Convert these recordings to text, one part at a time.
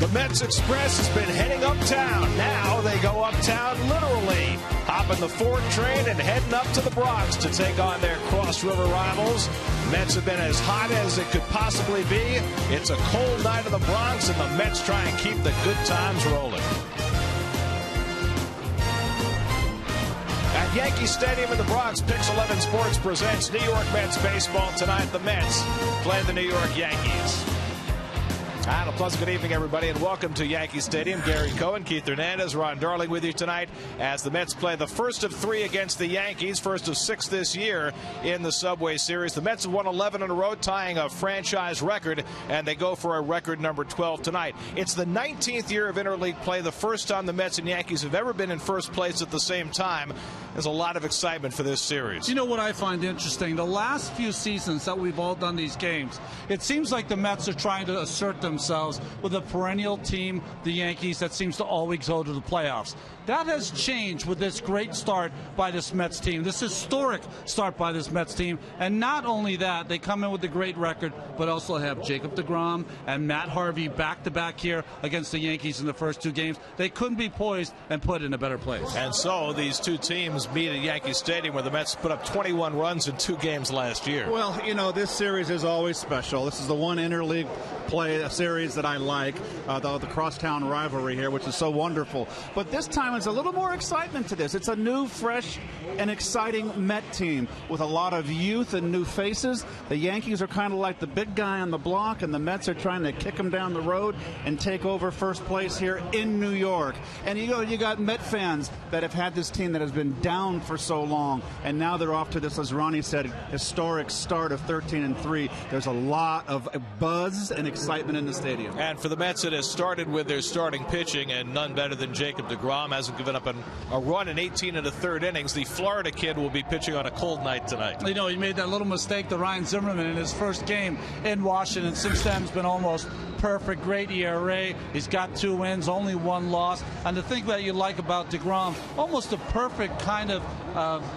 The Mets Express has been heading uptown. Now they go uptown literally, hopping the 4 train and heading up to the Bronx to take on their cross-river rivals. Mets have been as hot as it could possibly be. It's a cold night in the Bronx, and the Mets try and keep the good times rolling. At Yankee Stadium in the Bronx, Pix 11 Sports presents New York Mets baseball tonight. The Mets play the New York Yankees. And a pleasant good evening, everybody, and welcome to Yankee Stadium. Gary Cohen, Keith Hernandez, Ron Darling with you tonight as the Mets play the first of 3 against the Yankees, first of 6 this year in the Subway Series. The Mets have won 11 in a row, tying a franchise record, and they go for a record number 12 tonight. It's the 19th year of interleague play, the first time the Mets and Yankees have ever been in first place at the same time. There's a lot of excitement for this series. You know what I find interesting? The last few seasons that we've all done these games, it seems like the Mets are trying to assert themselves with a perennial team, the Yankees, that seems to always go to the playoffs. That has changed with this great start by this Mets team, this historic start by this Mets team. And not only that, they come in with a great record, but also have Jacob deGrom and Matt Harvey back-to-back here against the Yankees in the first 2 games. They couldn't be poised and put in a better place. And so these 2 teams meet at Yankee Stadium, where the Mets put up 21 runs in 2 games last year. Well, you know, this series is always special. This is the one interleague play series that I like, the crosstown rivalry here, which is so wonderful. But this time it's a little more excitement to this. It's a new, fresh, and exciting Met team with a lot of youth and new faces. The Yankees are kind of like the big guy on the block, and the Mets are trying to kick them down the road and take over first place here in New York. And you got Met fans that have had this team that has been down for so long, and now they're off to this, as Ronnie said, historic start of 13-3. There's a lot of buzz and excitement in the stadium. And for the Mets, it has started with their starting pitching, and none better than Jacob deGrom. Hasn't given up a run in 18 1/3 innings. The Florida kid will be pitching on a cold night tonight. You know, he made that little mistake to Ryan Zimmerman in his first game in Washington. Since then, it's been almost perfect. Great ERA. He's got 2 wins, only 1 loss. And the thing that you like about deGrom, almost a perfect kind of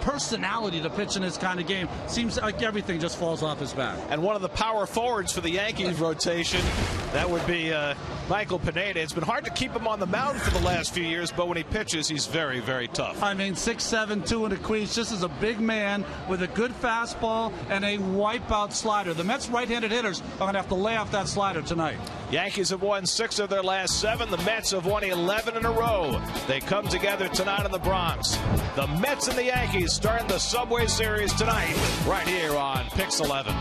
personality to pitch in this kind of game. Seems like everything just falls off his back. And one of the power forwards for the Yankees rotation, that would be Michael Pineda. It's been hard to keep him on the mound for the last few years, but when he pitches, he's very, very tough. I mean, 6'7", 2 just as a big man with a good fastball and a wipeout slider. The Mets right-handed hitters are going to have to lay off that slider tonight. Yankees have won 6 of their last 7. The Mets have won 11 in a row. They come together tonight in the Bronx. The Mets and the Yankees starting the Subway Series tonight, right here on Pix 11.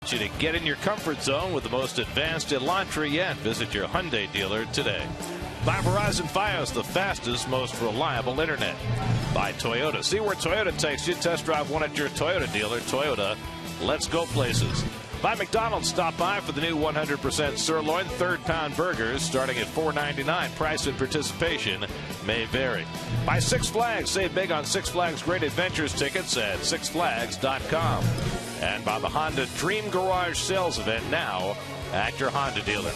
gets you to get in your comfort zone with the most advanced Elantra yet. Visit your Hyundai dealer today. By Verizon Fios, the fastest, most reliable internet. By Toyota. See where Toyota takes you. Test drive one at your Toyota dealer. Toyota, let's go places. By McDonald's, stop by for the new 100% sirloin third-pound burgers starting at $4.99. Price and participation may vary. By Six Flags, save big on Six Flags Great Adventures tickets at sixflags.com. And by the Honda Dream Garage sales event now at your Honda dealer.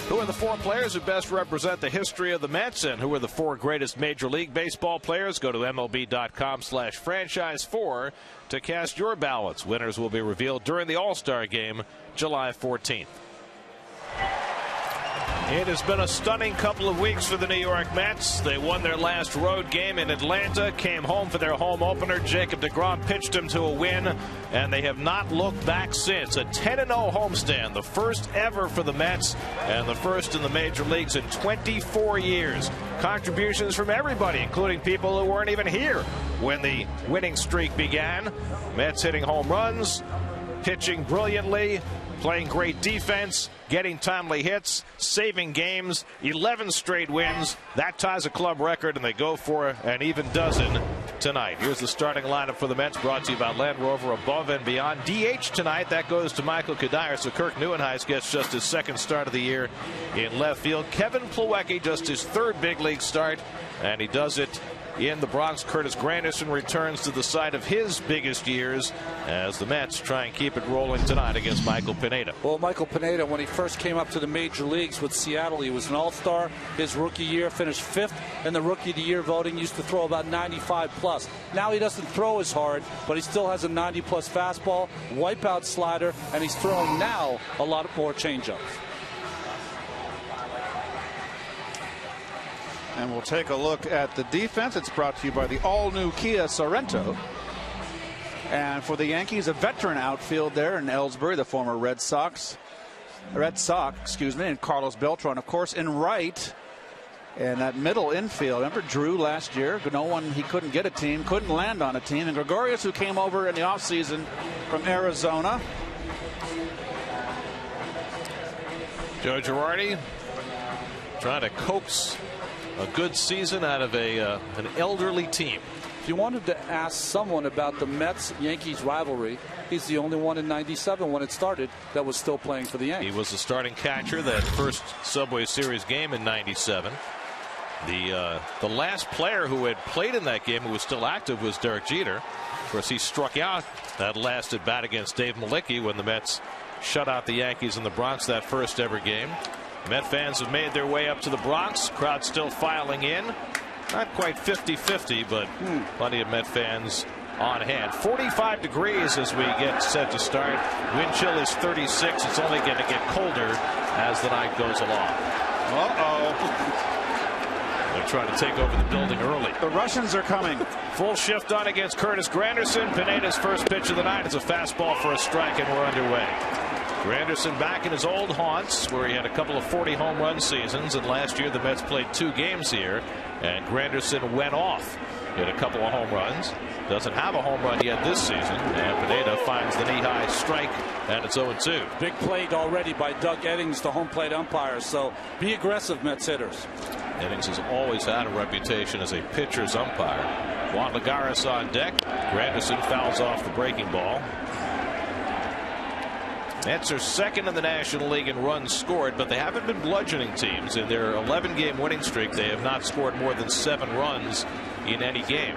Who are the 4 players who best represent the history of the Mets, and who are the 4 greatest Major League Baseball players? Go to MLB.com/franchise4 to cast your ballots. Winners will be revealed during the All-Star Game, July 14th. It has been a stunning couple of weeks for the New York Mets. They won their last road game in Atlanta, came home for their home opener. Jacob deGrom pitched them to a win, and they have not looked back since. A 10-0 homestand, the first ever for the Mets, and the first in the major leagues in 24 years. Contributions from everybody, including people who weren't even here when the winning streak began. Mets hitting home runs, pitching brilliantly, playing great defense, getting timely hits, saving games, 11 straight wins. That ties a club record, and they go for an even dozen tonight. Here's the starting lineup for the Mets, brought to you by Land Rover Above and Beyond. DH tonight, that goes to Michael Kadire, so Kirk Neuenhuis gets just his second start of the year in left field. Kevin Plawecki, just his 3rd big league start, and he does it in the Bronx. Curtis Granderson returns to the site of his biggest years as the Mets try and keep it rolling tonight against Michael Pineda. Well, Michael Pineda, when he first came up to the major leagues with Seattle, he was an all-star. His rookie year finished 5th in the Rookie of the Year voting. Used to throw about 95 plus. Now he doesn't throw as hard, but he still has a 90 plus fastball, wipeout slider, and he's throwing now a lot more changeups. And we'll take a look at the defense. It's brought to you by the all-new Kia Sorento. And for the Yankees, a veteran outfield there in Ellsbury, the former Red Sox, and Carlos Beltran, of course, in right. And that middle infield. Remember Drew last year? He couldn't get a team, couldn't land on a team. And Gregorius, who came over in the offseason from Arizona. Joe Girardi trying to coax a good season out of an elderly team. If you wanted to ask someone about the Mets-Yankees rivalry, he's the only one in '97 when it started that was still playing for the Yankees. He was the starting catcher that first Subway Series game in '97. The last player who had played in that game who was still active was Derek Jeter. Of course, he struck out that last at bat against Dave Malicki when the Mets shut out the Yankees in the Bronx that first ever game. Met fans have made their way up to the Bronx. Crowd still filing in. Not quite 50-50, but plenty of Met fans on hand. 45 degrees as we get set to start. Wind chill is 36. It's only going to get colder as the night goes along. They're trying to take over the building early. The Russians are coming. Full shift on against Curtis Granderson. Pineda's first pitch of the night is a fastball for a strike, and we're underway. Granderson back in his old haunts where he had a couple of 40 home run seasons, and last year the Mets played 2 games here, and Granderson went off in a couple of home runs. Doesn't have a home run yet this season, and Pineda finds the knee-high strike, and it's 0-2. Big play already by Doug Eddings, the home plate umpire, so be aggressive, Mets hitters. Eddings has always had a reputation as a pitcher's umpire. Juan Lagares on deck. Granderson fouls off the breaking ball. Mets are second in the National League in runs scored, but they haven't been bludgeoning teams. In their 11-game winning streak, they have not scored more than 7 runs in any game.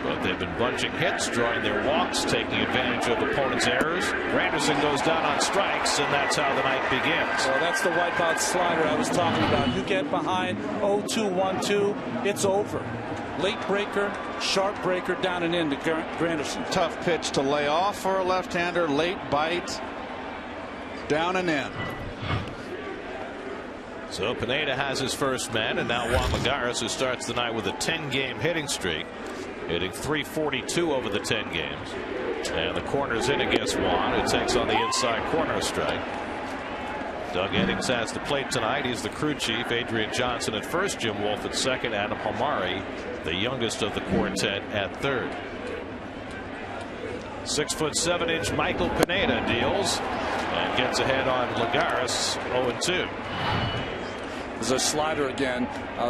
But they've been bunching hits, drawing their walks, taking advantage of opponents' errors. Granderson goes down on strikes, and that's how the night begins. Well, that's the wipeout slider I was talking about. You get behind 0-2-1-2, it's over. Late breaker, sharp breaker, down and in to Granderson. Tough pitch to lay off for a left-hander. Late bite, down and in. So Pineda has his first man, and now Juan Lagares, who starts the night with a 10-game hitting streak, hitting .342 over the 10 games. And the corner's in against Juan, who takes on the inside corner strike. Doug Eddings has the plate tonight. He's the crew chief. Adrian Johnson at first, Jim Wolf at second, Adam Palmari, the youngest of the quartet, at third. 6'7" Michael Pineda deals and gets ahead on Lagares. 0-2. There's a slider again.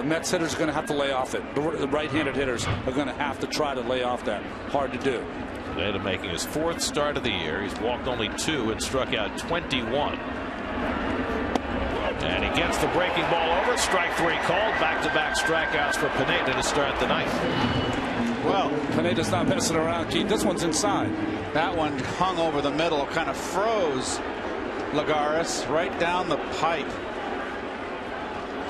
Mets hitters are going to have to lay off it. The right-handed hitters are going to have to try to lay off that. Hard to do. Pineda making his 4th start of the year. He's walked only 2 and struck out 21. And he gets the breaking ball over. Strike 3 called. Back-to-back strikeouts for Pineda to start the ninth. Well, Pineda's not messing around, Keith. This one's inside. That one hung over the middle, kind of froze Lagares right down the pipe.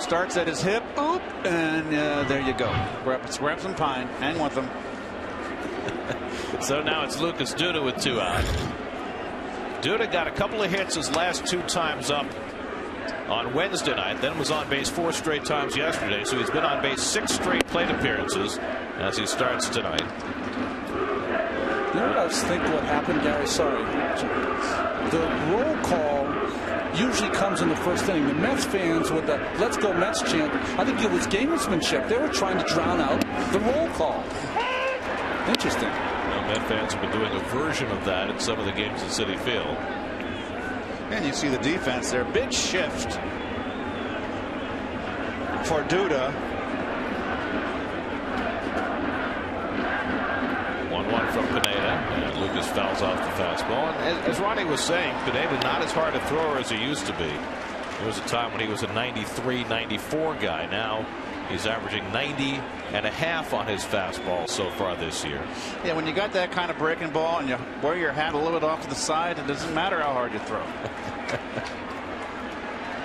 Starts at his hip, oop, and there you go. Grab some pine, hang with them. So now it's Lucas Duda with 2 out. Duda got a couple of hits his last 2 times up on Wednesday night, then was on base 4 straight times yesterday, so he's been on base 6 straight plate appearances as he starts tonight. You know what I was thinking what happened, Gary? Sorry. The roll call usually comes in the first inning. The Mets fans with the "Let's go Mets" chant, I think it was gamesmanship. They were trying to drown out the roll call. Interesting. Well, Met fans have been doing a version of that in some of the games at Citi Field. And you see the defense there. Big shift for Duda. 1-1 from Pineda, and Lucas fouls off the fastball. And as Ronnie was saying, Pineda not as hard a thrower as he used to be. There was a time when he was a 93, 94 guy. Now he's averaging 90.5 on his fastball so far this year. Yeah, when you got that kind of breaking ball and you wear your hat a little bit off to the side, it doesn't matter how hard you throw.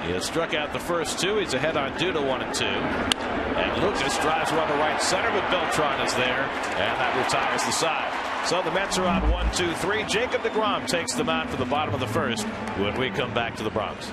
He has struck out the first 2. He's ahead on Duda 1-2. And Lucas drives one to right center, but Beltran is there, and that retires the side. So the Mets are on 1-2-3. Jacob deGrom takes them out for the bottom of the first when we come back to the Bronx.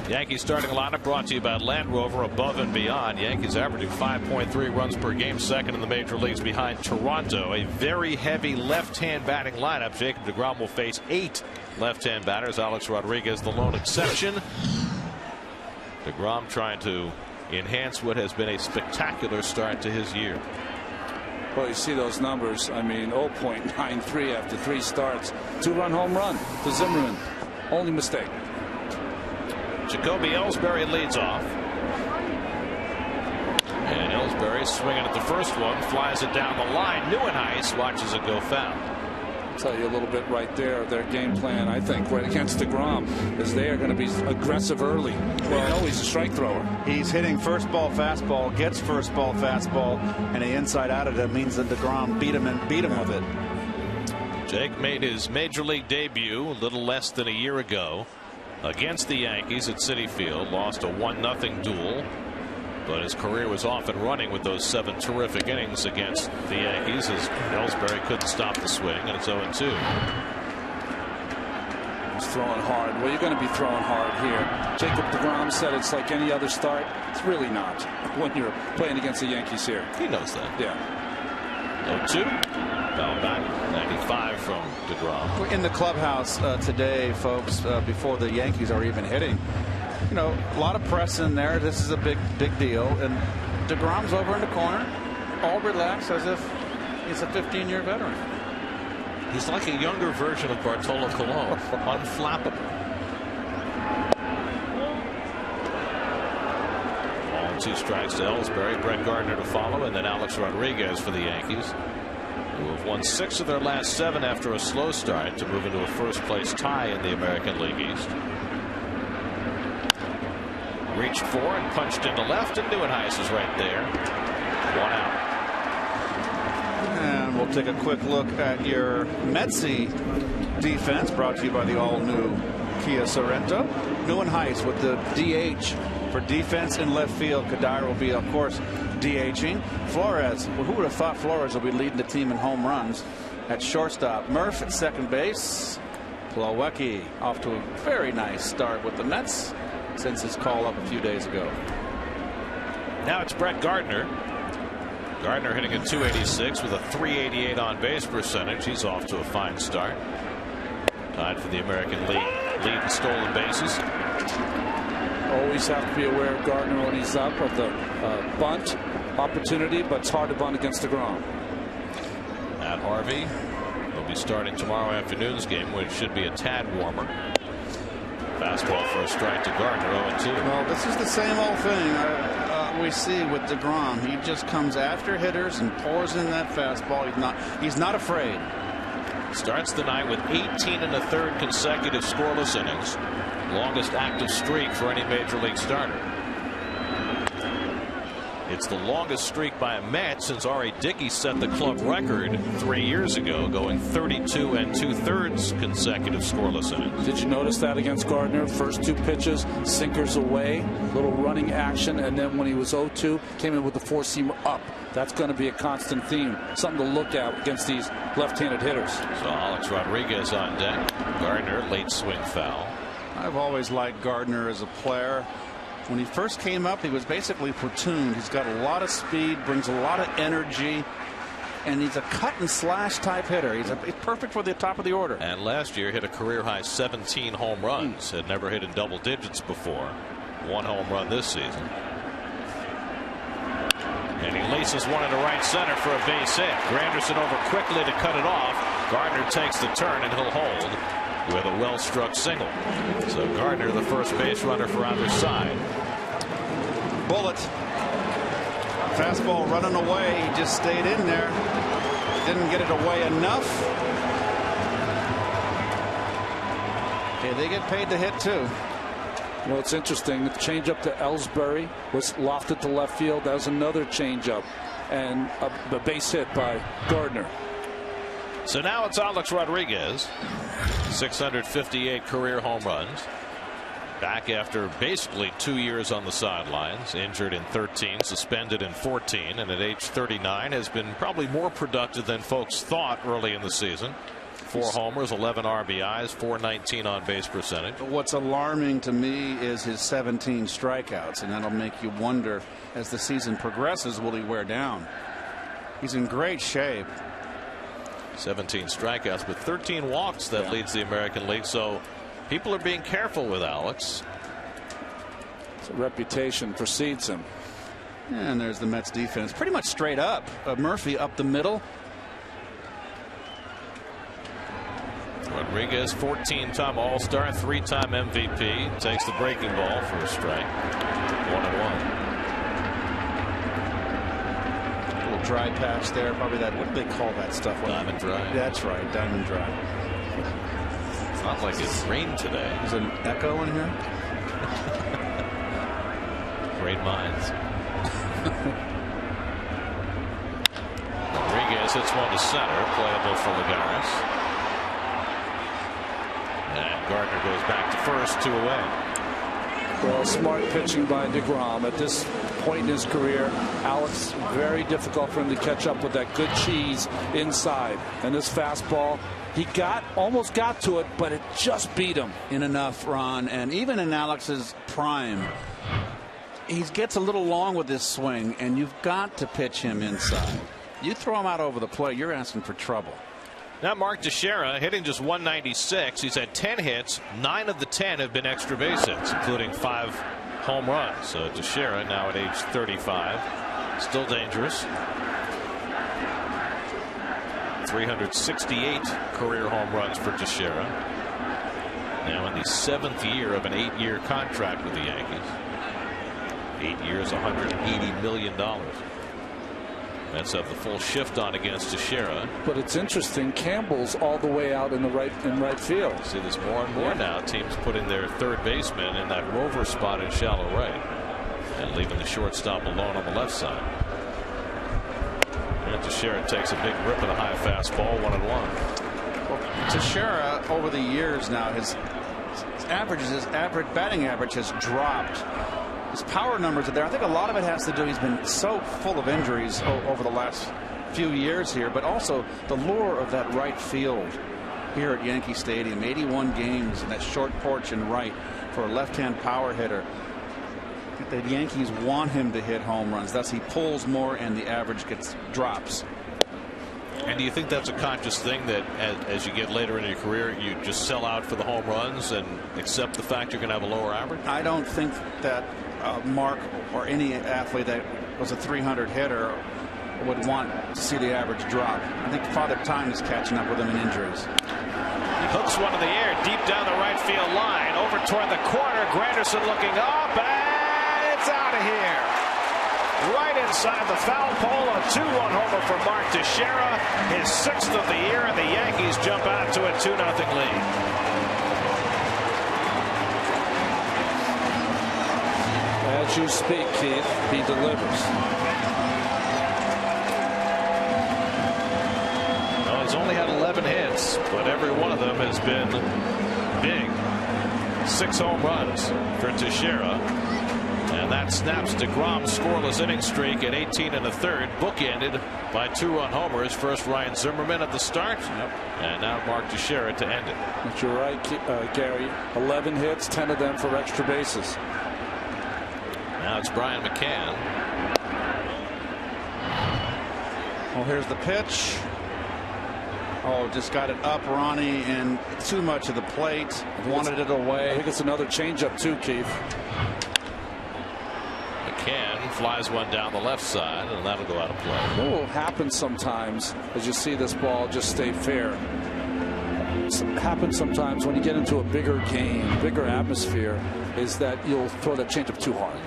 Yankees starting lineup brought to you by Land Rover Above and Beyond. Yankees averaging 5.3 runs per game, second in the major leagues behind Toronto. A very heavy left-hand batting lineup. Jacob deGrom will face 8 left-hand batters. Alex Rodriguez the lone exception. deGrom trying to enhance what has been a spectacular start to his year. Well, you see those numbers. I mean, 0.93 after 3 starts. 2-run home run to Zimmerman. Only mistake. Jacoby Ellsbury leads off. And Ellsbury swinging at the first one, flies it down the line. Neuenhuis watches it go foul. tell you a little bit right there. Their game plan, I think, right against DeGrom is they are going to be aggressive early. They know he's a strike thrower. He's hitting first ball fastball, gets first ball fastball, and the inside out of it means that DeGrom beat him with it. Jake made his major league debut a little less than a year ago against the Yankees at Citi Field. Lost a 1-0 duel, but his career was off and running with those 7 terrific innings against the Yankees as Ellsbury couldn't stop the swing, and it's 0-2. He's throwing hard. Well, you're going to be throwing hard here. Jacob DeGrom said it's like any other start. It's really not when you're playing against the Yankees here. He knows that. Yeah. 0-2. Foul back. 95 from DeGrom. We're in the clubhouse today, folks, before the Yankees are even hitting. You know, a lot of press in there. This is a big deal. And DeGrom's over in the corner, all relaxed as if he's a 15-year veteran. He's like a younger version of Bartolo Colon. Unflappable. Ball and 2 strikes to Ellsbury. Brett Gardner to follow, and then Alex Rodriguez for the Yankees, who have won 6 of their last 7 after a slow start to move into a first-place tie in the American League East. Reached for and punched into left, and Neuenhuis is right there. 1 out. And we'll take a quick look at your Metsy defense, brought to you by the all-new Kia Sorento. Neuenhuis with the DH for defense in left field. Kadire will be, of course, DHing. Flores, well, who would have thought Flores will be leading the team in home runs at shortstop. Murph at second base. Plawecki off to a very nice start with the Mets since his call up a few days ago. Now it's Brett Gardner. Gardner hitting a .286 with a .388 on base percentage. He's off to a fine start. Tied for the American League lead in stolen bases. Always have to be aware of Gardner when he's up with the bunt opportunity, but it's hard to bunt against DeGrom. Matt Harvey will be starting tomorrow afternoon's game, which should be a tad warmer. Fastball for a strike to Gardner, 0-2. Well, this is the same old thing we see with DeGrom. He just comes after hitters and pours in that fastball. He's not afraid. Starts the night with 18 1/3 consecutive scoreless innings. Longest active streak for any major league starter. It's the longest streak by a Met since R.A. Dickey set the club record 3 years ago, going 32 2/3 consecutive scoreless innings. Did you notice that against Gardner? First 2 pitches, sinkers away, little running action, and then when he was 0-2, came in with the 4-seamer up. That's going to be a constant theme, something to look at against these left-handed hitters. So Alex Rodriguez on deck. Gardner, late swing foul. I've always liked Gardner as a player. When he first came up, he was basically platooned. He's got a lot of speed, brings a lot of energy, and he's a cut and slash type hitter. He's perfect for the top of the order. And last year hit a career high 17 home runs. Had never hit in double digits before. 1 home run this season. And he laces one into right center for a base hit. Granderson over quickly to cut it off. Gardner takes the turn and he'll hold with a well-struck single. So Gardner, the first base runner for either side. Bullet. Fastball running away. He just stayed in there. Didn't get it away enough. Okay, they get paid to hit too. Well, it's interesting. The changeup to Ellsbury was lofted to left field. That was another changeup, and a base hit by Gardner. So now it's Alex Rodriguez. 658 career home runs. Back after basically 2 years on the sidelines. Injured in 13, suspended in 14, and at age 39 has been probably more productive than folks thought early in the season. 4 homers, 11 RBIs, .419 on base percentage. What's alarming to me is his 17 strikeouts, and that'll make you wonder as the season progresses, will he wear down? He's in great shape. 17 strikeouts with 13 walks. That leads the American League. So people are being careful with Alex. So reputation precedes him. And there's the Mets defense pretty much straight up. Murphy up the middle. Rodriguez, 14-time All-Star, 3-time MVP, takes the breaking ball for a strike. 1-1. A little dry patch there. Probably that, what do they call that stuff? Diamond dry. That's right, diamond dry. It's not like it's rained today. Is there an echo in here? Great minds. Rodriguez hits one to center, playable for Lagares. And Gardner goes back to first, 2 away. Well, smart pitching by DeGrom at this point in his career. Alex, very difficult for him to catch up with that good cheese inside. And this fastball, he almost got to it, but it just beat him. In enough, Ron, and even in Alex's prime, he gets a little long with his swing, and you've got to pitch him inside. You throw him out over the plate, you're asking for trouble. Now Mark Teixeira hitting just 196. He's had 10 hits. 9 of the 10 have been extra base hits, including 5 home runs. So Teixeira now at age 35, still dangerous. 368 career home runs for Teixeira. Now in the 7th year of an 8-year contract with the Yankees. 8 years, $180 million. Mets have the full shift on against Teixeira. But it's interesting. Campbell's all the way out in right field. See this more and more now. Teams putting their third baseman in that rover spot in shallow right, and leaving the shortstop alone on the left side. And Teixeira takes a big rip of the high fastball, 1-1. Well, Teixeira over the years now, his batting average has dropped. His power numbers are there. I think a lot of it has to do, he's been so full of injuries over the last few years here, but also the lure of that right field here at Yankee Stadium. 81 games in that short porch and right for a left-hand power hitter. The Yankees want him to hit home runs. Thus he pulls more and the average drops. And do you think that's a conscious thing, that as you get later in your career, you just sell out for the home runs and accept the fact you're going to have a lower average? I don't think that Mark or any athlete that was a 300 hitter would want to see the average drop. I think Father Time is catching up with him in injuries. He hooks one in the air deep down the right field line, over toward the corner. Granderson looking up, and it's out of here. Right inside the foul pole, a 2-1 homer for Mark Teixeira, his 6th of the year, and the Yankees jump out to a 2-0 lead. As you speak, Keith, he delivers. Well, he's only had 11 hits, but every one of them has been big. 6 home runs for Teixeira. And that snaps DeGrom's scoreless inning streak at 18 1/3, bookended by 2-run homers. First Ryan Zimmerman at the start, and now Mark Teixeira to end it. But you're right, Gary. 11 hits, 10 of them for extra bases. Now it's Brian McCann. Well, here's the pitch. Oh, just got it up, Ronnie, and too much of the plate. Wanted it away. I think it's another changeup too, Keith. McCann flies one down the left side, and that'll go out of play. What will happen sometimes as you see this ball just stay fair? Happens sometimes when you get into a bigger game, bigger atmosphere, is that you'll throw that changeup too hard.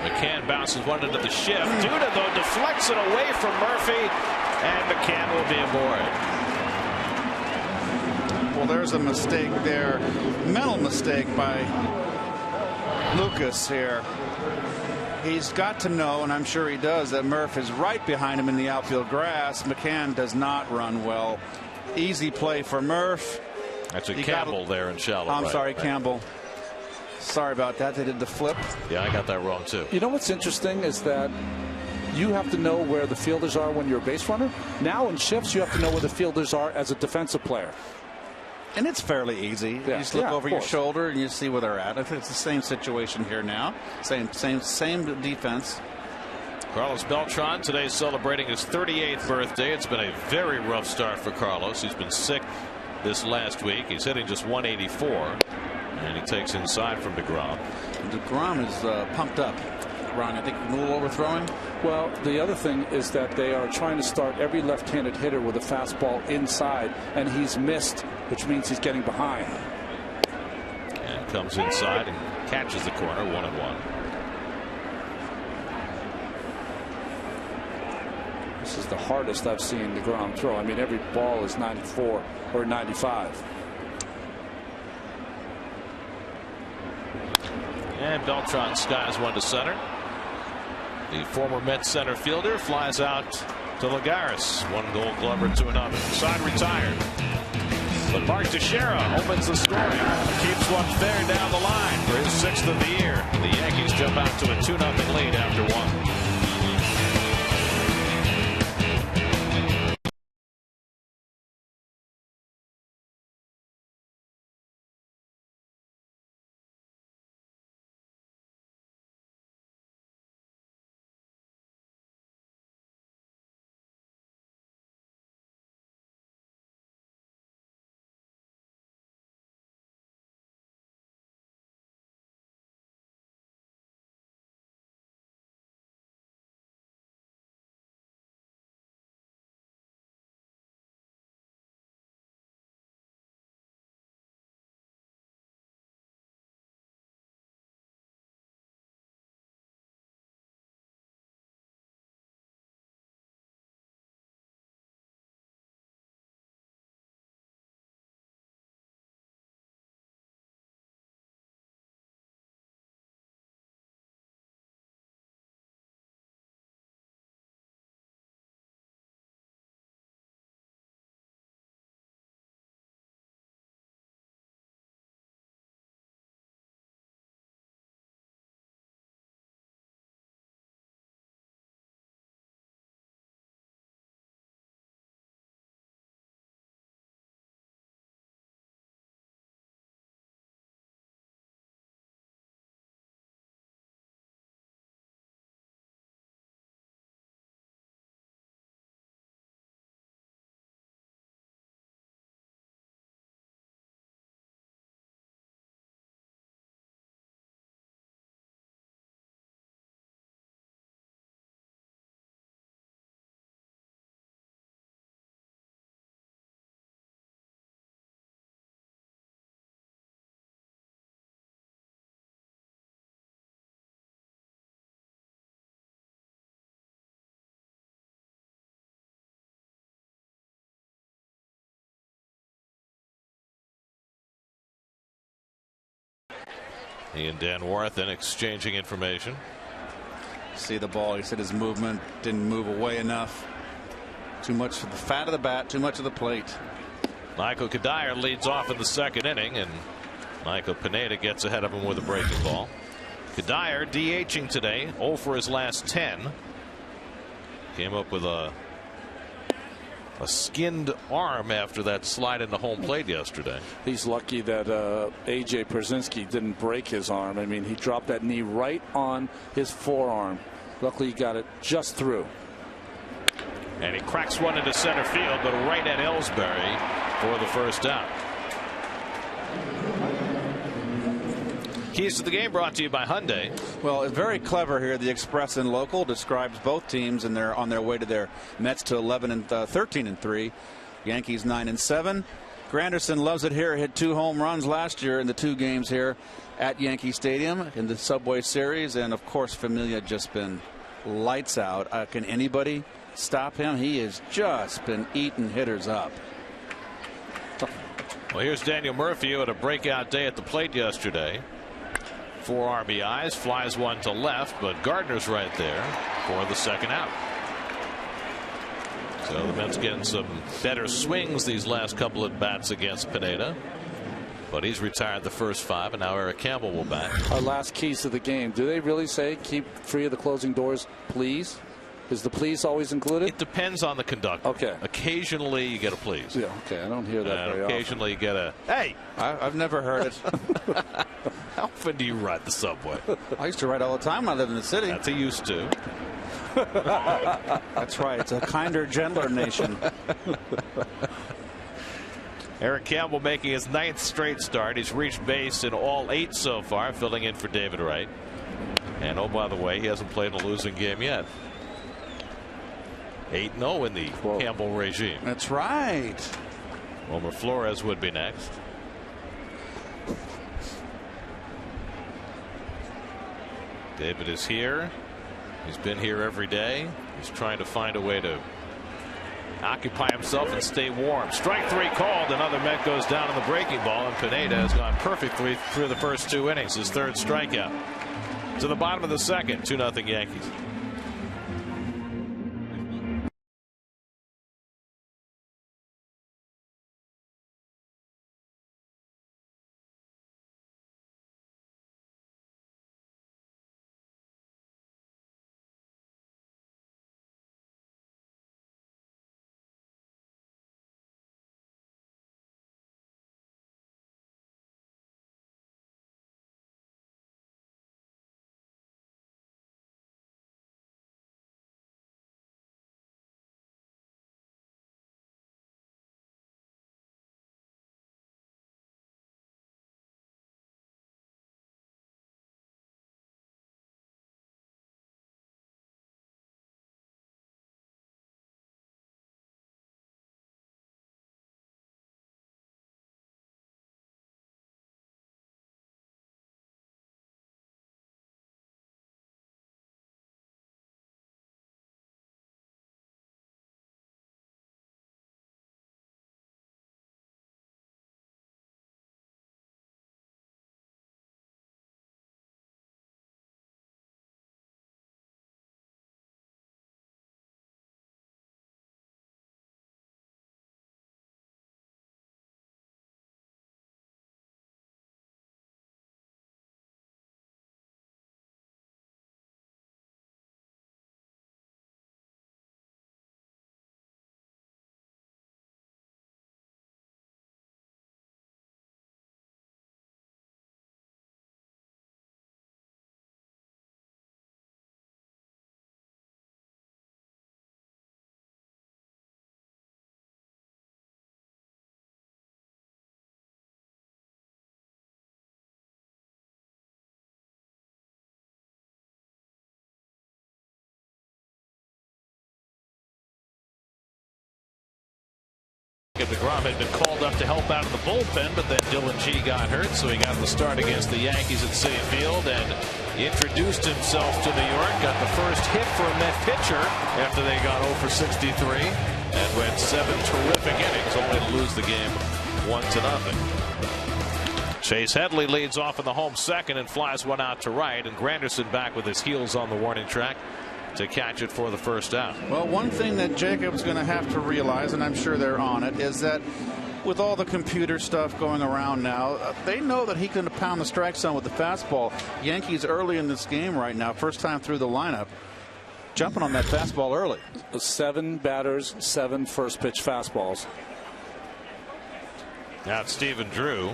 McCann bounces one into the shift. Duda, though, deflects it away from Murphy, and McCann will be aboard. Well, there's a mistake there. Mental mistake by Lucas here. He's got to know, and I'm sure he does, that Murph is right behind him in the outfield grass. McCann does not run well. Easy play for Murph. That's a Campbell there in shallow. I'm right, sorry, right. Campbell. Sorry about that. They did the flip. Yeah, I got that wrong too. You know what's interesting is that you have to know where the fielders are when you're a base runner. Now in shifts, you have to know where the fielders are as a defensive player. And it's fairly easy. You just look over your shoulder and you see where they're at. I think it's the same situation here now. Same defense. Carlos Beltran today celebrating his 38th birthday. It's been a very rough start for Carlos. He's been sick this last week. He's hitting just 184. And he takes inside from DeGrom. DeGrom is pumped up. Ron, I think a little overthrowing. Well, the other thing is that they are trying to start every left-handed hitter with a fastball inside, and he's missed, which means he's getting behind. And comes inside and catches the corner. 1-1. This is the hardest I've seen DeGrom throw. I mean, every ball is 94 or 95. And Beltran skies one to center. The former Mets center fielder flies out to Lagares. 1 Gold Glover to another. Side retired. But Mark Teixeira opens the scoring. Keeps one fair down the line for his 6th of the year. The Yankees jump out to a 2-0 lead after 1. He and Dan Warthen exchanging information. See the ball. He said his movement didn't move away enough. Too much for the fat of the bat, too much of the plate. Michael Kadire leads off in the 2nd inning, and Michael Pineda gets ahead of him with a breaking ball. Kadire DHing today, 0 for his last 10. Came up with a skinned arm after that slide into home plate yesterday. He's lucky that A.J. Pierzynski didn't break his arm. I mean, he dropped that knee right on his forearm. Luckily, he got it just through. And he cracks one into center field, but right at Ellsbury for the first out. Keys to the game brought to you by Hyundai. Well, it's very clever here. The Express and Local describes both teams, and they're on their way to their Mets to 13-3. Yankees 9-7. Granderson loves it here. Hit 2 home runs last year in the 2 games here at Yankee Stadium in the Subway Series, and of course Familia just been lights out. Can anybody stop him? He has just been eating hitters up. Well, here's Daniel Murphy who had a breakout day at the plate yesterday. 4 RBIs, flies one to left, but Gardner's right there for the 2nd out. So the Mets getting some better swings these last couple of bats against Pineda. But he's retired the first 5, and now Eric Campbell will bat. Our last keys to the game. Do they really say keep free of the closing doors, please? Is the please always included? It depends on the conductor. Okay. Occasionally you get a please. Yeah, okay. I don't hear that very occasionally often. you get a hey. I've never heard it. How often do you ride the subway? I used to ride all the time when I lived in the city. That's a used to. That's right. It's a kinder, gentler nation. Eric Campbell making his 9th straight start. He's reached base in all 8 so far, filling in for David Wright. And oh, by the way, he hasn't played in a losing game yet. 8-0 in the Campbell regime. That's right. Wilmer Flores would be next. David is here. He's been here every day. He's trying to find a way to occupy himself and stay warm. Strike 3 called. Another Met goes down on the breaking ball, and Pineda has gone perfectly through the first 2 innings. His 3rd strikeout. To the bottom of the 2nd, 2-0 Yankees. DeGrom had been called up to help out in the bullpen, but then Dylan G got hurt, so he got the start against the Yankees at Citi Field and introduced himself to New York. Got the first hit for a Met pitcher after they got 0 for 63 and went 7 terrific innings, only to lose the game 1-0. Chase Headley leads off in the home second and flies one out to right, and Granderson back with his heels on the warning track to catch it for the first out. Well, one thing that Jacob's going to have to realize, and I'm sure they're on it, is that with all the computer stuff going around now, they know that he can pound the strike zone with the fastball. Yankees early in this game right now, first time through the lineup, jumping on that fastball early. 7 batters, 7 first pitch fastballs. Now it's Stephen Drew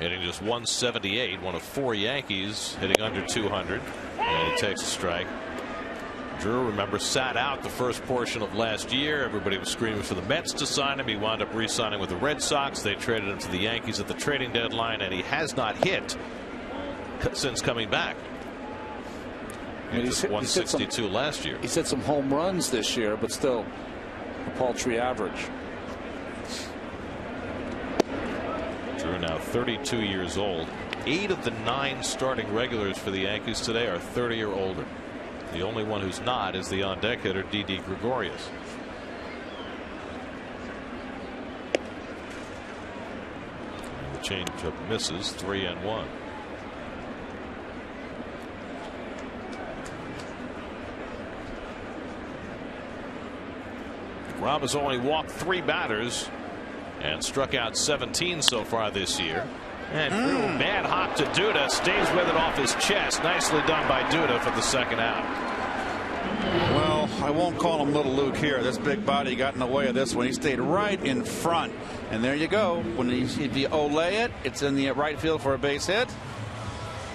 hitting just 178, one of 4 Yankees hitting under 200, and he takes a strike. Drew, remember, sat out the first portion of last year. Everybody was screaming for the Mets to sign him. He wound up re-signing with the Red Sox. They traded him to the Yankees at the trading deadline, and he has not hit since coming back. He was 162 last year. He's hit some home runs this year, but still a paltry average. Drew now 32 years old. 8 of the 9 starting regulars for the Yankees today are 30 or older. The only one who's not is the on-deck hitter, Didi Gregorius. And the changeup misses, 3-1. Rob has only walked 3 batters and struck out 17 so far this year. And bad hop to Duda, stays with it off his chest. Nicely done by Duda for the second out. Well, I won't call him Little Luke here. This big body got in the way of this one. He stayed right in front. And there you go. If you olay it, it's in the right field for a base hit.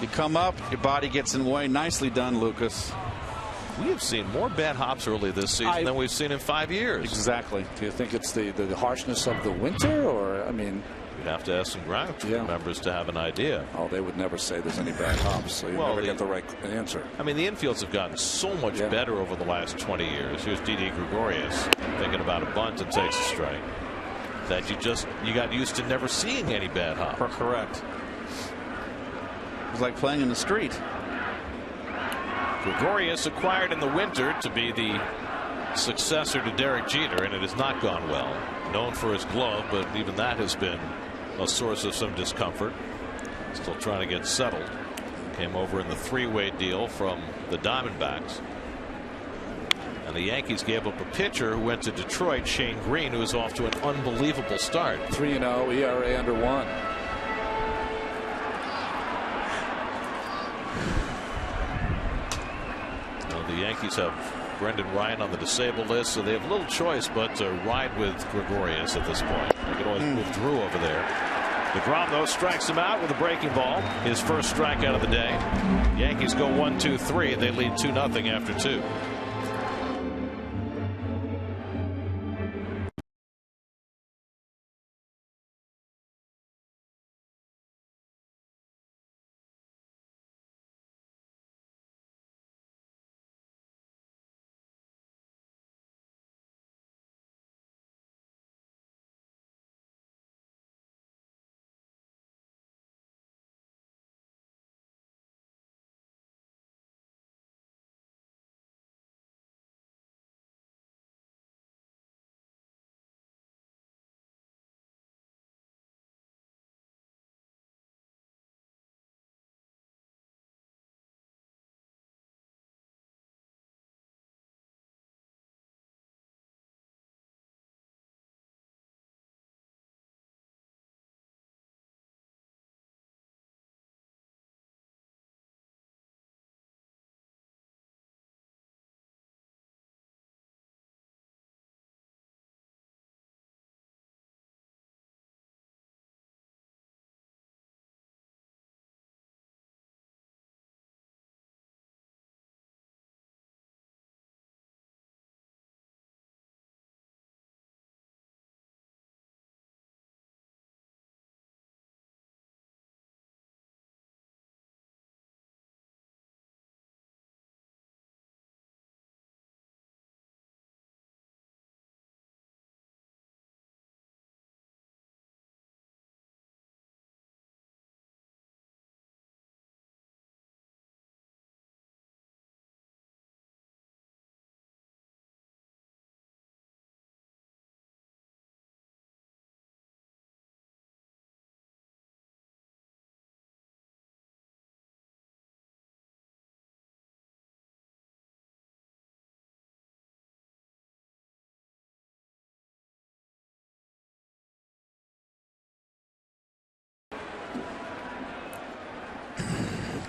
You come up, your body gets in the way. Nicely done, Lucas. We have seen more bad hops early this season than we've seen in 5 years. Exactly. Do you think it's the harshness of the winter, or, I mean, you'd have to ask some ground members to have an idea. Oh, they would never say there's any bad hops, so you never get the right answer. I mean, the infields have gotten so much better over the last 20 years. Here's Didi Gregorius thinking about a bunt and takes a strike. That you got used to never seeing any bad hops. Correct. It was like playing in the street. Gregorius acquired in the winter to be the successor to Derek Jeter, and it has not gone well. Known for his glove, but even that has been a source of some discomfort. Still trying to get settled. Came over in the three-way deal from the Diamondbacks. And the Yankees gave up a pitcher who went to Detroit, Shane Green, who is off to an unbelievable start. 3-0, ERA under 1. Well, the Yankees have Brendan Ryan on the disabled list, so they have little choice but to ride with Gregorius at this point. They could always move Drew over there. DeGrom, though, strikes him out with a breaking ball. His first strikeout of the day. Yankees go 1-2-3. They lead 2-0 after 2.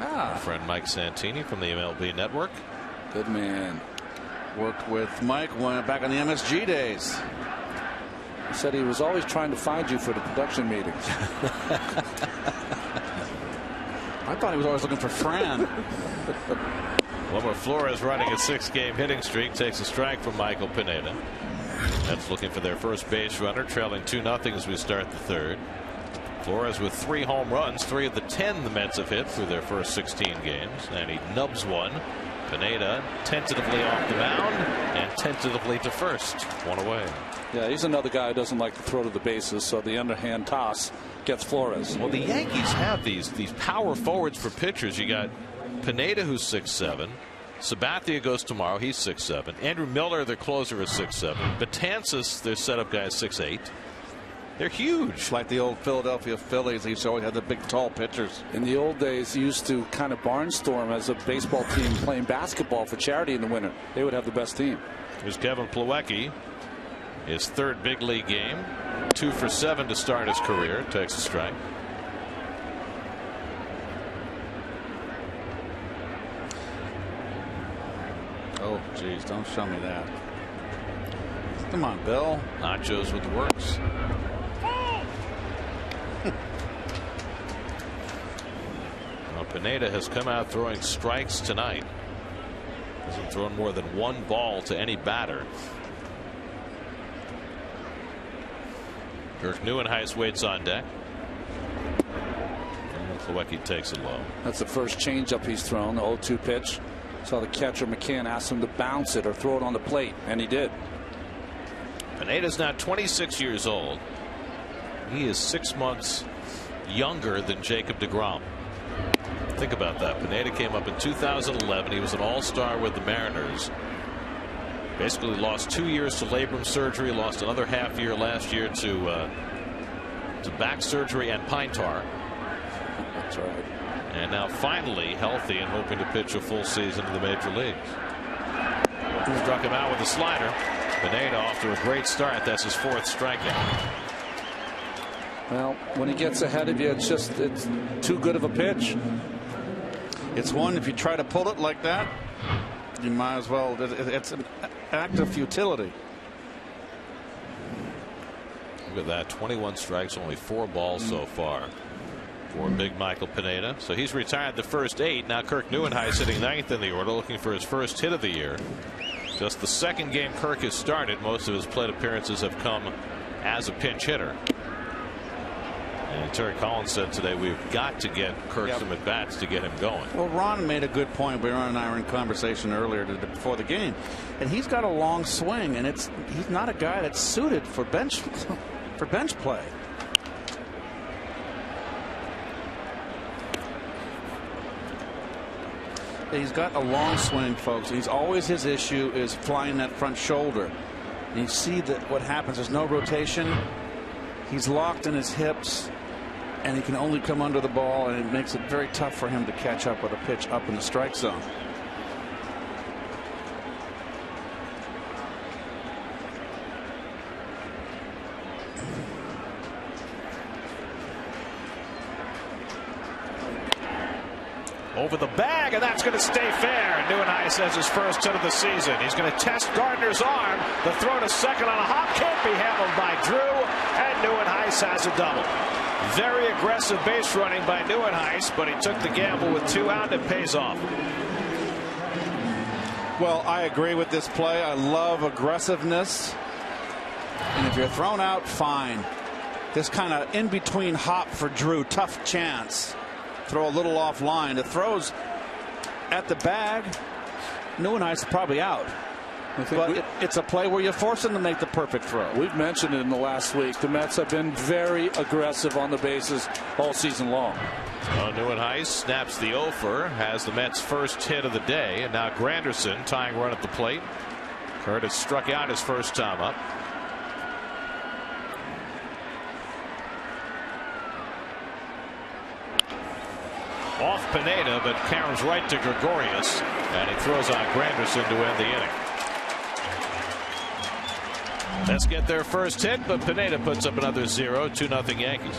Our friend Mike Santini from the MLB Network. Good man. Worked with Mike back on the MSG days. He said he was always trying to find you for the production meetings. I thought he was always looking for Fran. Wilmer Flores running a 6-game hitting streak takes a strike from Michael Pineda. Mets looking for their first base runner, trailing 2-0 as we start the third. Flores with 3 home runs, 3 of the 10 the Mets have hit through their first 16 games, and he nubs one. Pineda tentatively off the mound and tentatively to first, 1 away. Yeah, he's another guy who doesn't like to throw to the bases, so the underhand toss gets Flores. Well, the Yankees have these power forwards for pitchers. You got Pineda, who's 6'7". Sabathia goes tomorrow. He's 6'7". Andrew Miller, their closer, is 6'7". Betances, their setup guy, is 6'8". They're huge. Like the old Philadelphia Phillies. They used to always have the big, tall pitchers. In the old days, you used to kind of barnstorm as a baseball team playing basketball for charity in the winter. They would have the best team. Here's Kevin Plawecki. His 3rd big league game. 2 for 7 to start his career. Takes a strike. Oh, geez, don't show me that. Come on, Bill. Nachos with the works. Well, Pineda has come out throwing strikes tonight. Hasn't thrown more than 1 ball to any batter. Kirk Neuenhuis waits on deck. And Plawecki takes it low. That's the first changeup he's thrown, the 0-2 pitch. Saw the catcher McCann ask him to bounce it or throw it on the plate, and he did. Pineda's now 26 years old. He is 6 months younger than Jacob deGrom. Think about that. Pineda came up in 2011. He was an all-star with the Mariners. Basically lost 2 years to labrum surgery, lost another half year last year to back surgery and pine tar. That's right. And now finally healthy and hoping to pitch a full season in the major leagues. Struck him out with a slider. Pineda off to a great start. That's his 4th strikeout. Well, when he gets ahead of you, it's too good of a pitch. It's one, if you try to pull it like that, you might as well. It's an act of futility. Look at that. 21 strikes, only 4 balls so far for big Michael Pineda. So he's retired the first 8. Now Kirk Neuenhuis sitting 9th in the order, looking for his first hit of the year. Just the 2nd game Kirk has started. Most of his plate appearances have come as a pinch hitter. And Terry Collins said today, we've got to get Kirk some at bats to get him going. Well, Ron made a good point. Ron and I were in conversation earlier before the game, and he's got a long swing, and he's not a guy that's suited for bench play. He's got a long swing, folks. He's always, his issue is flying that front shoulder. And you see that what happens. There's no rotation. He's locked in his hips, and he can only come under the ball, and it makes it very tough for him to catch up with a pitch up in the strike zone. Over the bag, and that's going to stay fair. Neuenhuis has his first hit of the season. He's going to test Gardner's arm. The throw to second on a hop can't be handled by Drew, and Neuenhuis has a double. Very aggressive base running by Neuenhuis, but he took the gamble with 2 out, and it pays off. Well, I agree with this play. I love aggressiveness. And if you're thrown out, fine. This kind of in-between hop for Drew, tough chance. Throw a little offline. The throws at the bag. Neuenhuis is probably out. But it's a play where you force him to make the perfect throw. We've mentioned it in the last week. The Mets have been very aggressive on the bases all season long. Well, Neuenhuis snaps the offer, has the Mets' first hit of the day, and now Granderson tying run at the plate. Curtis struck out his first time up. Off Pineda, but caroms right to Gregorius, and he throws on Granderson to end the inning. Let's get their first hit, but Pineda puts up another 0, 2-0 Yankees.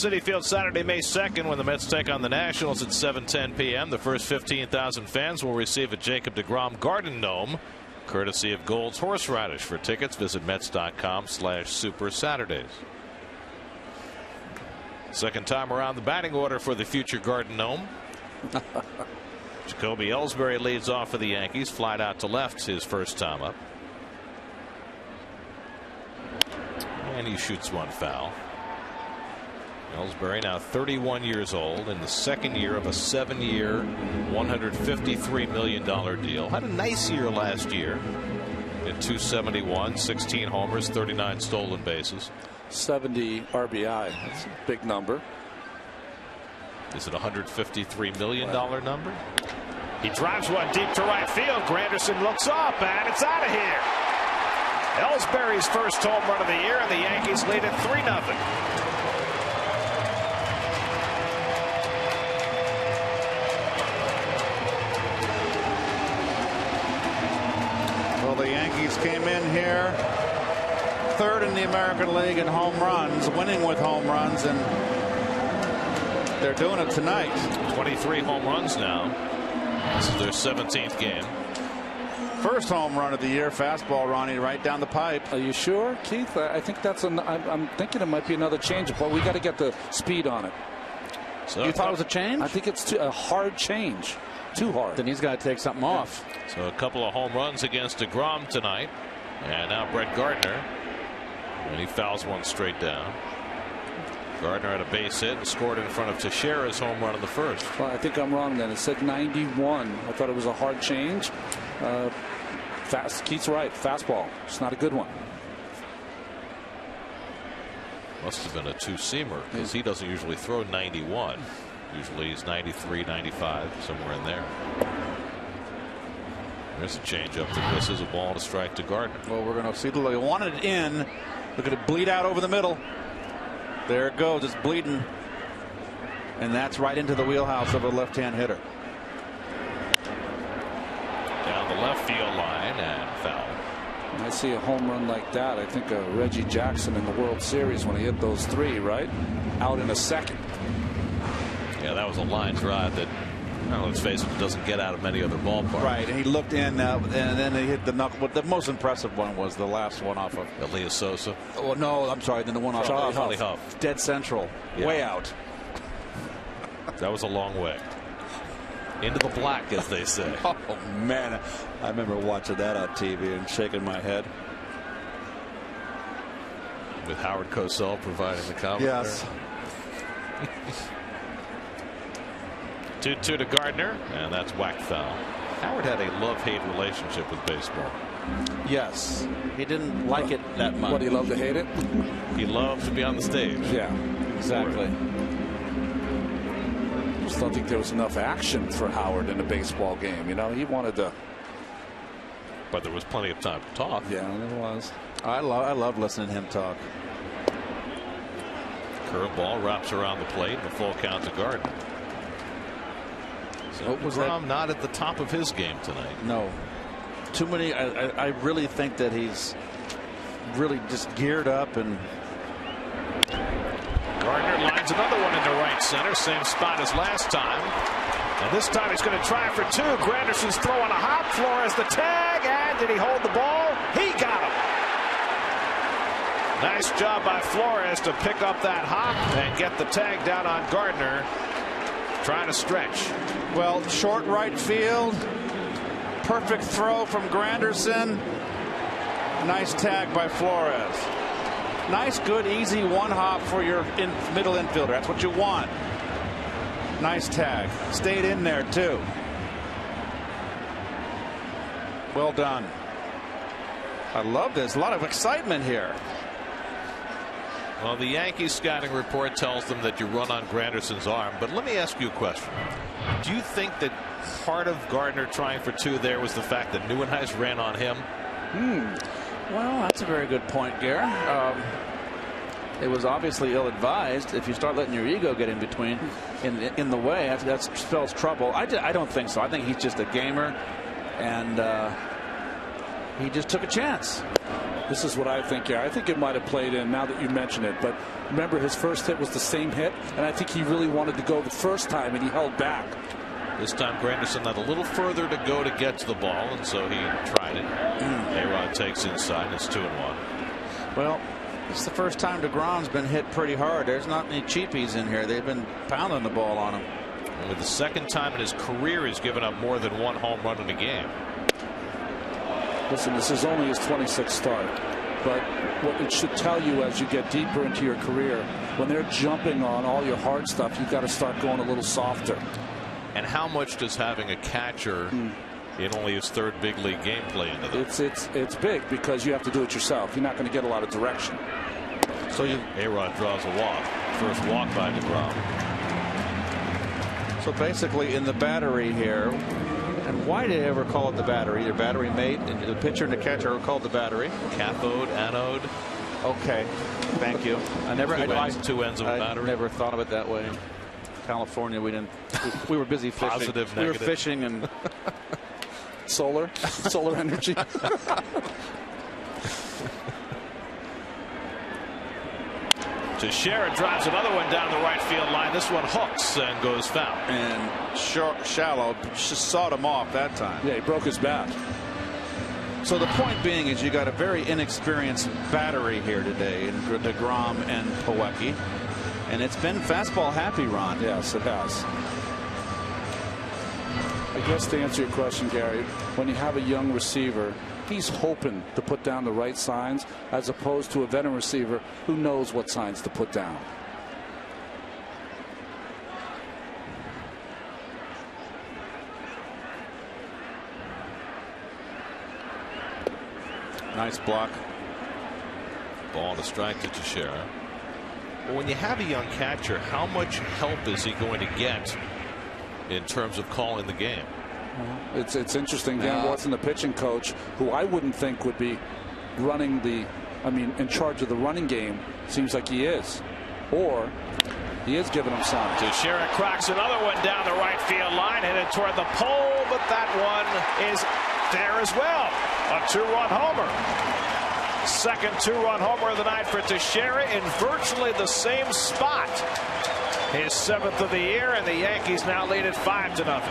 Citi Field Saturday, May 2nd, when the Mets take on the Nationals at 7:10 p.m. The first 15,000 fans will receive a Jacob deGrom Garden Gnome, courtesy of Gold's Horseradish. For tickets, visit Mets.com/Super Saturdays. Second time around the batting order for the future Garden Gnome. Jacoby Ellsbury leads off for the Yankees. Flied out to left his first time up. And he shoots one foul. Ellsbury now 31 years old in the second year of a 7-year, $153 million deal. Had a nice year last year. At 271, 16 homers, 39 stolen bases. 70 RBI. That's a big number. Is it a $153 million number? He drives one deep to right field. Granderson looks up, and it's out of here. Ellsbury's first home run of the year, and the Yankees lead it 3-0. Well, the Yankees came in here third in the American League in home runs, winning with home runs, and they're doing it tonight. 23 home runs now. This is their 17th game. First home run of the year, fastball, Ronnie, right down the pipe. Are you sure, Keith? I think that's I'm thinking it might be another change, but we got to get the speed on it. So you thought it was a change? I think it's a hard change. Too hard. Then he's got to take something off. So a couple of home runs against deGrom tonight. And now Brett Gardner. And he fouls one straight down. Gardner had a base hit and scored in front of Teixeira's home run in the first. Well, I think I'm wrong then. It said 91. I thought it was a hard change. Keith's right. Fastball. It's not a good one. Must have been a two-seamer because he doesn't usually throw 91. Usually he's 93, 95, somewhere in there. There's a changeup that misses, a ball to strike to Gardner. Well, we're going to see the they wanted it in. Look at it bleed out over the middle. There it goes. It's bleeding. And that's right into the wheelhouse of a left-hand hitter. Down the left field line and foul. When I see a home run like that, I think of Reggie Jackson in the World Series when he hit those three, right? Out in a second. Yeah, that was a line drive that, let's face it, doesn't get out of many other ballparks. Right, and he looked in, and then he hit the knuckle. But the most impressive one was the last one off of Elias Sosa. Oh no, I'm sorry. Then the one off Charlie Huff. Dead central, way out. That was a long way. Into the black, as they say. Oh man, I remember watching that on TV and shaking my head. With Howard Cosell providing the commentary. Yes. 2-2 to Gardner, and that's whacked foul. Howard had a love-hate relationship with baseball. Yes, he didn't like it that much. What, he loved to hate it? He loved to be on the stage. Yeah, exactly. Just don't think there was enough action for Howard in a baseball game. You know, he wanted to. But there was plenty of time to talk. Yeah, there was. I love listening to him talk. Curveball wraps around the plate, and a full count to Gardner. So What was DeGrom not at the top of his game tonight. No, too many. I really think that he's really just geared up, and Gardner lines another one into right center, same spot as last time. And this time he's going to try for two. Granderson's throwing a hop. Flores the tag, and did he hold the ball? He got him. Nice job by Flores to pick up that hop and get the tag down on Gardner. Trying to stretch. well, short right field. Perfect throw from Granderson. Nice tag by Flores. Nice, good, easy one hop for your middle infielder. That's what you want. Nice tag. Stayed in there, too. Well done. I love this. A lot of excitement here. Well, the Yankees scouting report tells them that you run on Granderson's arm. But let me ask you a question. Do you think that part of Gardner trying for two there was the fact that Neuenhuis ran on him? Well, that's a very good point, Gare. It was obviously ill-advised. If you start letting your ego get in between, in the way, that spells trouble. I don't think so. I think he's just a gamer, and he just took a chance. This is what I think. Yeah, I think it might have played in now that you mention it. But remember, his first hit was the same hit, and I think he really wanted to go the first time, and he held back. This time Granderson had a little further to go to get to the ball, and so he tried it. A-Rod takes inside, and it's 2-1. Well, it's the first time DeGrom's been hit pretty hard. There's not any cheapies in here. They've been pounding the ball on him. Only the second time in his career he's given up more than one home run in a game. Listen, this is only his 26th start, but what it should tell you as you get deeper into your career, when they're jumping on all your hard stuff, you've got to start going a little softer. And how much does having a catcher in only his third big league game play into that? It's big because you have to do it yourself. You're not going to get a lot of direction. So A-Rod draws a walk. First walk by DeGrom. So basically in the battery here, and why did they ever call it the battery? The battery mate, and the pitcher and the catcher are called the battery. Cathode, anode. Okay, thank you. Two ends of a battery. I never thought of it that way. California, we were busy fishing. Positive, we negative. were fishing and solar energy. Teixeira drives another one down the right field line. This one hooks and goes foul. And shallow, just sawed him off that time. Yeah, he broke his bat. So the point being is you got a very inexperienced battery here today in DeGrom and Plawecki. And it's been fastball happy, Ron. Yes, it has. I guess to answer your question, Gary, when you have a young receiver, he's hoping to put down the right signs as opposed to a veteran receiver who knows what signs to put down. Nice block. Ball and a strike to Teixeira. Well, when you have a young catcher, how much help is he going to get in terms of calling the game? It's interesting. Dan Watson, the pitching coach, who I wouldn't think would be running in charge of the running game, seems like he is. Or he is giving him some. Teixeira cracks another one down the right field line, headed toward the pole, but that one is there as well. A two-run homer. Second two-run homer of the night for Teixeira in virtually the same spot. His 7th of the year, and the Yankees now lead it 5-0.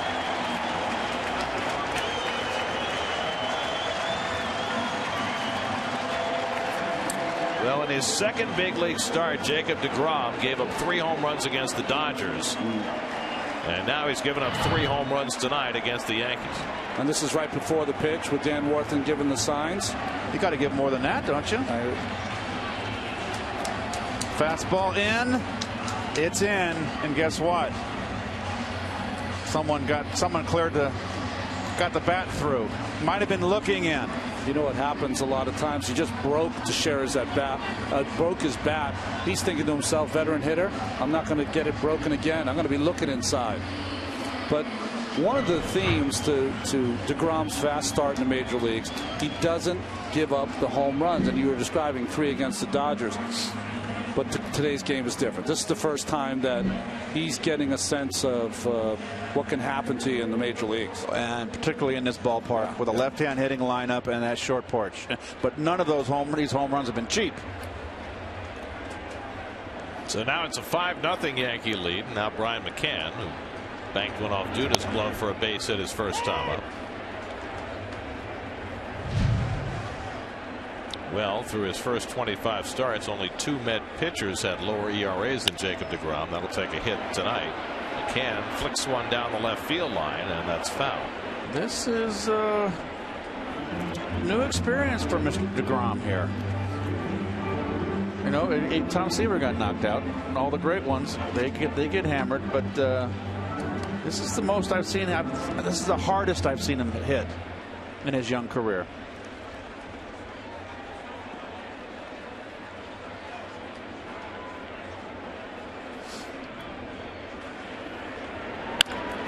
Well, in his second big league start, Jacob deGrom gave up 3 home runs against the Dodgers. And now he's given up 3 home runs tonight against the Yankees. And this is right before the pitch with Dan Warthen giving the signs. You got to give more than that, don't you? Fastball in. It's in. And guess what? Someone got the bat through. Might have been looking in. You know what happens a lot of times? He just broke Teixeira's broke his bat. He's thinking to himself, veteran hitter, I'm not going to get it broken again. I'm going to be looking inside. But one of the themes to DeGrom's fast start in the major leagues, he doesn't give up the home runs. And you were describing 3 against the Dodgers. But today's game is different. This is the first time that he's getting a sense of what can happen to you in the major leagues. And particularly in this ballpark with a left-hand hitting lineup and that short porch. But none of those home runs have been cheap. So now it's a 5-0 Yankee lead. Now Brian McCann, who banked one off Duda's glove for a base hit his first time up. Well, through his first 25 starts, only 2 Met pitchers had lower ERAs than Jacob deGrom. That'll take a hit tonight. McCann flicks one down the left field line, and that's foul. This is a new experience for Mr. deGrom here. You know, Tom Seaver got knocked out, and all the great ones they get hammered. But this is the most I've seen. This is the hardest I've seen him hit in his young career.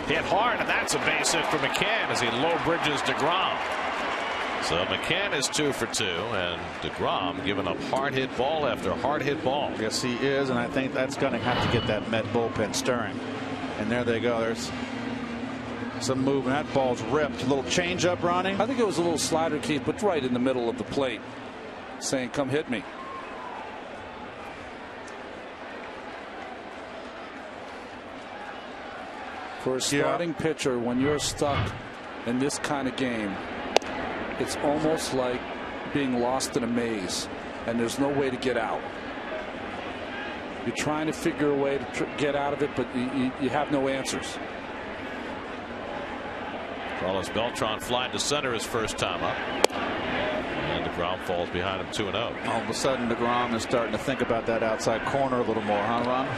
Hit hard, and that's a base hit for McCann as he low bridges deGrom. So McCann is 2 for 2, and deGrom giving up hard hit ball after hard hit ball. Yes, he is, and I think that's going to have to get that Met bullpen stirring. And there they go. There's some movement. That ball's ripped. A little change up, Ronnie. I think it was a little slider, Keith, but right in the middle of the plate, saying, "Come hit me." For a starting pitcher, when you're stuck in this kind of game, it's almost like being lost in a maze, and there's no way to get out. You're trying to figure a way to get out of it, but you have no answers. Carlos Beltran flying to center his first time up. And DeGrom falls behind him 2-0. All of a sudden, DeGrom is starting to think about that outside corner a little more, huh, Ron?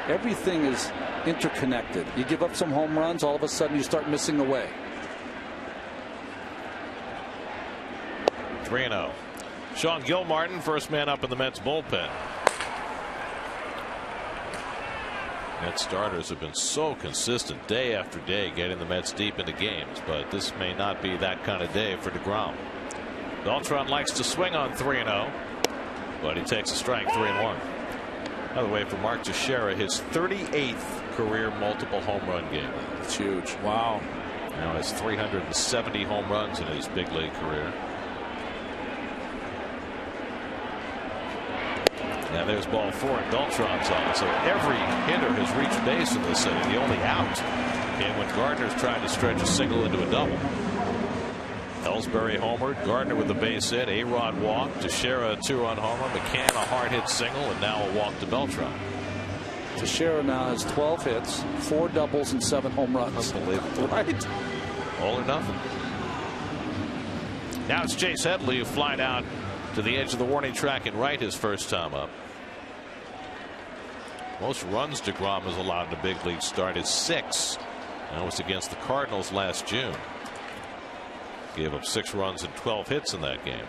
Everything is interconnected. You give up some home runs, all of a sudden you start missing away. 3-0. Sean Gilmartin, first man up in the Mets bullpen. Mets starters have been so consistent day after day getting the Mets deep into games, but this may not be that kind of day for DeGrom. Beltran likes to swing on 3-0, but he takes a strike. 3-1. Another way for Mark Teixeira, his 38th career multiple home run game. It's huge. Wow. Now has 370 home runs in his big league career. Now there's ball 4 and Beltran's on it. So every hitter has reached base in this inning. The only out came when Gardner's tried to stretch a single into a double. Ellsbury homered, Gardner with the base hit, A-Rod walked, Teixeira a 2-run homer, McCann a hard hit single, and now a walk to Beltran. Teixeira now has 12 hits, 4 doubles, and 7 home runs. Unbelievable. Right? All or nothing. Now it's Chase Headley who flied out to the edge of the warning track and right his first time up. Most runs DeGrom has allowed in a big league start is 6. That was against the Cardinals last June. Gave up 6 runs and 12 hits in that game.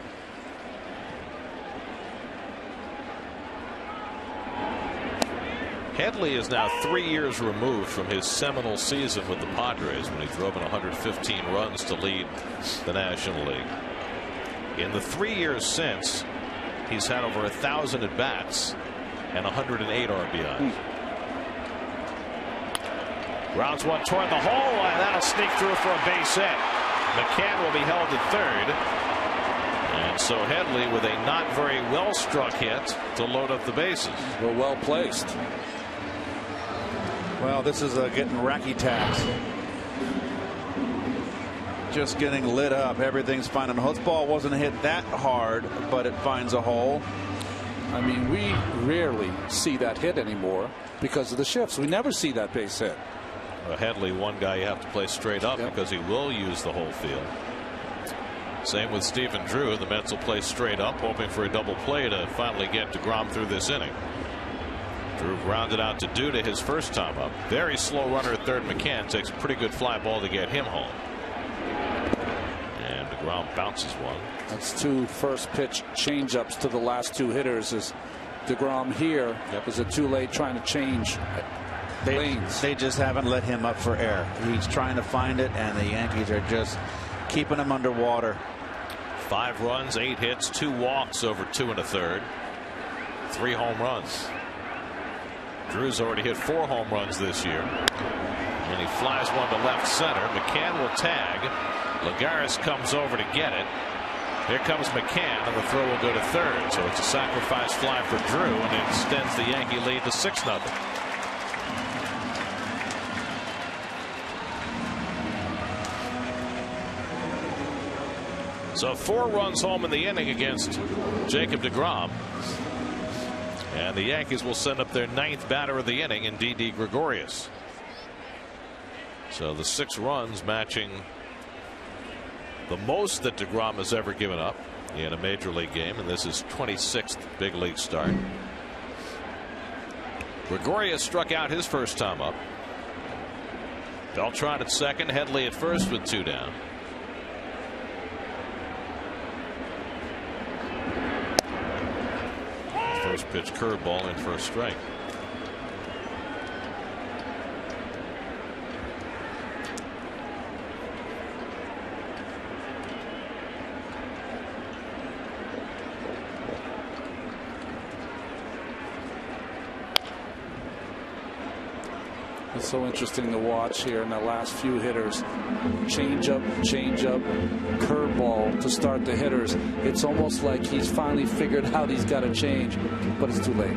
Headley is now 3 years removed from his seminal season with the Padres when he drove in 115 runs to lead the National League. In the 3 years since, he's had over 1,000 at bats and 108 RBIs. Grounds one toward the hole, and that'll sneak through for a base hit. McCann will be held at third. And so Headley with a not very well struck hit to load up the bases. Well placed. Well, this is getting racky tax. Just getting lit up. Everything's fine. And the ball wasn't hit that hard, but it finds a hole. I mean, we rarely see that hit anymore because of the shifts. We never see that base hit. Headley, one guy you have to play straight up because he will use the whole field. Same with Stephen Drew. The Mets will play straight up, hoping for a double play to finally get DeGrom through this inning. Drew grounded out to Duda his first time up. Very slow runner at third. McCann takes a pretty good fly ball to get him home. And DeGrom bounces one. That's 2 first pitch changeups to the last 2 hitters. Is DeGrom here? Is it too late trying to change lanes? They just haven't let him up for air. He's trying to find it, and the Yankees are just keeping him underwater. 5 runs, 8 hits, 2 walks over 2 1/3. 3 home runs. Drew's already hit 4 home runs this year. And he flies one to left center. McCann will tag. Lagares comes over to get it. Here comes McCann, and the throw will go to third. So it's a sacrifice fly for Drew, and it extends the Yankee lead to 6-0. So 4 runs home in the inning against Jacob DeGrom. And the Yankees will send up their 9th batter of the inning in Didi Gregorius. So the 6 runs matching the most that DeGrom has ever given up in a major league game, and this is 26th big league start. Gregorius struck out his first time up. Beltran at second, Headley at first with 2 down. First pitch curveball in for a strike. It's so interesting to watch here in the last few hitters. Change up, curveball to start the hitters. It's almost like he's finally figured out he's got to change, but it's too late.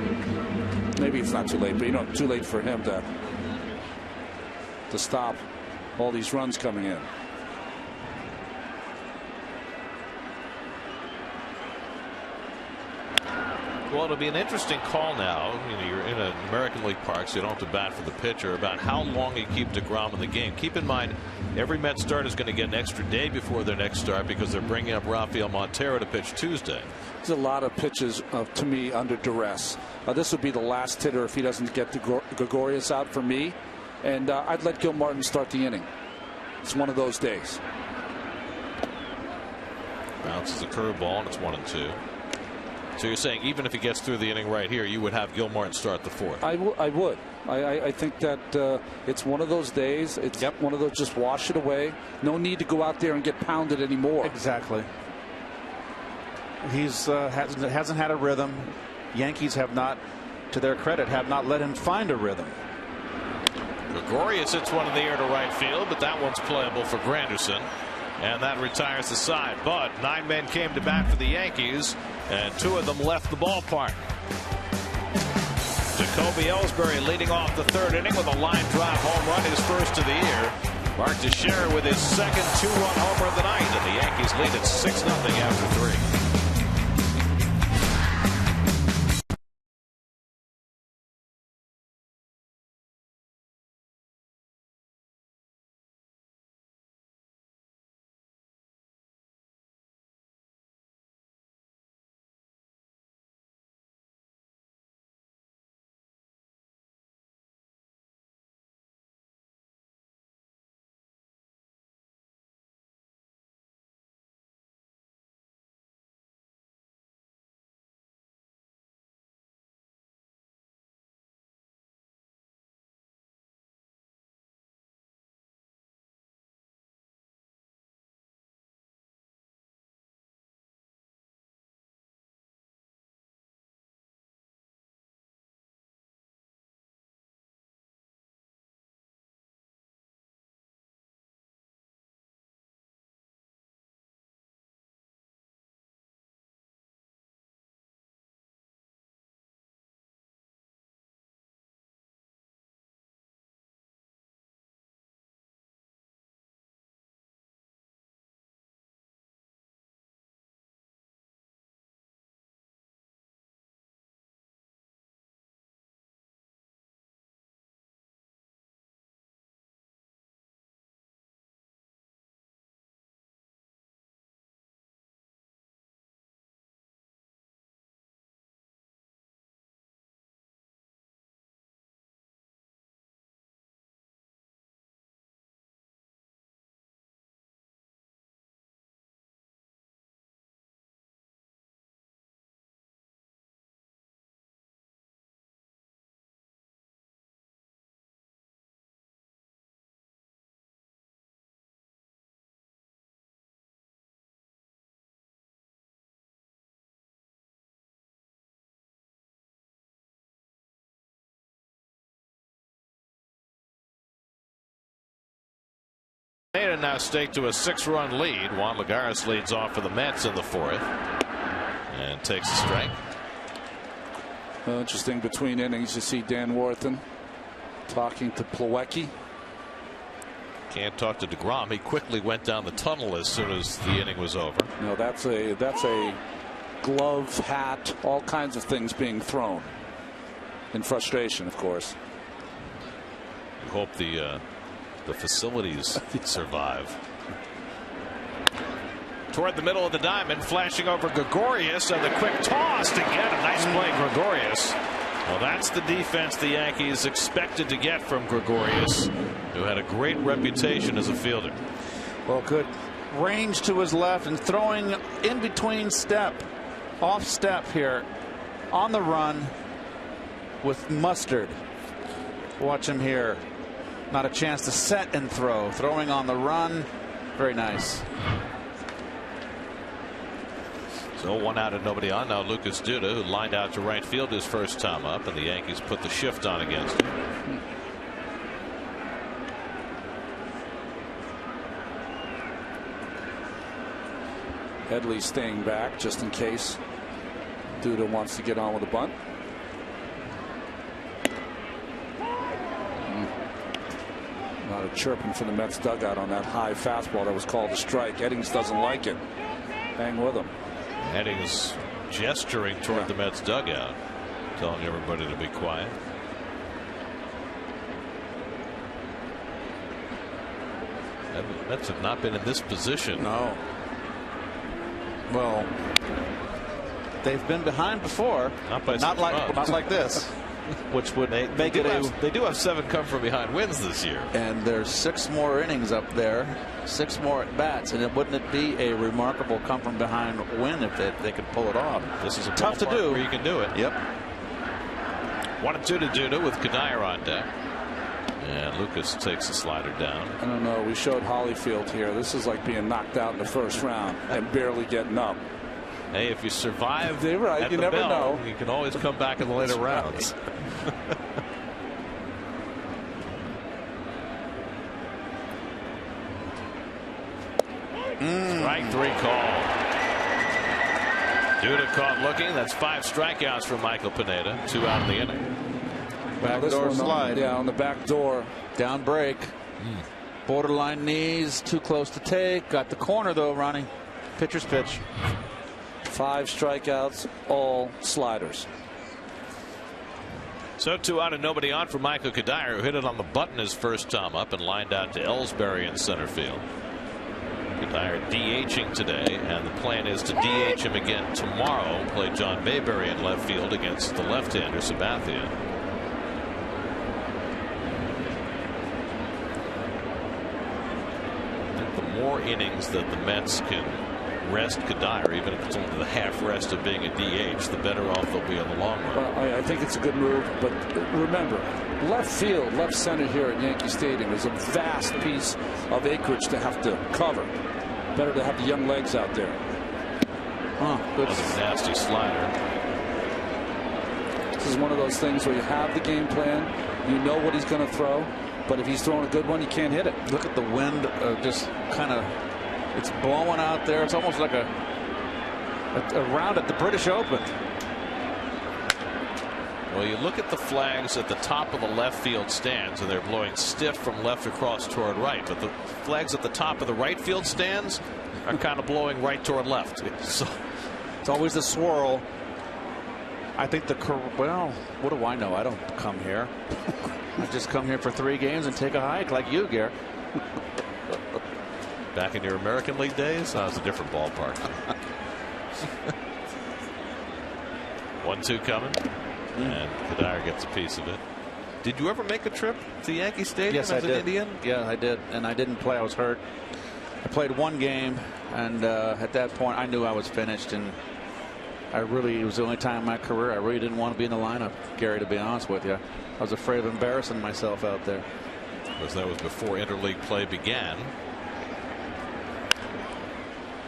Maybe it's not too late, but too late for him to stop all these runs coming in. Well, it'll be an interesting call now. You're in an American League park, so you don't have to bat for the pitcher, about how long you keep DeGrom in the game. Keep in mind, every Mets starter is going to get an extra day before their next start because they're bringing up Rafael Montero to pitch Tuesday. There's a lot of pitches, to me, under duress. This would be the last hitter if he doesn't get Gregorius out for me. And I'd let Gil Martin start the inning. It's one of those days. Bounces a curveball, and it's 1-2. So you're saying even if he gets through the inning right here, you would have Gil Martin start the fourth? I would. I think that it's one of those days. It's one of those just wash it away. No need to go out there and get pounded anymore. Exactly. He's hasn't had a rhythm. Yankees have not, to their credit, have not let him find a rhythm. Gregorius hits one in the air to right field, but that one's playable for Granderson. And that retires the side. But 9 men came to bat for the Yankees, and 2 of them left the ballpark. Jacoby Ellsbury leading off the 3rd inning with a line drive home run, his first of the year. Mark Teixeira with his second 2-run homer of the night, and the Yankees lead at 6-0 after 3. And now stake to a 6-run lead. Juan Lagares leads off for the Mets in the 4th and takes a strike. Interesting between innings. You see Dan Warthen talking to Plawecki. Can't talk to DeGrom. He quickly went down the tunnel as soon as the inning was over. No, that's a glove, hat, all kinds of things being thrown in frustration, of course. We hope the facilities survive. Toward the middle of the diamond, flashing over Gregorius, and the quick toss to get a nice play, Gregorius. Well, that's the defense the Yankees expected to get from Gregorius, who had a great reputation as a fielder. Well, good range to his left and throwing in between off step here on the run with Mustard. Watch him here. Not a chance to set and throw. Throwing on the run. Very nice. So 1 out and nobody on. Now Lucas Duda, who lined out to right field his first time up, and the Yankees put the shift on against him. Headley staying back just in case Duda wants to get on with a bunt. A lot of chirping from the Mets dugout on that high fastball that was called a strike. Eddings doesn't like it. Hang with him. Eddings gesturing toward the Mets dugout, telling everybody to be quiet. The Mets have not been in this position. No. Well, they've been behind before. Not like this. Which would make it they do have 7 come from behind wins this year. And there's 6 more innings up there, 6 more at bats, and wouldn't it be a remarkable come from behind win if they could pull it off? This is a tough to do. Where you can do it. Yep. 1-2 to Duda with Cuddyer on deck. And Lucas takes the slider down. I don't know. We showed Holyfield here. This is like being knocked out in the first round and barely getting up. Hey, if you survive you never know. You can always come back in the later rounds. Strike 3 call. Duda caught looking. That's 5 strikeouts for Michael Pineda. 2 out of the inning. Backdoor slide. Yeah, on the back door. Down break. Borderline knees. Too close to take. Got the corner though, Ronnie. Pitcher's pitch. 5 strikeouts, all sliders. So 2 out and nobody on for Michael Cuddyer, who hit it on the button his first time up and lined out to Ellsbury in center field. Cuddyer DHing today, and the plan is to DH him again tomorrow. Play John Mayberry in left field against the left-hander Sabathia. I think the more innings that the Mets can rest Cuddyer, even if it's only the half rest of being a DH, the better off they'll be in the long run. Well, I think it's a good move, but remember, left field, left center here at Yankee Stadium is a vast piece of acreage to have to cover. Better to have the young legs out there. Good. Nasty slider. This is one of those things where you have the game plan, you know what he's going to throw, but if he's throwing a good one, you can't hit it. Look at the wind, just kind of. It's blowing out there. It's almost like a round at the British Open. Well, you look at the flags at the top of the left field stands, and they're blowing stiff from left across toward right. But the flags at the top of the right field stands are kind of blowing right toward left. So it's always the swirl. I think well, what do I know? I don't come here. I just come here for 3 games and take a hike like you, Gary. Back in your American League days, that was a different ballpark. 1-2 coming, and Cuddyer gets a piece of it. Did you ever make a trip to Yankee Stadium as an Indian? Yeah, I did, and I didn't play. I was hurt. I played 1 game, and at that point, I knew I was finished, and it was the only time in my career I really didn't want to be in the lineup, Gary, to be honest with you. I was afraid of embarrassing myself out there. Because that was before interleague play began.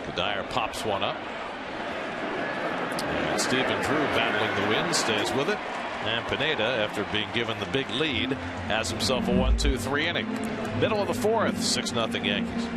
Cuddyer pops one up. And Stephen Drew, battling the wind, stays with it. And Pineda, after being given the big lead, has himself a 1-2-3 inning. Middle of the 4th, 6-0 Yankees.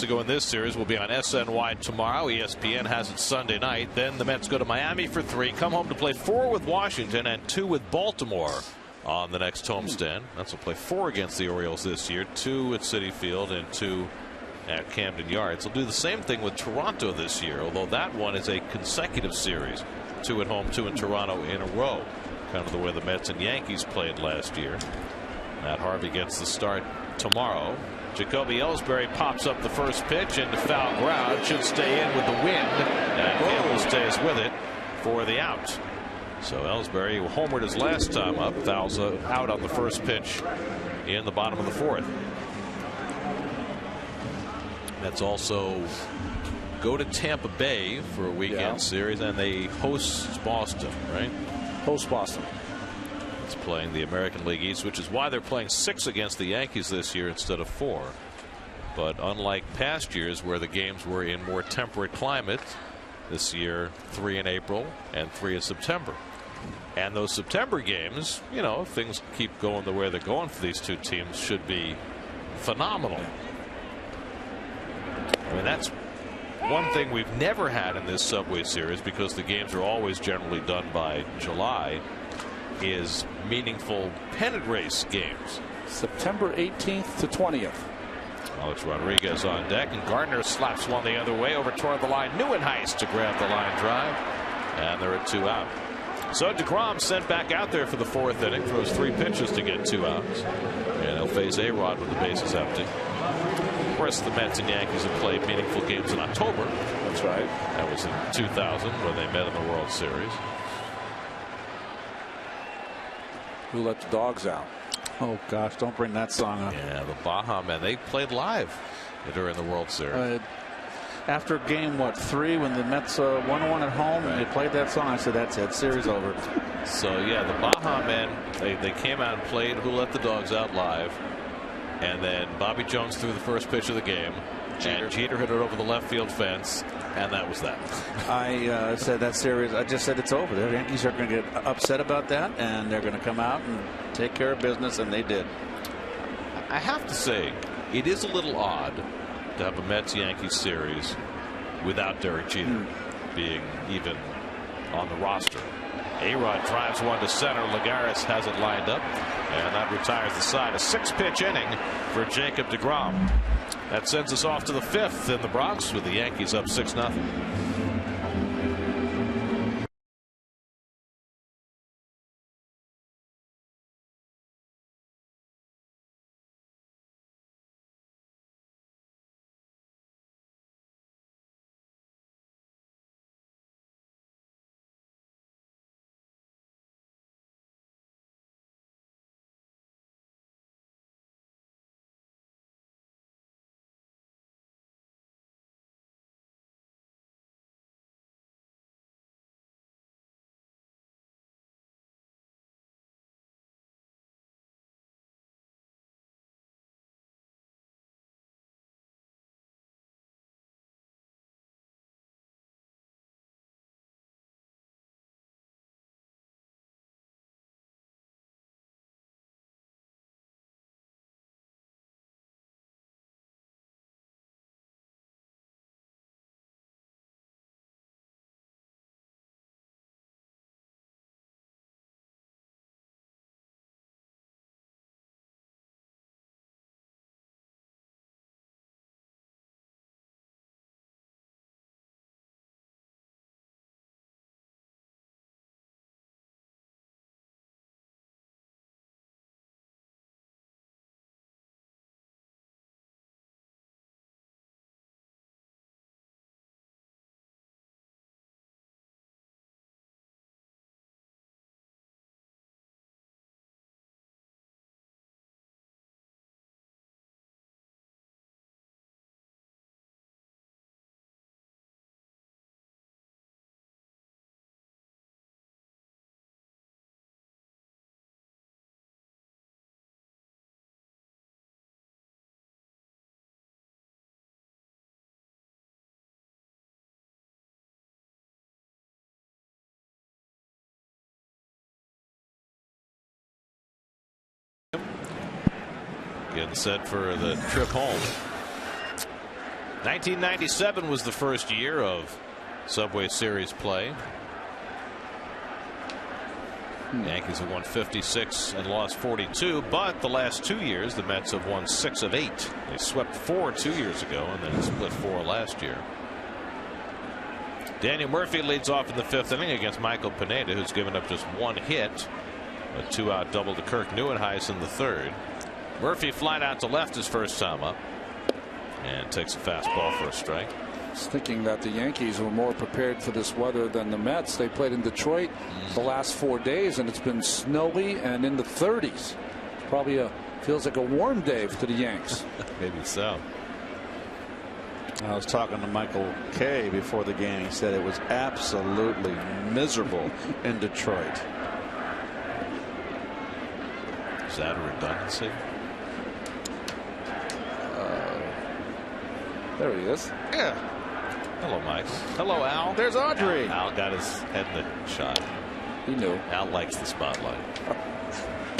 To go in this series will be on SNY tomorrow. ESPN has it Sunday night. Then the Mets go to Miami for 3, come home to play 4 with Washington and 2 with Baltimore on the next homestand. Mets will play 4 against the Orioles this year, 2 at Citi Field and 2 at Camden Yards. They'll do the same thing with Toronto this year, although that one is a consecutive series, 2 at home, 2 in Toronto in a row, kind of the way the Mets and Yankees played last year. Matt Harvey gets the start tomorrow. Jacoby Ellsbury pops up the first pitch into foul ground. Should stay in with the wind, and Campbell stays with it for the out. So Ellsbury, who homered his last time up, fouls out on the first pitch in the bottom of the 4th. Mets also go to Tampa Bay for a weekend series, and they host Boston, right? Host Boston. It's playing the American League East, which is why they're playing 6 against the Yankees this year instead of 4. But unlike past years where the games were in more temperate climate, this year 3 in April and 3 in September. And those September games, you know, if things keep going the way they're going for these two teams, should be phenomenal. I mean, that's one thing we've never had in this Subway Series, because the games are always generally done by July, is meaningful pennant race games. September 18th to 20th. Alex Rodriguez on deck, and Gardner slaps one the other way over toward the line. Neuenhuis to grab the line drive, and they're at 2 out. So DeGrom sent back out there for the 4th inning, throws 3 pitches to get 2 outs, and he'll face A-Rod with the bases empty. Of course, the Mets and Yankees have played meaningful games in October. That's right. That was in 2000 when they met in the World Series. Who let the dogs out? Oh gosh, don't bring that song up. Yeah, the Baja Men, they played live during the World Series. After game 3, when the Mets 1-1 at home, and they played that song, I said, that's it, series over. So yeah, the Baja Men, they came out and played Who Let the Dogs Out live, and then Bobby Jones threw the first pitch of the game, and Jeter hit it over the left field fence, and that was that. I said that series, I just said it's over. The Yankees are going to get upset about that, and they're going to come out and take care of business, and they did. I have to say, it is a little odd to have a Mets-Yankees series without Derek Jeter being even on the roster. A-Rod drives one to center. Lagares has it lined up, and that retires the side. A 6-pitch inning for Jacob deGrom. That sends us off to the 5th in the Bronx with the Yankees up 6-0. Getting set for the trip home. 1997 was the first year of Subway Series play. Yankees have won 56 and lost 42, but the last 2 years the Mets have won 6 of 8. They swept 4 2 years ago and then split 4 last year. Daniel Murphy leads off in the 5th inning against Michael Pineda, who's given up just 1 hit. A 2-out double to Kirk Neuenhuis in the 3rd. Murphy flied out to left his first time up and takes a fastball for a strike. I was thinking that the Yankees were more prepared for this weather than the Mets. They played in Detroit the last 4 days and it's been snowy and in the 30s. Probably feels like a warm day to the Yanks. Maybe so. I was talking to Michael Kay before the game. He said it was absolutely miserable in Detroit. Is that a redundancy? There he is. Yeah. Hello, Mike. Hello, Al. There's Audrey. Al got his head in the shot. He knew. Al likes the spotlight.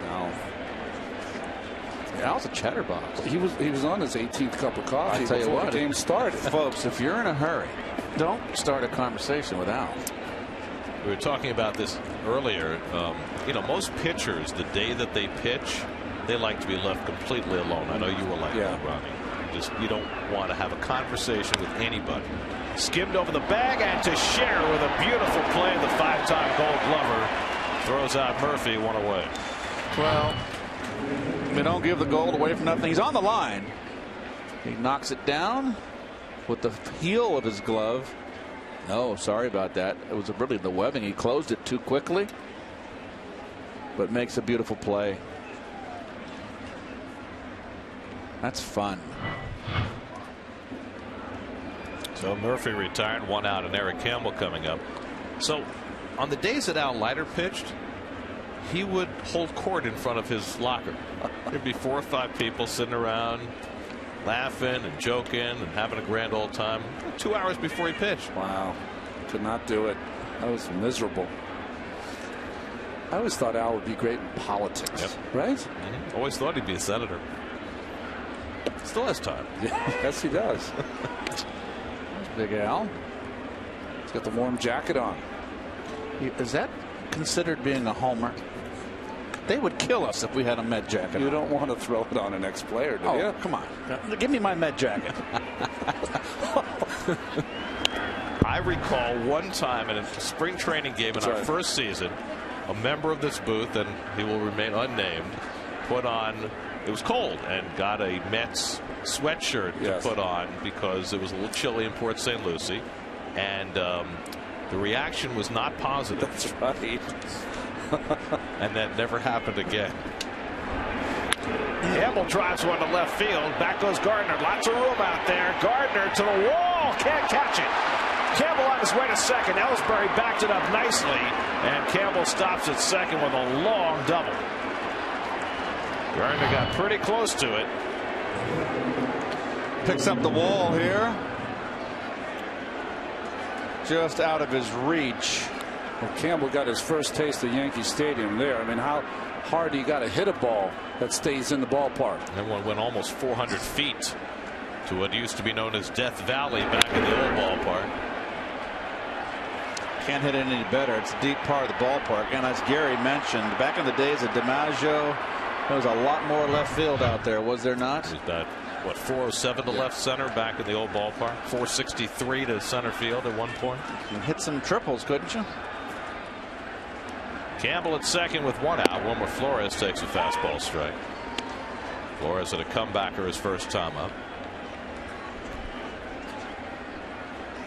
Al. Al's a chatterbox. He was on his 18th cup of coffee I tell you before what, the game started. Folks, if you're in a hurry, don't start a conversation with Al. We were talking about this earlier. You know, most pitchers, the day that they pitch, they like to be left completely alone. I know you were like that, Ronnie. You don't want to have a conversation with anybody. Skimmed over the bag and to share with a beautiful play. The 5-time Gold Glover throws out Murphy, 1 away. Well, they don't give the gold away for nothing. He's on the line. He knocks it down with the heel of his glove. No, sorry about that. It was really the webbing. He closed it too quickly, but makes a beautiful play. That's fun. So Murphy retired, 1 out, and Eric Campbell coming up. So on the days that Al Leiter pitched, he would hold court in front of his locker. There'd be 4 or 5 people sitting around laughing and joking and having a grand old time 2 hours before he pitched. Wow. Could not do it. I was miserable. I always thought Al would be great in politics. Right? Always thought he'd be a senator. Still has time. Yes, he does. Big Al. He's got the warm jacket on. Is that considered being a homer? They would kill us if we had a Met jacket. You don't want to throw it on an ex-player, do you? Oh, come on. Give me my Met jacket. I recall one time in a spring training game in our first season, a member of this booth, and he will remain unnamed, put on, it was cold, and got a Mets sweatshirt to put on because it was a little chilly in Port St. Lucie, and the reaction was not positive. That's right. And that never happened again. Campbell drives one to left field. Back goes Gardner. Lots of room out there. Gardner to the wall. Can't catch it. Campbell on his way to second. Ellsbury backed it up nicely, and Campbell stops at second with a long double. Gardner got pretty close to it. Picks up the wall here. Just out of his reach. Well, Campbell got his first taste of Yankee Stadium there. I mean, how hard you got to hit a ball that stays in the ballpark. Everyone went almost 400 feet to what used to be known as Death Valley back in the old ballpark. Can't hit it any better. It's a deep part of the ballpark. And as Gary mentioned, back in the days of DiMaggio, there was a lot more left field out there, was there not? It was that, what, 407 to left center back in the old ballpark? 463 to center field at one point. You hit some triples, couldn't you? Campbell at second with 1 out. Wilmer Flores takes a fastball strike. Flores had a comebacker his first time up.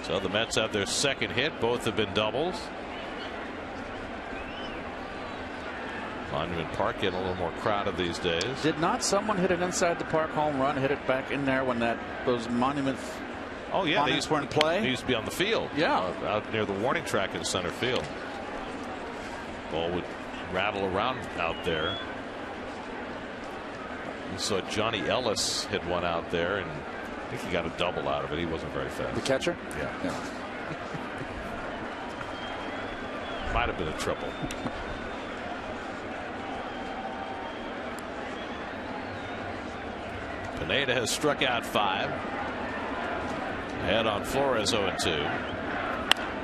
So the Mets have their second hit. Both have been doubles. Monument Park getting a little more crowded these days. Did not someone hit an inside the park home run, hit it back in there when those Monument they were in play? They used to be on the field. Yeah. Out near the warning track in center field. Ball would rattle around out there. You saw Johnny Ellis hit one out there, and I think he got a double out of it. He wasn't very fast. The catcher? Yeah. Might have been a triple. Pineda has struck out 5. Ahead on Flores 0-2.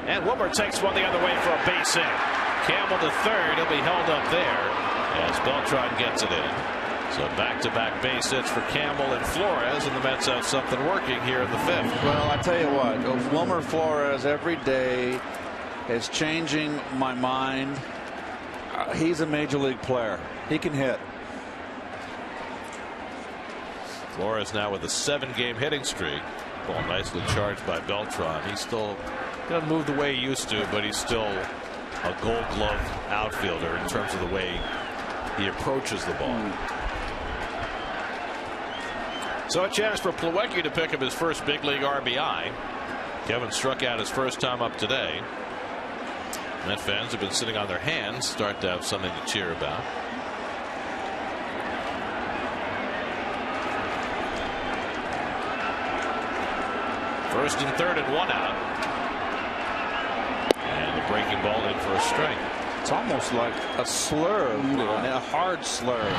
And Wilmer takes one the other way for a base hit. Campbell to third. He'll be held up there as Beltran gets it in. So back-to-back base hits for Campbell and Flores, and the Mets have something working here in the fifth. Well, I tell you what, Wilmer Flores every day is changing my mind. He's a major league player. He can hit. Flores now with a 7-game hitting streak. Ball nicely charged by Beltran. He still doesn't move the way he used to, but he's still a Gold Glove outfielder in terms of the way he approaches the ball. So a chance for Plawecki to pick up his first big league RBI. Kevin struck out his first time up today. Met fans have been sitting on their hands, start to have something to cheer about. First and third and one out. And the breaking ball in for a strike. It's almost like a slur, a hard slur.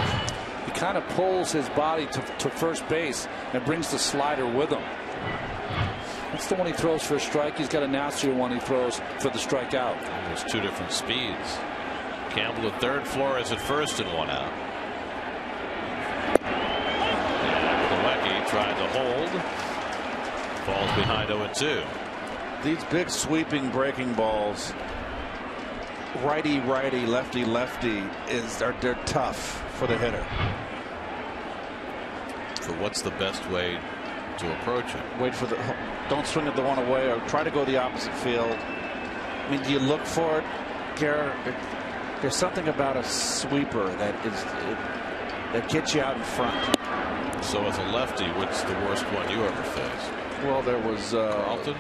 He kind of pulls his body to first base and brings the slider with him. That's the one he throws for a strike. He's got a nastier one he throws for the strikeout. There's two different speeds. Campbell at third, Flores at first, and one out. And Plawecki tried to hold. Falls behind 0-2. These big sweeping breaking balls, righty righty, lefty lefty, they're tough for the hitter. So what's the best way to approach it? Don't swing at the one away, or try to go the opposite field. I mean, do you look for it, Garrett? There's something about a sweeper that gets you out in front. So as a lefty, what's the worst one you ever faced? Well, there was Carlton.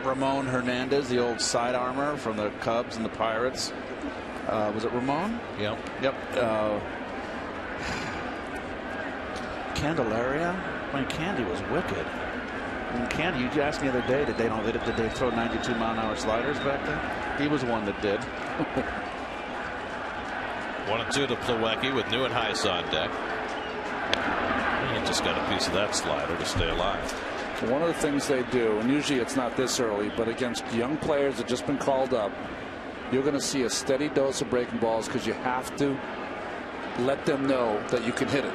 Ramon Hernandez, the old side armor from the Cubs and the Pirates. Was it Ramon? Yep. Candelaria. I mean, Candy was wicked. And Candy, you asked me the other day, did they throw 92-mile-an-hour sliders back then? He was one that did. 1-2 to Plawecki with Neuenhuis on deck. He just got a piece of that slider to stay alive. One of the things they do, and usually it's not this early, but against young players that just been called up, you're going to see a steady dose of breaking balls because you have to let them know that you can hit it.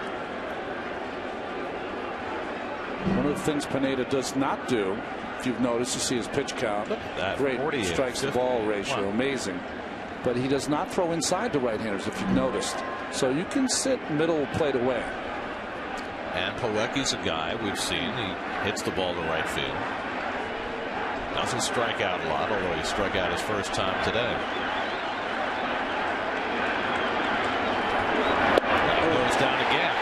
One of the things Pineda does not do, if you've noticed, you see his pitch count. That great strikes to ball ratio, amazing. But he does not throw inside the right-handers, if you've noticed. So you can sit middle plate away. And Plawecki's a guy we've seen. He hits the ball to right field. Doesn't strike out a lot, although he struck out his first time today. That goes down again.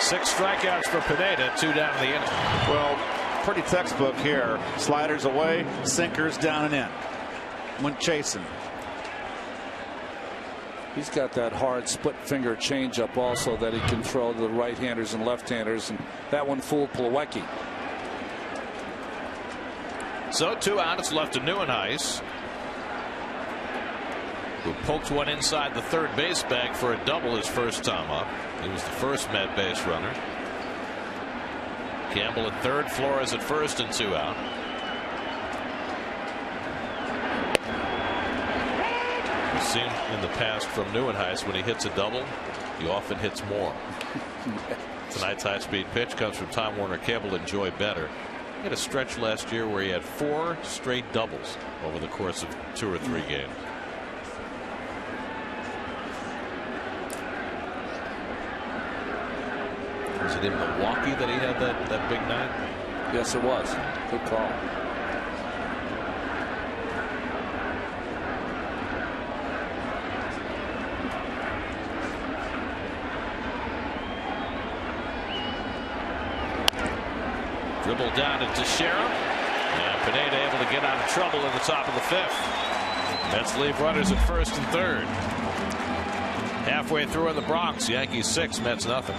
6 strikeouts for Pineda, 2 down in the inning. Well, pretty textbook here. Sliders away, sinkers down and in. Went chasing. He's got that hard split finger changeup also that he can throw to the right-handers and left-handers, and that one fooled Plawecki. So 2 out. It's left to Neuenhuis, who poked one inside the third base bag for a double his first time up. He was the first Met base runner. Campbell at third, Flores at first, and 2 out. We've seen in the past from Neuenhuis, when he hits a double, he often hits more. Tonight's high-speed pitch comes from Tom Warner Cable and Joy Better. He had a stretch last year where he had 4 straight doubles over the course of 2 or 3 games. Was it in Milwaukee that he had that big night? Yes, it was. Good call. Dribble down to Teixeira. And Pineda able to get out of trouble in the top of the 5th. Mets leave runners at first and third. Halfway through in the Bronx, Yankees 6, Mets nothing.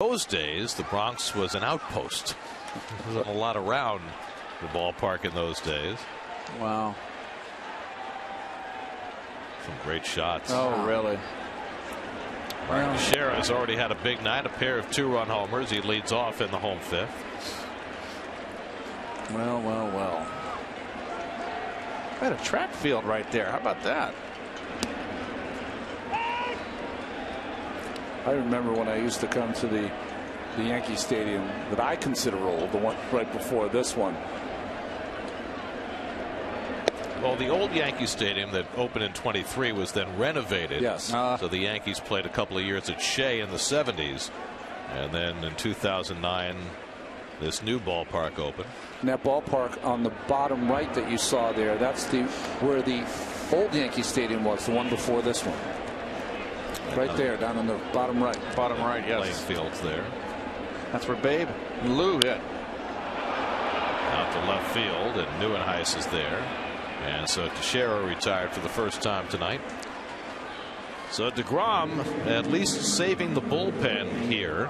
those days, the Bronx was an outpost. There wasn't a lot around the ballpark in those days. Wow. Some great shots. Oh, really? Mark Teixeira has already had a big night, a pair of 2-run homers. He leads off in the home fifth. Well, well, well. Had a track field right there. How about that? I remember when I used to come to the Yankee Stadium that I consider old, the one right before this one. Well, the old Yankee Stadium that opened in '23 was then renovated. Yes. So the Yankees played a couple of years at Shea in the '70s, and then in 2009, this new ballpark opened. And that ballpark on the bottom right that you saw there, that's where the old Yankee Stadium was, the one before this one. Right there, down in the bottom right. Bottom right, yes. Playing fields there. That's where Babe and Lou hit. Out to left field, and Neuenhuis is there. And so Teixeira retired for the first time tonight. So DeGrom at least saving the bullpen here.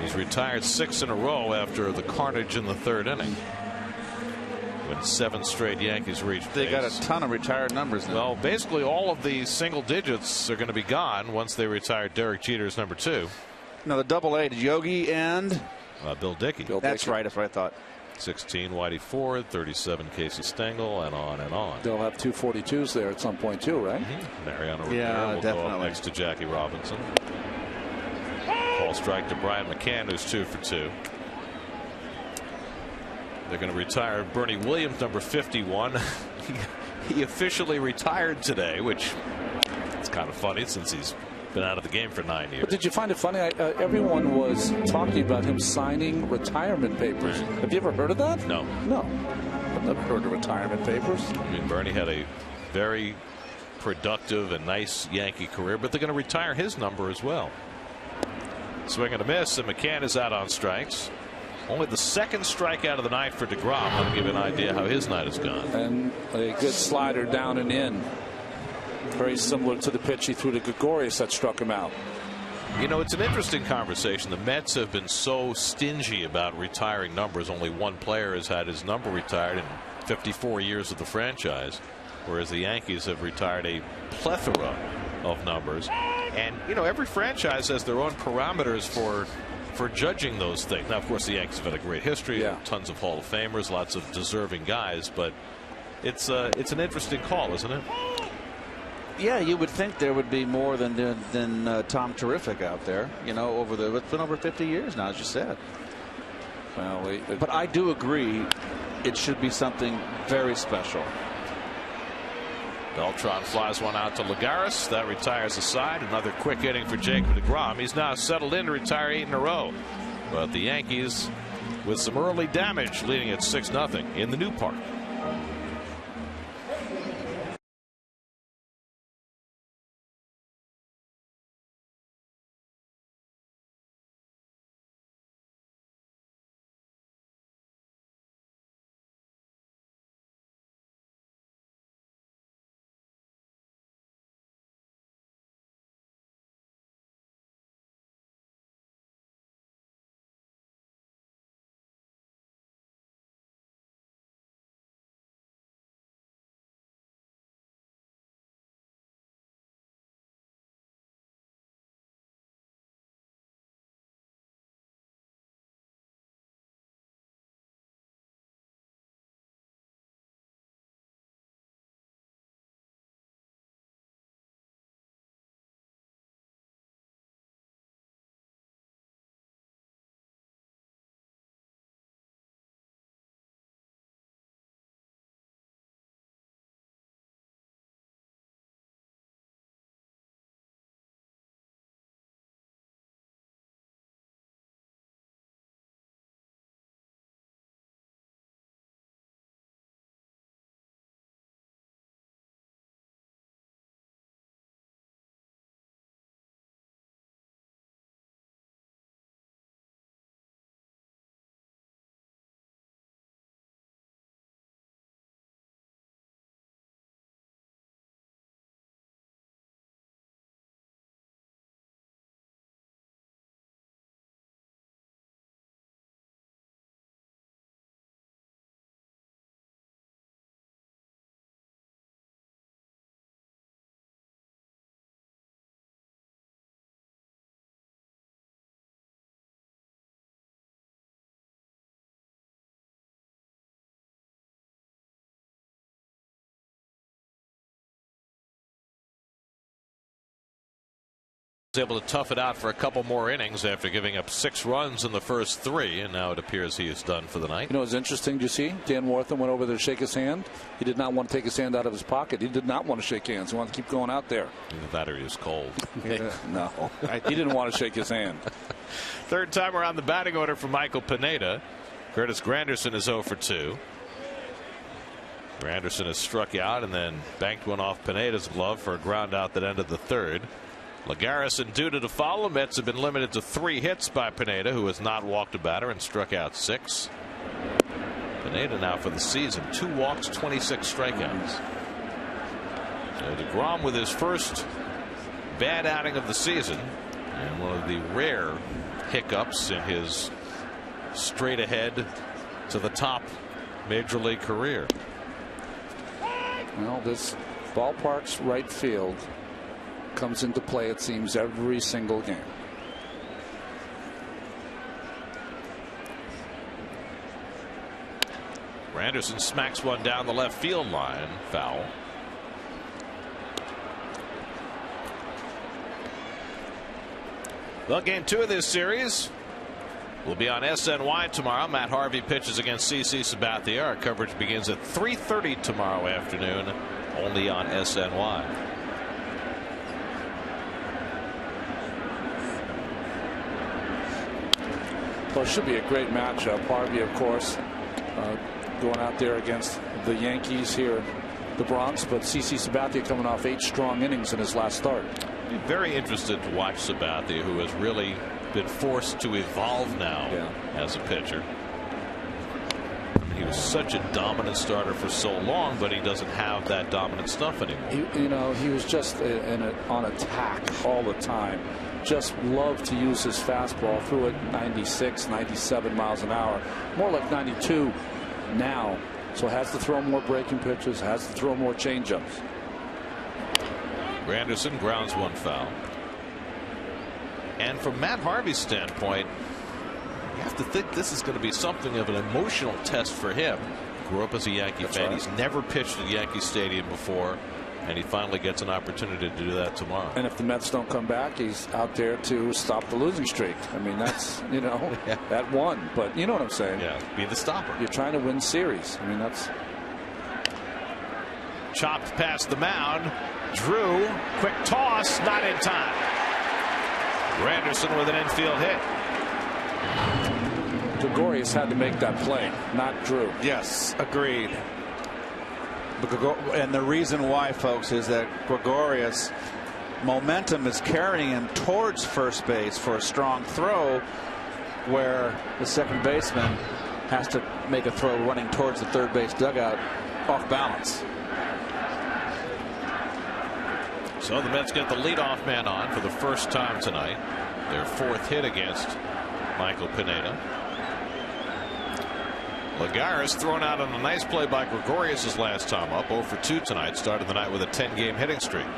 He's retired 6 in a row after the carnage in the third inning, when 7 straight Yankees reached They base. got a ton of retired numbers now. Well, basically all of the single digits are going to be gone once they retire Derek Jeter's number 2. No, the double-A, Yogi and Bill Dickey. That's right. That's what I thought. 16 Whitey Ford, 37 Casey Stengel, and on and on. They'll have 242s there at some point too, right? Mariano Yeah, Rivera will go up definitely. next to Jackie Robinson. Call strike to Brian McCann, who's 2 for 2. They're going to retire Bernie Williams, number 51. He officially retired today, which is kind of funny since he's been out of the game for 9 years. But did you find it funny? Everyone was talking about him signing retirement papers. Have you ever heard of that? No. No. I've never heard of retirement papers. I mean, Bernie had a very productive and nice Yankee career, but they're going to retire his number as well. Swing and a miss, and McCann is out on strikes. Only the second strikeout of the night for DeGrom. I'll give you an idea how his night has gone. And a good slider down and in. Very similar to the pitch he threw to Gregorius that struck him out. You know, it's an interesting conversation. The Mets have been so stingy about retiring numbers. Only one player has had his number retired in 54 years of the franchise, whereas the Yankees have retired a plethora of numbers. And, you know, every franchise has their own parameters for judging those things. Now, of course, the Yankees have had a great history, tons of Hall of Famers, lots of deserving guys, but it's an interesting call, isn't it? Yeah, you would think there would be more than Tom Terrific out there. You know, it's been over 50 years now, as you said. Well, but I do agree, it should be something very special. Beltran flies one out to Lagares. That retires the side. Another quick inning for Jacob deGrom. He's now settled in to retire 8 in a row. But the Yankees with some early damage, leading at 6-0 in the new park. able to tough it out for a couple more innings after giving up 6 runs in the first 3, and now it appears he is done for the night. You know, it's interesting. Did you see Dan Wortham went over there to shake his hand? He did not want to take his hand out of his pocket. He did not want to shake hands. He wanted to keep going out there. Either that or he was cold. No, he didn't want to shake his hand. Third time around the batting order for Michael Pineda. Curtis Granderson is 0 for 2. Granderson has struck out and then banked one off Pineda's glove for a ground out that ended the 3rd. Lagares and Duda to follow. Mets have been limited to 3 hits by Pineda, who has not walked a batter and struck out 6. Pineda now for the season 2 walks, 26 strikeouts. So DeGrom with his first bad outing of the season and one of the rare hiccups in his straight ahead to the top major league career. Well, this ballpark's right field comes into play, it seems, every single game. Granderson smacks one down the left field line, foul. Well, game 2 of this series will be on SNY tomorrow. Matt Harvey pitches against CC Sabathia. Our coverage begins at 3:30 tomorrow afternoon, only on SNY. Well, it should be a great matchup. Harvey, of course, going out there against the Yankees here, the Bronx, but CC Sabathia coming off 8 strong innings in his last start. I'd be very interested to watch Sabathia, who has really been forced to evolve now as a pitcher. He was such a dominant starter for so long, but he doesn't have that dominant stuff anymore. He was just on attack all the time. Just loved to use his fastball. Threw it 96, 97 miles an hour, more like 92 now. So has to throw more breaking pitches, has to throw more changeups. Granderson grounds one foul. And from Matt Harvey's standpoint, you have to think this is going to be something of an emotional test for him. Grew up as a Yankee fan. Right. He's never pitched at Yankee Stadium before, and he finally gets an opportunity to do that tomorrow. And if the Mets don't come back, he's out there to stop the losing streak. I mean, that's, that one. But you know what I'm saying? Yeah, be the stopper. You're trying to win series. I mean, that's. Chopped past the mound. Drew, quick toss, not in time. Granderson with an infield hit. Gregorius had to make that play, not Drew. Yes, agreed. And the reason why, folks, is that Gregorius' momentum is carrying him towards first base for a strong throw, where the second baseman has to make a throw running towards the third base dugout off balance. So the Mets get the leadoff man on for the first time tonight. Their 4th hit against Michael Pineda. Lagares thrown out on a nice play by Gregorius his last time up. 0 for 2 tonight. Started the night with a 10-game hitting streak. And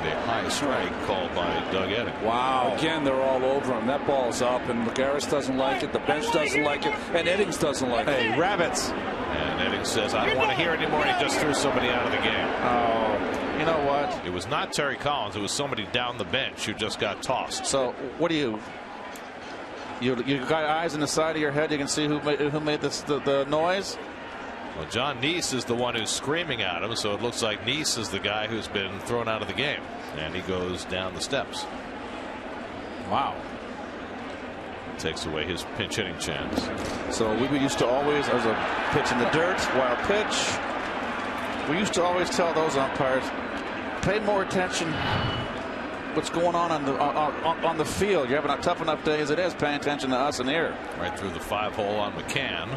a high strike called by Doug Edding. Wow. Again, they're all over him. That ball's up, and Lagares doesn't like it. The bench doesn't like it. And Eddings doesn't like it. Hey, rabbits. And Eddings says, I don't want to hear anymore. He just threw somebody out of the game. Oh, you know what? It was not Terry Collins. It was somebody down the bench who just got tossed. So what do you got eyes in the side of your head? You can see who made the noise. Well, John Neese is the one who's screaming at him, so it looks like Neese is the guy who's been thrown out of the game, and he goes down the steps. Wow. Takes away his pinch hitting chance. So we used to always, as a pitch in the dirt, wild pitch, we used to always tell those umpires, pay more attention what's going on the field. You're having a tough enough day as it is. Paying attention to us in here. Right through the 5-hole on McCann,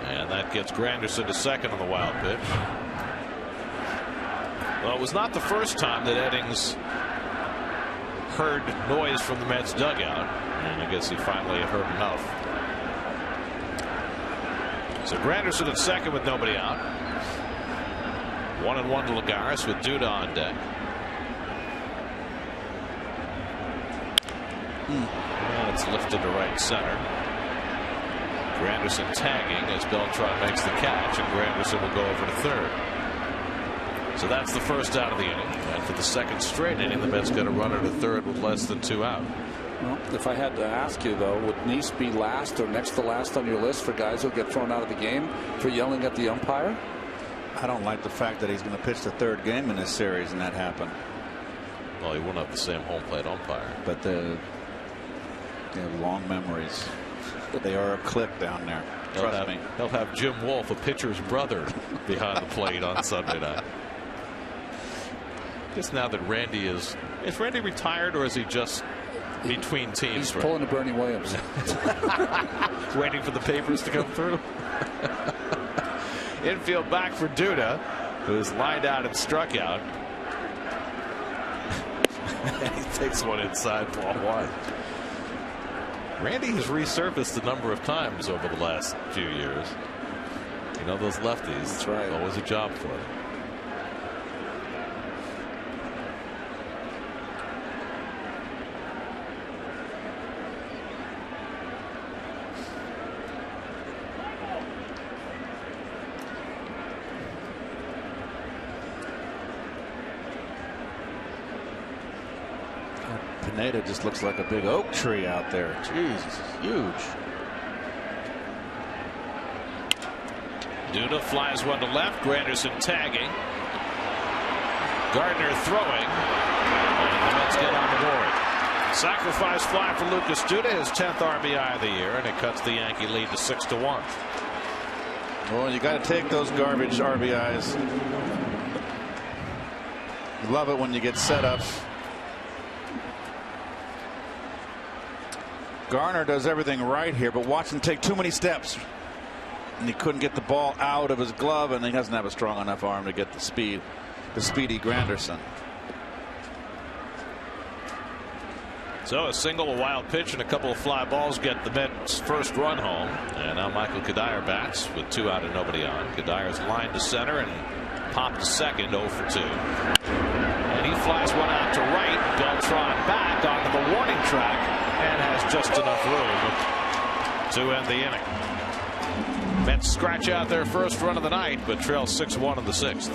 and that gets Granderson to second on the wild pitch. Well, it was not the first time that Eddings heard noise from the Mets dugout, and I guess he finally had heard enough. So Granderson at second with nobody out. 1-1 to Lagares with Duda on deck. And it's lifted to right center. Granderson tagging as Beltran makes the catch, and Granderson will go over to third. So that's the first out of the inning. And for the second straight inning, the Mets got a runner to third with less than 2 out. Well, if I had to ask you, though, would Nice be last or next to last on your list for guys who get thrown out of the game for yelling at the umpire? I don't like the fact that he's going to pitch the third game in this series, and that happened. Well, he won't have the same home plate umpire. But they have long memories. They are a clique down there. Trust me. He'll have Jim Wolf, a pitcher's brother, behind the plate on Sunday night. Just now that Randy is Randy retired, or is he just between teams? He's pulling a Bernie Williams. Waiting for the papers to come through. Infield back for Duda, who's lined out and struck out. He takes one inside, ball 1. Randy has resurfaced a number of times over the last few years. You know, those lefties. That's right. Always a job for them. Pineda just looks like a big oak tree out there. Jesus, huge. Duda flies one to left. Granderson tagging. Gardner throwing. And the Mets get on the board. Sacrifice fly for Lucas Duda, his 10th RBI of the year, and it cuts the Yankee lead to 6-1. Well, you got to take those garbage RBIs. Love it when you get set up. Garner does everything right here, but watch him take too many steps. And he couldn't get the ball out of his glove, and he doesn't have a strong enough arm to get the speed. The speedy Granderson. So a single, a wild pitch, and a couple of fly balls get the Mets' first run home. And now Michael Kadire bats with 2 out and nobody on. Kadire's lined to center and popped to second, 0 for 2. And he flies one out to right. Beltran back onto the warning track and has just enough room to end the inning. Mets scratch out their first run of the night, but trail 6-1 in the 6th.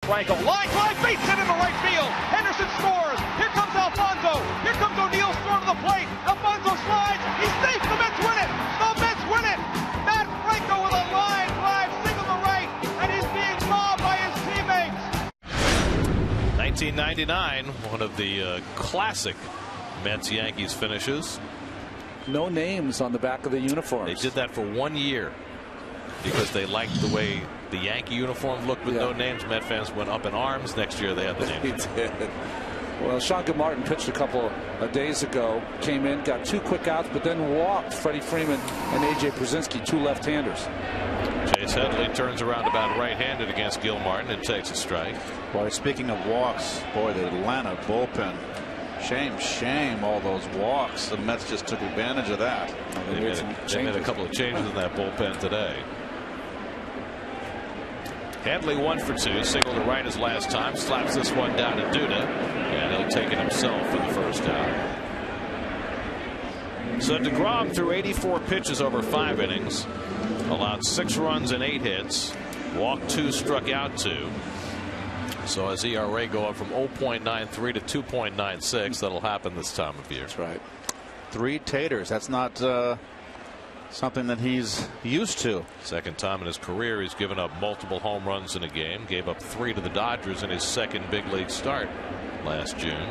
Franco, line drive, base hit into right field. Henderson scores. Here comes Alfonso. Here comes O'Neal's throw to the plate. Alfonso slides. He's safe. The Mets win it. The Mets win it. Matt Franco with a line drive, single to right, and he's being mobbed by his teammates. 1999, one of the classic Mets-Yankees finishes. no names on the back of the uniforms. They did that for 1 year because they liked the way the Yankee uniform looked with no names. Met fans went up in arms. Next year they had the names. He did. Well, Sean Martin pitched a couple of days ago, came in, got 2 quick outs, but then walked Freddie Freeman and A.J. Brzezinski, 2 left-handers. Chase Headley turns around about right-handed against Gil Martin and takes a strike. Boy, speaking of walks, boy, the Atlanta bullpen. Shame, all those walks. The Mets just took advantage of that. They made a couple of changes in that bullpen today. Handley 1 for 2, single to right his last time, slaps this one down to Duda, and he'll take it himself for the first out. So DeGrom threw 84 pitches over 5 innings, allowed 6 runs and 8 hits, walked 2, struck out 2. So as ERA go up from 0.93 to 2.96, that'll happen this time of year. That's right. 3 taters. That's not something that he's used to. Second time in his career he's given up multiple home runs in a game. Gave up 3 to the Dodgers in his second big league start last June.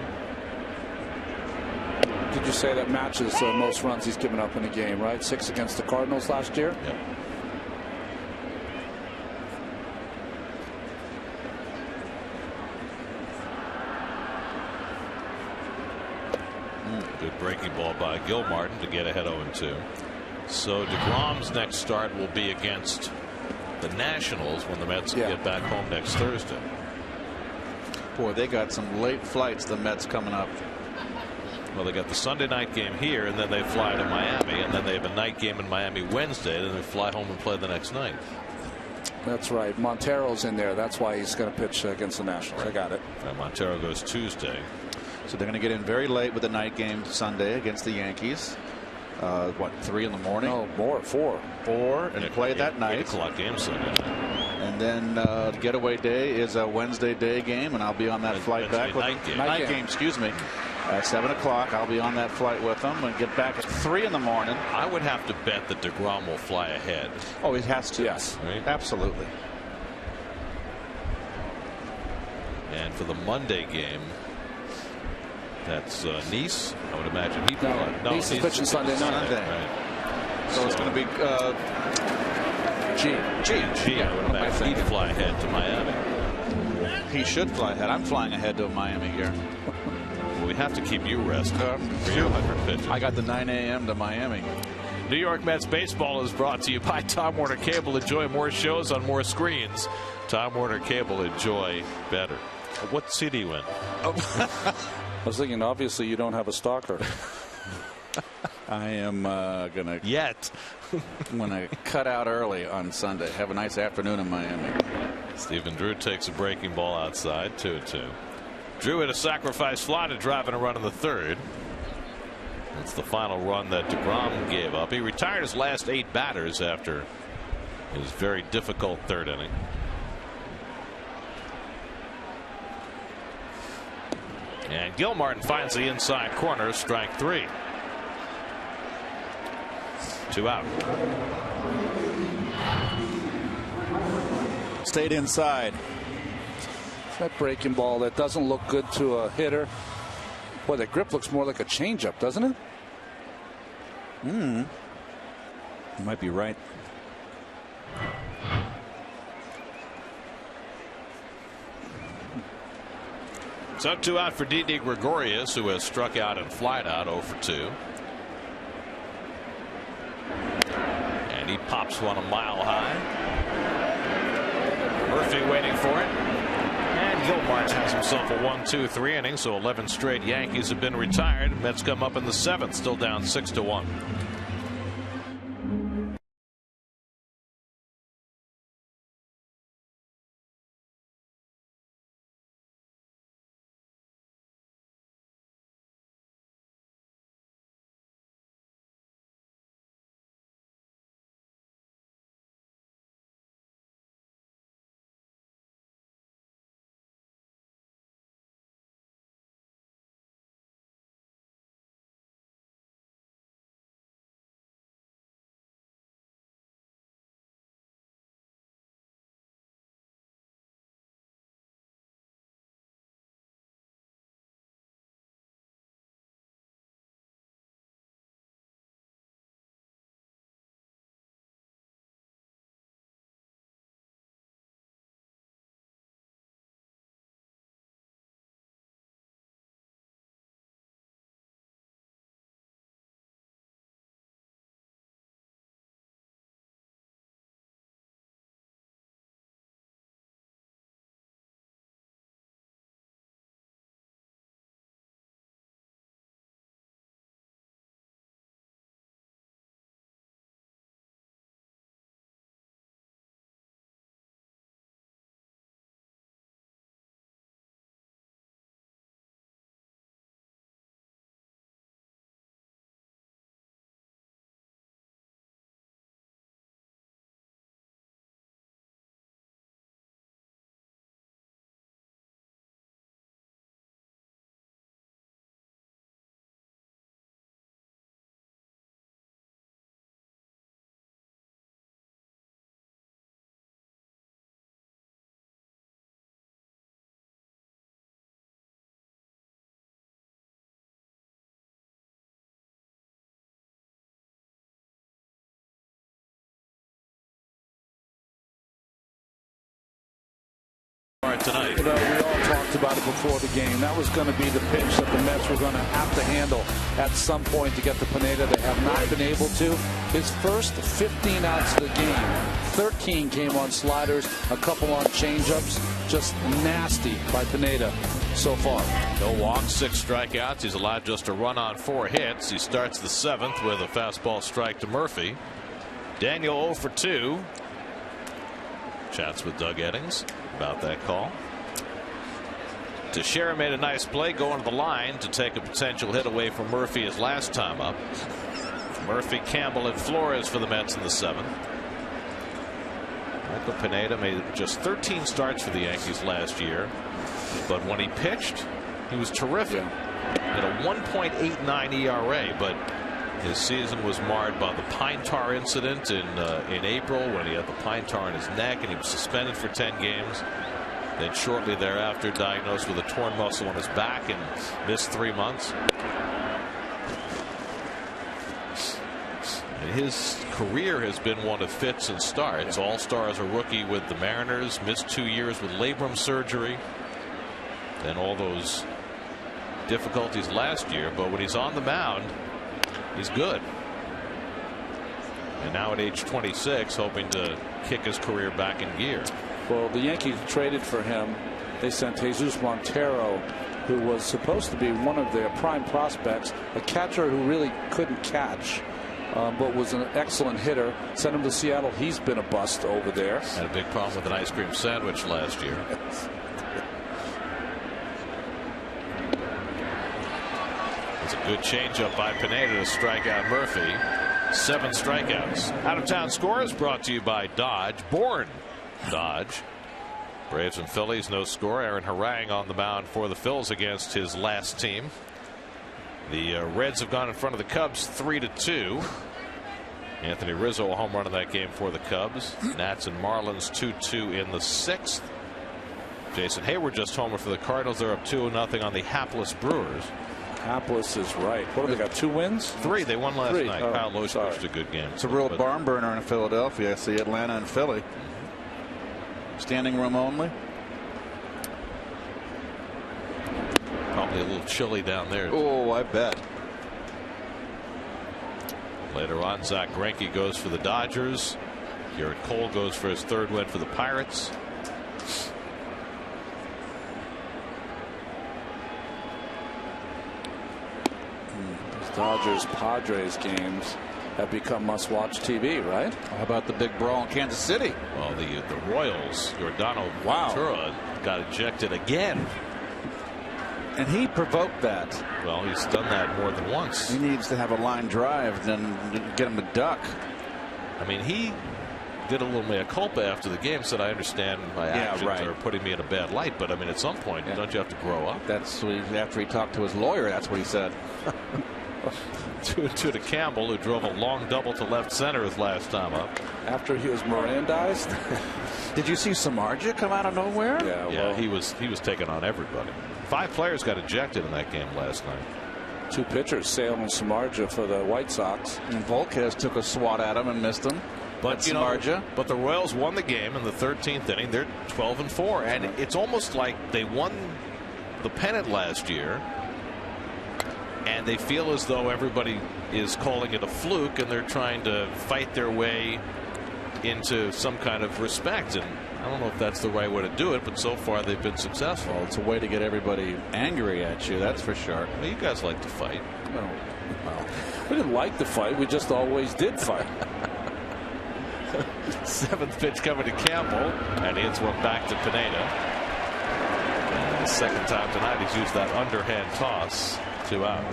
Did you say that matches most runs he's given up in a game, right? 6 against the Cardinals last year. Yep. Good breaking ball by Gil Martin to get ahead 0-2. So DeGrom's next start will be against the Nationals when the Mets get back home next Thursday. Boy, they got some late flights, the Mets, coming up. Well, they got the Sunday night game here, and then they fly to Miami, and then they have a night game in Miami Wednesday, and then they fly home and play the next night. That's right. Montero's in there. That's why he's going to pitch against the Nationals. I got it. And Montero goes Tuesday. So they're going to get in very late with the night game Sunday against the Yankees. What, 3 in the morning? No, more, 4. 4, and play that night. 8 o'clock game Sunday. And then getaway day is a Wednesday day game, and I'll be on that flight back with night game. Excuse me. At 7 o'clock, I'll be on that flight with them and get back at 3 in the morning. I would have to bet that DeGrom will fly ahead. Oh, he has to. Yes, right? Absolutely. And for the Monday game, that's Nice. I would imagine he'd fly. No, Nice is pitching Sunday night. Right. So it's going to be G. I would imagine he'd fly ahead to Miami. He should fly ahead. I'm flying ahead to Miami here. Well, we have to keep you rested for your 100 pitches. I got the 9 a.m. to Miami. New York Mets baseball is brought to you by Time Warner Cable. Enjoy more shows on more screens. Time Warner Cable, enjoy better. What city you in? I was thinking, obviously, you don't have a stalker. I am going to I'm going to cut out early on Sunday. Have a nice afternoon in Miami. Stephen Drew takes a breaking ball outside, 2-2. Drew hit a sacrifice fly to drive in a run in the 3rd. That's the final run that DeGrom gave up. He retired his last 8 batters after his very difficult 3rd inning. And Gil Martin finds the inside corner, strike 3. 2 out. Stayed inside. That breaking ball that doesn't look good to a hitter. Boy, the grip looks more like a changeup, doesn't it? You might be right. So 2 out for Didi Gregorius, who has struck out and flied out 0 for 2. And he pops one a mile high. Murphy waiting for it. And Gil Martin has himself a 1-2-3 inning, so 11 straight Yankees have been retired. Mets come up in the 7th, still down 6-1. Tonight. You know, we all talked about it before the game. That was going to be the pitch that the Mets were going to have to handle at some point to get to Pineda. They have not been able to. His first 15 outs of the game, 13 came on sliders, a couple on changeups. Just nasty by Pineda so far. No walks, 6 strikeouts. He's allowed just a run on 4 hits. He starts the 7th with a fastball strike to Murphy. Daniel 0 for 2. Chats with Doug Eddings about that call. Teixeira made a nice play going to the line to take a potential hit away from Murphy his last time up. Murphy, Campbell, and Flores for the Mets in the 7th. Michael Pineda made just 13 starts for the Yankees last year, but when he pitched, he was terrific. At a 1.89 ERA, but his season was marred by the pine tar incident in April when he had the pine tar in his neck and he was suspended for 10 games. Then shortly thereafter diagnosed with a torn muscle on his back and missed 3 months. And his career has been one of fits and starts. All-Star as a rookie with the Mariners, missed 2 years with labrum surgery. Then all those difficulties last year, but when he's on the mound, he's good. And now at age 26, hoping to kick his career back in gear. Well, the Yankees traded for him. They sent Jesus Montero, who was supposed to be one of their prime prospects, a catcher who really couldn't catch, but was an excellent hitter. Sent him to Seattle. He's been a bust over there. Had a big problem with an ice cream sandwich last year. It's a good changeup by Pineda to strike out Murphy. 7 strikeouts. Out of town scores brought to you by Dodge. Born Dodge. Braves and Phillies, no score. Aaron Harang on the mound for the Phils against his last team. The Reds have gone in front of the Cubs 3-2. Anthony Rizzo a home run in that game for the Cubs. Nats and Marlins 2-2 in the 6th. Jason Hayward just homer for the Cardinals. They're up 2-0 on the hapless Brewers. Hapless is right. What have they got? 2 wins? 3. They won last night. Oh, Kyle Loesch pitched a good game. It's a real barn burner in Philadelphia. I see Atlanta and Philly. Standing room only. Probably a little chilly down there. Oh, I bet. Later on, Zach Greinke goes for the Dodgers. Garrett Cole goes for his 3rd win for the Pirates. Dodgers Padres games have become must-watch TV, right? How about the big brawl in Kansas City? Well, the Royals, Giordano Ventura got ejected again. And he provoked that. Well, he's done that more than once. He needs to have a line drive, then get him to duck. I mean, he did a little mea culpa after the game, said, I understand my actions are putting me in a bad light, but I mean, at some point, don't you have to grow up? That's what after he talked to his lawyer, that's what he said. 2-2 to Campbell, who drove a long double to left center his last time up. After he was Mirandized. Did you see Samardzija come out of nowhere? Yeah, well, he was taking on everybody. 5 players got ejected in that game last night. 2 pitchers, Sale and Samardzija for the White Sox. And Volquez took a swat at him and missed him. But Samardzija. But the Royals won the game in the 13th inning. They're 12-4, and it's almost like they won the pennant last year. And they feel as though everybody is calling it a fluke and they're trying to fight their way into some kind of respect. And I don't know if that's the right way to do it, but so far they've been successful. Well, it's a way to get everybody angry at you, that's for sure. Well, you guys like to fight. Well, we didn't like to fight. We just always did fight. 7th pitch coming to Campbell, and he hits one back to Pineda. And the 2nd time tonight he's used that underhand toss. 2 out.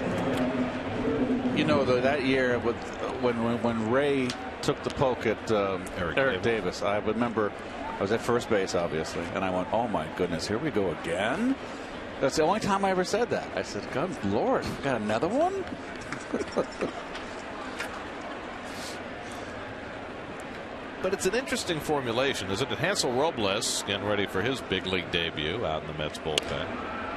You know, that year when Ray took the poke at Eric Davis, I remember I was at first base, obviously, and I went, oh my goodness, here we go again. That's the only time I ever said that. I said, God Lord, we got another one. But it's an interesting formulation, isn't it? Hansel Robles getting ready for his big league debut out in the Mets bullpen.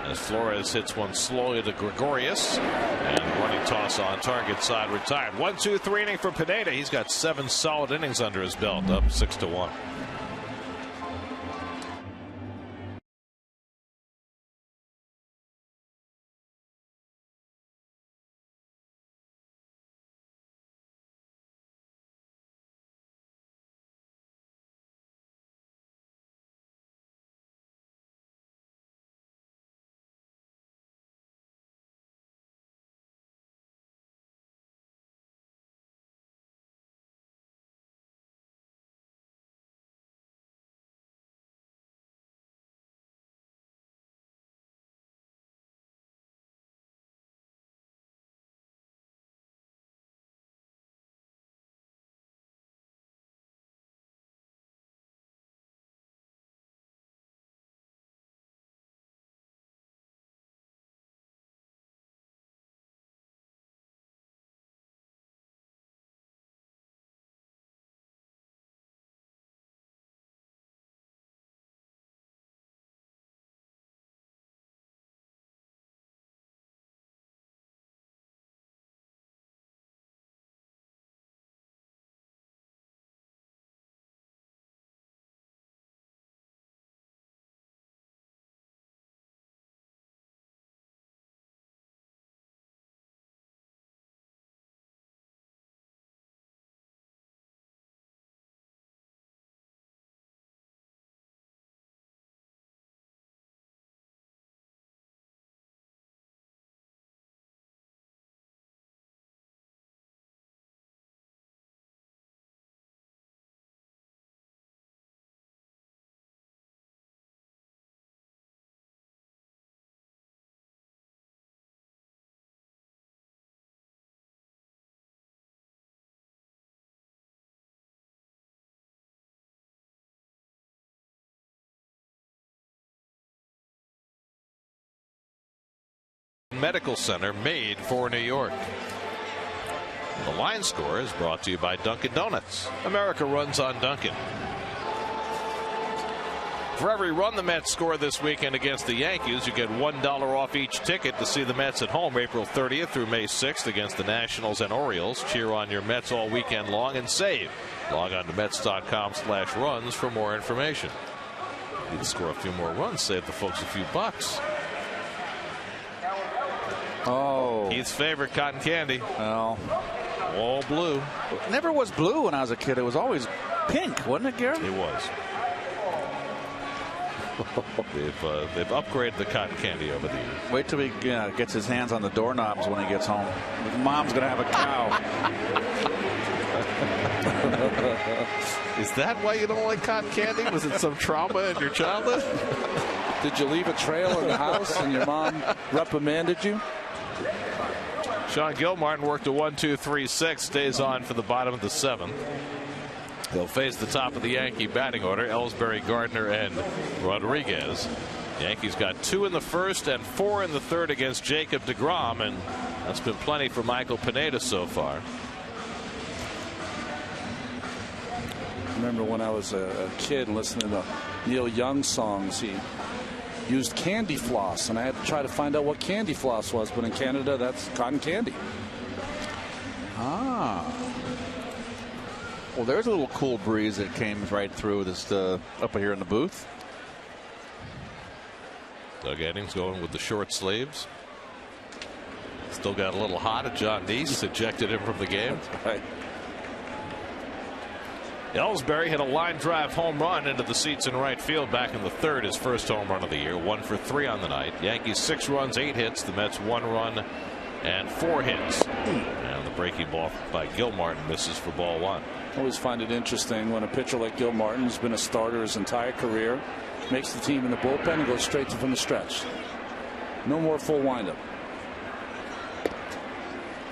As Flores hits one slowly to Gregorius, and running toss on target side retired. 1-2-3 inning for Pineda. He's got 7 solid innings under his belt, up 6-1. medical center made for New York. The line score is brought to you by Dunkin' Donuts. America runs on Dunkin'. For every run the Mets score this weekend against the Yankees, you get $1 off each ticket to see the Mets at home April 30th through May 6th against the Nationals and Orioles. Cheer on your Mets all weekend long and save. Log on to Mets.com/runs for more information. Need to score a few more runs, save the folks a few bucks. Oh. Keith's favorite, cotton candy. Well, all blue. it never was blue when I was a kid. It was always pink, wasn't it, Garrett? It was. They've upgraded the cotton candy over the years. Wait till he gets his hands on the doorknobs when he gets home. His mom's going to have a cow. Is that why you don't like cotton candy? Was it some trauma in your childhood? Did you leave a trail in the house and your mom reprimanded you? Sean Gilmartin worked a 1-2-3-6, stays on for the bottom of the 7th. They'll face the top of the Yankee batting order, Ellsbury, Gardner, and Rodriguez. The Yankees got 2 in the first and 4 in the third against Jacob deGrom, and that's been plenty for Michael Pineda so far. I remember when I was a kid listening to Neil Young songs, he used candy floss, and I had to try to find out what candy floss was, but in Canada that's cotton candy. Ah. Well, there's a little cool breeze that came right through this up here in the booth. Doug Eddings going with the short sleeves. Still got a little hot at John Deese, ejected him from the game. That's right. Ellsbury hit a line drive home run into the seats in right field back in the third, his first home run of the year. 1 for 3 on the night. Yankees 6 runs, 8 hits. The Mets 1 run and 4 hits. And the breaking ball by Gilmartin misses for ball 1. I always find it interesting when a pitcher like Gilmartin, who's been a starter his entire career, makes the team in the bullpen and goes straight from the stretch. No more full windup.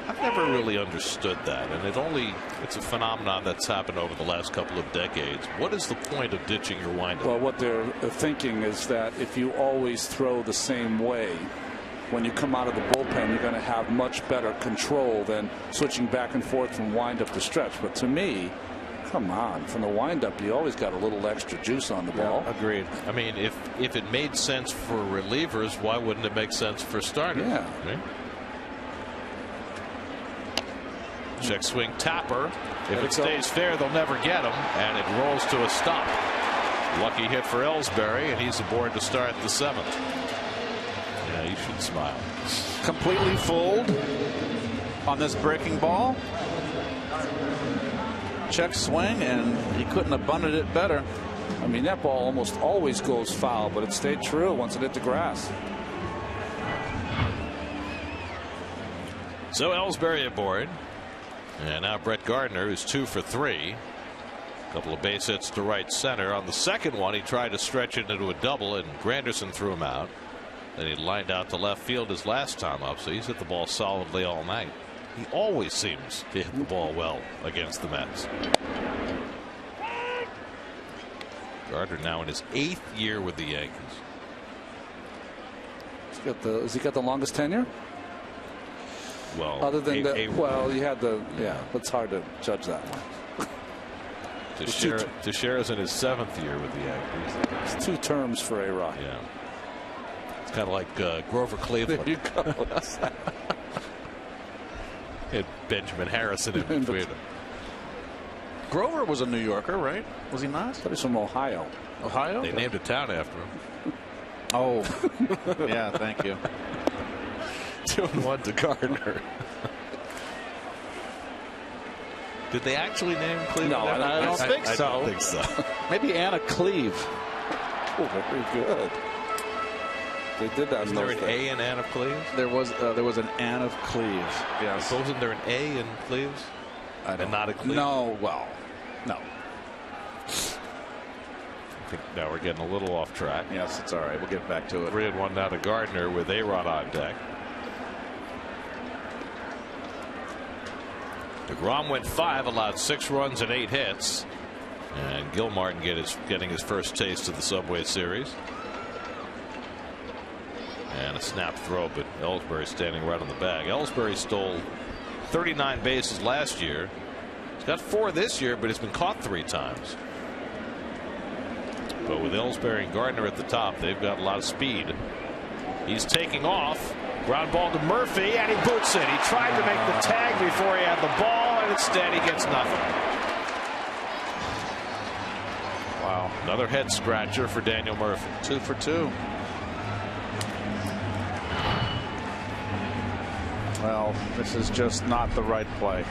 I've never really understood that, and it's a phenomenon that's happened over the last couple of decades. What is the point of ditching your windup? Well, what they're thinking is that if you always throw the same way, when you come out of the bullpen, you're going to have much better control than switching back and forth from windup to stretch. But to me, come on, from the windup, you always got a little extra juice on the ball. Yeah, agreed. I mean, if it made sense for relievers, why wouldn't it make sense for starters? Yeah. Right? Check swing Tapper. If it stays fair, they'll never get him, and it rolls to a stop. Lucky hit for Ellsbury, and he's aboard to start the 7th. Yeah, you should smile. Completely fooled on this breaking ball. Check swing, and he couldn't have bunted it better. I mean, that ball almost always goes foul, but it stayed true once it hit the grass. So Ellsbury aboard. And now Brett Gardner, who's 2 for 3. A couple of base hits to right center. On the second one, he tried to stretch it into a double, and Granderson threw him out. Then he lined out to left field his last time up, so he's hit the ball solidly all night. He always seems to hit the ball well against the Mets. Gardner now in his 8th year with the Yankees. Has he got the longest tenure? Well, other than well, you had it's hard to judge that one. Teixeira's in his 7th year with the Yankees. It's 2 terms for A-Rod. Yeah. It's kind of like Grover Cleveland. There you go. And Benjamin Harrison in between them. Grover was a New Yorker, right? Was he not? But he's from Ohio. Ohio? They named a town after him. Oh, yeah, thank you. 2-1 to Gardner. Did they actually name Cleveland? No, I don't think so. I don't think so. Maybe Anna Cleve. Oh, very good. They did that. Is there an A in Anne of Cleves? There was an Anne of Cleves. Yes. So wasn't there an A in Cleves? And not a Cleve? No. Well, no. I think now we're getting a little off track. Yes, it's all right. We'll get back to it. 3-1 now to Gardner with A-Rod on deck. deGrom went 5, allowed 6 runs and 8 hits. And Gilmartin getting his first taste of the Subway Series. And a snap throw, but Ellsbury standing right on the bag. Ellsbury stole 39 bases last year. He's got 4 this year, but he's been caught 3 times. But with Ellsbury and Gardner at the top, they've got a lot of speed. He's taking off. Ground ball to Murphy, and he boots it. He tried to make the tag before he had the ball, and instead he gets nothing. Wow. Another head scratcher for Daniel Murphy. 2 for 2. Well, this is just not the right play.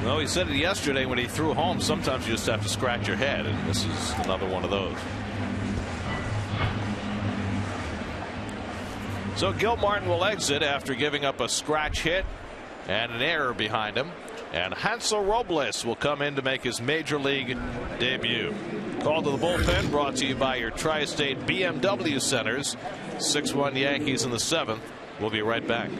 Well, he said it yesterday when he threw home. Sometimes you just have to scratch your head, and this is another one of those. So Gil Martin will exit after giving up a scratch hit and an error behind him. And Hansel Robles will come in to make his major league debut. Call to the bullpen brought to you by your Tri-State BMW centers. 6-1 Yankees in the 7th. We'll be right back.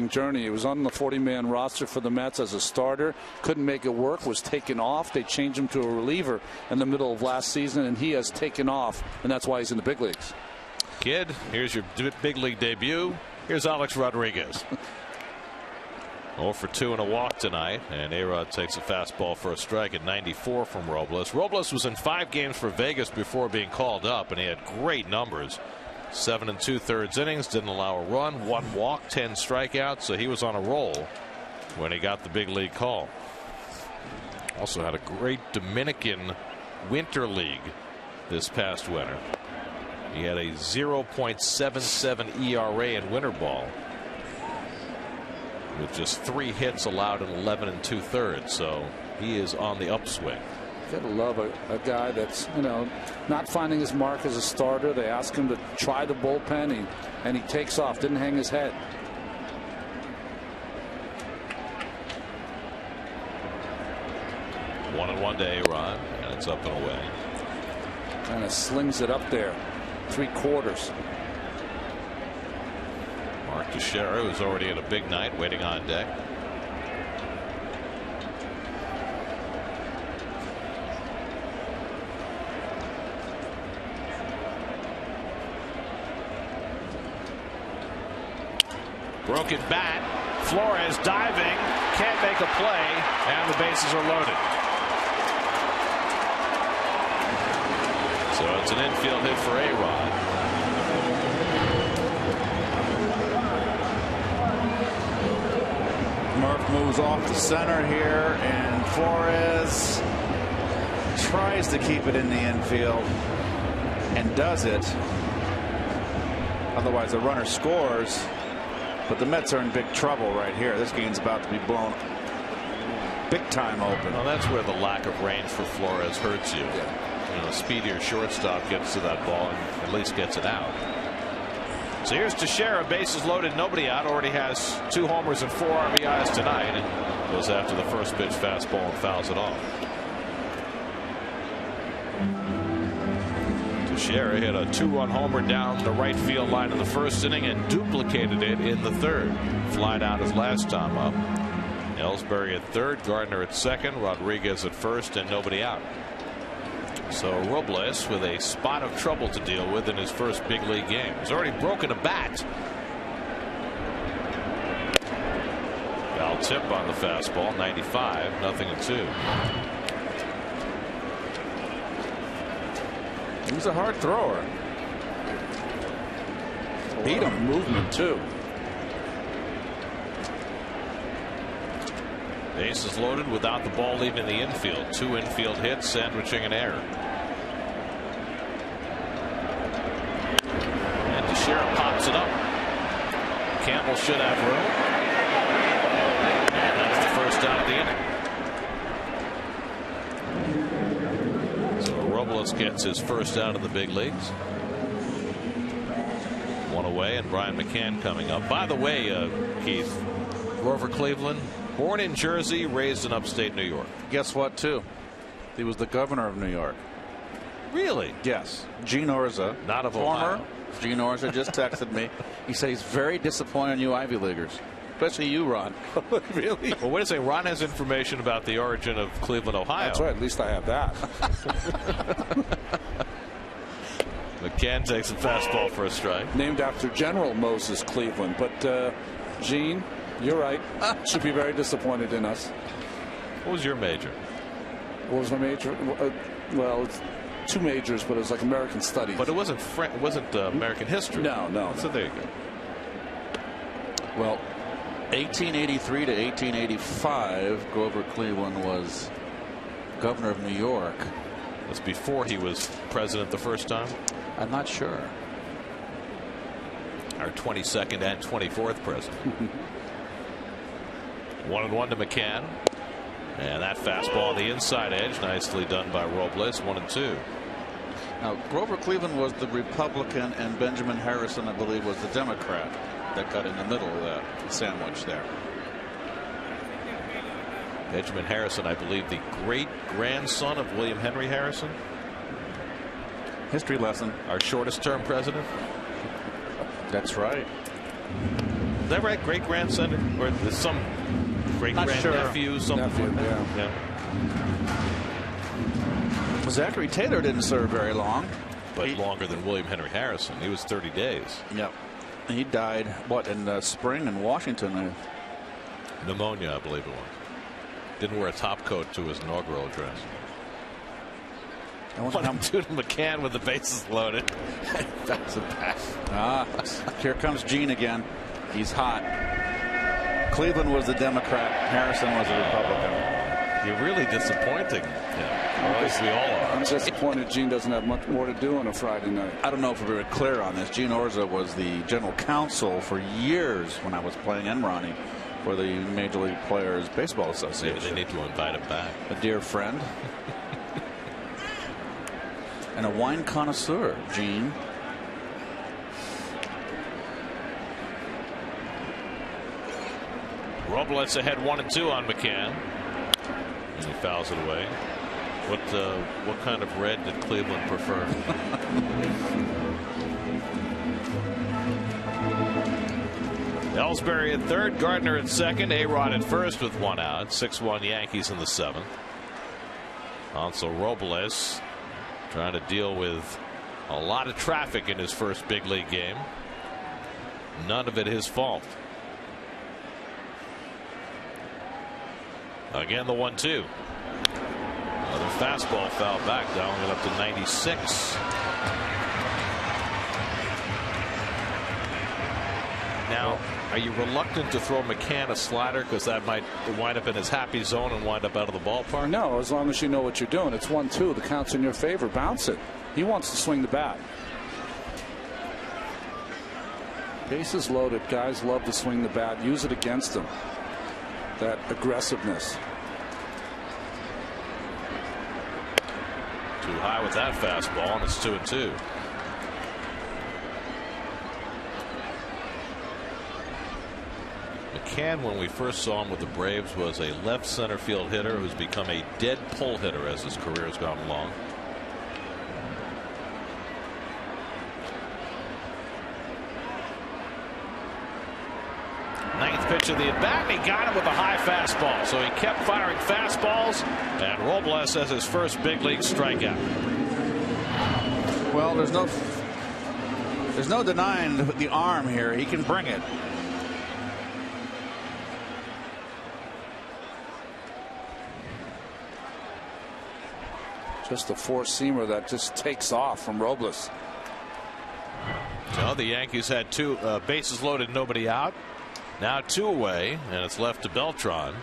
Journey. He was on the 40-man roster for the Mets as a starter. Couldn't make it work. Was taken off. They changed him to a reliever in the middle of last season, and he has taken off, and that's why he's in the big leagues. Kid, here's your big league debut. Here's Alex Rodriguez. 0 for 2 and a walk tonight, and A-Rod takes a fastball for a strike at 94 from Robles. Robles was in 5 games for Vegas before being called up, and he had great numbers. 7 2/3 innings, didn't allow a run, 1 walk, 10 strikeouts, so he was on a roll when he got the big league call. Also had a great Dominican Winter League this past winter. He had a 0.77 ERA in winter ball with just 3 hits allowed in 11 2/3, so he is on the upswing. Gotta love a guy that's, not finding his mark as a starter. They ask him to try the bullpen, and he takes off. Didn't hang his head. One and one to A-Rod, and it's up and away. Kind of slings it up there, 3/4. Mark Teixeira, who's already in a big night, waiting on deck. Broken bat. Flores diving. Can't make a play. And the bases are loaded. So it's an infield hit for A-Rod. Murph moves off the center here, and Flores tries to keep it in the infield and does it. Otherwise, the runner scores. But the Mets are in big trouble right here. This game's about to be blown big time open. Well, that's where the lack of range for Flores hurts you. You know, a speedier shortstop gets to that ball and at least gets it out. So here's Teixeira, bases loaded, nobody out. Already has 2 homers and 4 RBIs tonight, and goes after the first pitch fastball and fouls it off. Teixeira hit a 2-run homer down the right field line in the first inning and duplicated it in the third. Flied out his last time up. Ellsbury at third, Gardner at second, Rodriguez at first, and nobody out. So Robles with a spot of trouble to deal with in his first big league game. He's already broken a bat. Foul tip on the fastball, 95, 0-2. He's a hard thrower. Beat him. Movement too. Bases loaded without the ball leaving the infield. 2 infield hits, sandwiching an error. And Teixeira pops it up. Campbell should have room. And that's the first out of the inning. So Robles gets his first out of the big leagues. 1 away, and Brian McCann coming up. By the way, Keith, Grover Cleveland, born in Jersey, raised in upstate New York. Guess what, too? He was the governor of New York. Really? Yes. Gene Orza, not of former. Ohio. Gene Orza just texted me. He said he's very disappointed in you Ivy Leaguers, especially you, Ron. Really? Well, wait a second. Ron has information about the origin of Cleveland, Ohio. That's right. At least I have that. McCann takes a fastball for a strike. Named after General Moses Cleveland. But Gene, you're right. Should be very disappointed in us. What was your major? What was my major? Well, it's 2 majors, but it was like American Studies. But it wasn't American history. No. So there you go. Well, 1883 to 1885, Grover Cleveland was governor of New York. That's before he was president the first time? I'm not sure. Our 22nd and 24th president. 1-1 to McCann. And that fastball on the inside edge, nicely done by Robles. 1-2. Now, Grover Cleveland was the Republican, and Benjamin Harrison, I believe, was the Democrat that got in the middle of that sandwich there. Benjamin Harrison, I believe, the great-grandson of William Henry Harrison. History lesson. Our shortest-term president. That's right. Is that right? Great-grandson? Or there's some great-grandnephew? Sure. Nephew, yeah. Zachary Taylor didn't serve very long. But longer than William Henry Harrison. He was 30 days. Yep. He died, what, in the spring in Washington? Pneumonia, I believe it was. Didn't wear a top coat to his inaugural address. 1-2 to McCann with the bases loaded. That's a pass. Here comes Gene again. He's hot. Cleveland was the Democrat. Harrison was the Republican. You're really disappointing. Yeah, as we all are. I'm disappointed Gene doesn't have much more to do on a Friday night. I don't know if we're very clear on this. Gene Orza was the general counsel for years when I was playing and Ronnie for the Major League Players Baseball Association. Maybe they need to invite him back. A dear friend. And a wine connoisseur, Gene. Robles ahead 1-2 on McCann. And he fouls it away. What kind of red did Cleveland prefer? Ellsbury at third, Gardner at second, A-Rod at first with 1 out. 6-1 Yankees in the 7th. Also Robles trying to deal with a lot of traffic in his first big league game. None of it his fault. Again, the 1-2. Another fastball foul back, dialing it up to 96. Now, Are you reluctant to throw McCann a slider because that might wind up in his happy zone and wind up out of the ballpark? No, as long as you know what you're doing. It's 1-2. The count's in your favor. Bounce it. He wants to swing the bat. Bases loaded. Guys love to swing the bat. Use it against them. That aggressiveness. Too high with that fastball, and it's 2-2. McCann, when we first saw him with the Braves, was a left center field hitter who's become a dead pull hitter as his career has gone along. Ninth pitch of the at bat, and he got him with a high fastball. So he kept firing fastballs, and Robles has his first big league strikeout. Well, there's no denying the arm here. He can bring it. Just a four-seamer that just takes off from Robles. So the Yankees had two bases loaded, nobody out. Now 2 away, and it's left to Beltran.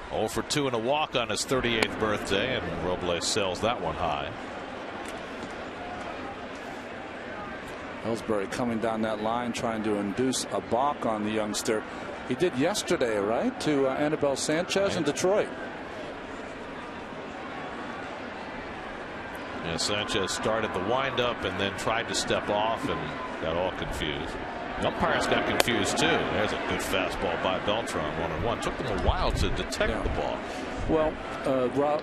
0 for 2 and a walk on his 38th birthday, and Robles sails that one high. Ellsbury coming down that line trying to induce a balk on the youngster. He did yesterday, right, to Anibal Sanchez in Detroit. Yeah, Sanchez started the windup and then tried to step off and got all confused. The umpires got confused too. There's a good fastball by Beltran, 1-1. Took them a while to detect the ball. Well,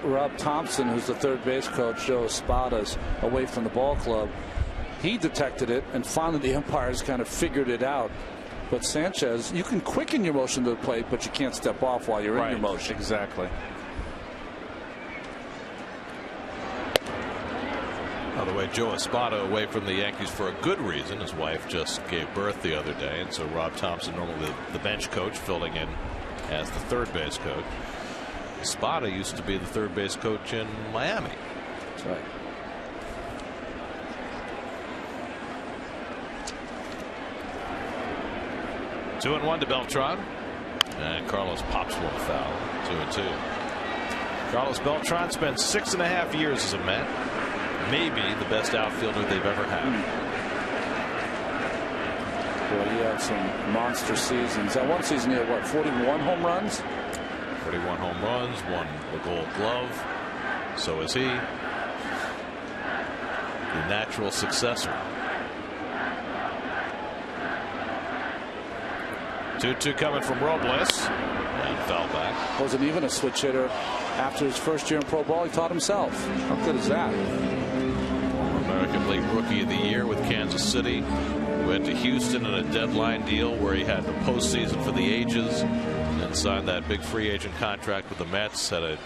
Rob Thompson, who's the third base coach, Joe Espada's away from the ball club. He detected it, and finally the umpires kind of figured it out. But Sanchez, you can quicken your motion to the plate, but you can't step off while you're in your motion. Exactly. By the way, Joe Espada away from the Yankees for a good reason. His wife just gave birth the other day, and so Rob Thompson, normally the bench coach, filling in as the third base coach. Espada used to be the third base coach in Miami. That's right. Two 2-1 to Beltran, and Carlos pops one foul. 2-2. Carlos Beltran spent 6.5 years as a Met. Maybe the best outfielder they've ever had. Boy, he had some monster seasons. That one season he had, what, 41 home runs? 41 home runs, won the Gold Glove. So is he. The natural successor. 2-2 coming from Robles, and foul back. Wasn't even a switch hitter after his first year in pro ball. He taught himself. How good is that? American League Rookie of the Year with Kansas City. Went to Houston in a deadline deal where he had the postseason for the ages, and signed that big free agent contract with the Mets. Had a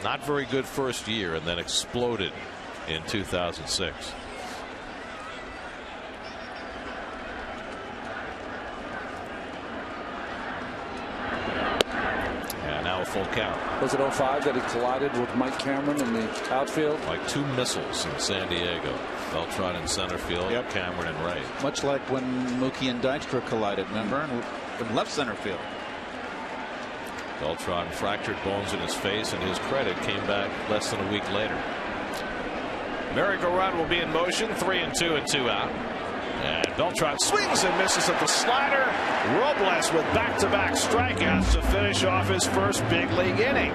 not very good first year, and then exploded in 2006. A full count. Was it 05 that he collided with Mike Cameron in the outfield? Like two missiles in San Diego. Beltran in center field, Cameron in right. Much like when Mookie and Dykstra collided, remember? In left center field. Beltran fractured bones in his face, and his credit came back less than a week later. Merry-go-round will be in motion. 3-2 and 2 out. And Beltran swings and misses at the slider. Robles with back-to-back strikeouts to finish off his first big league inning.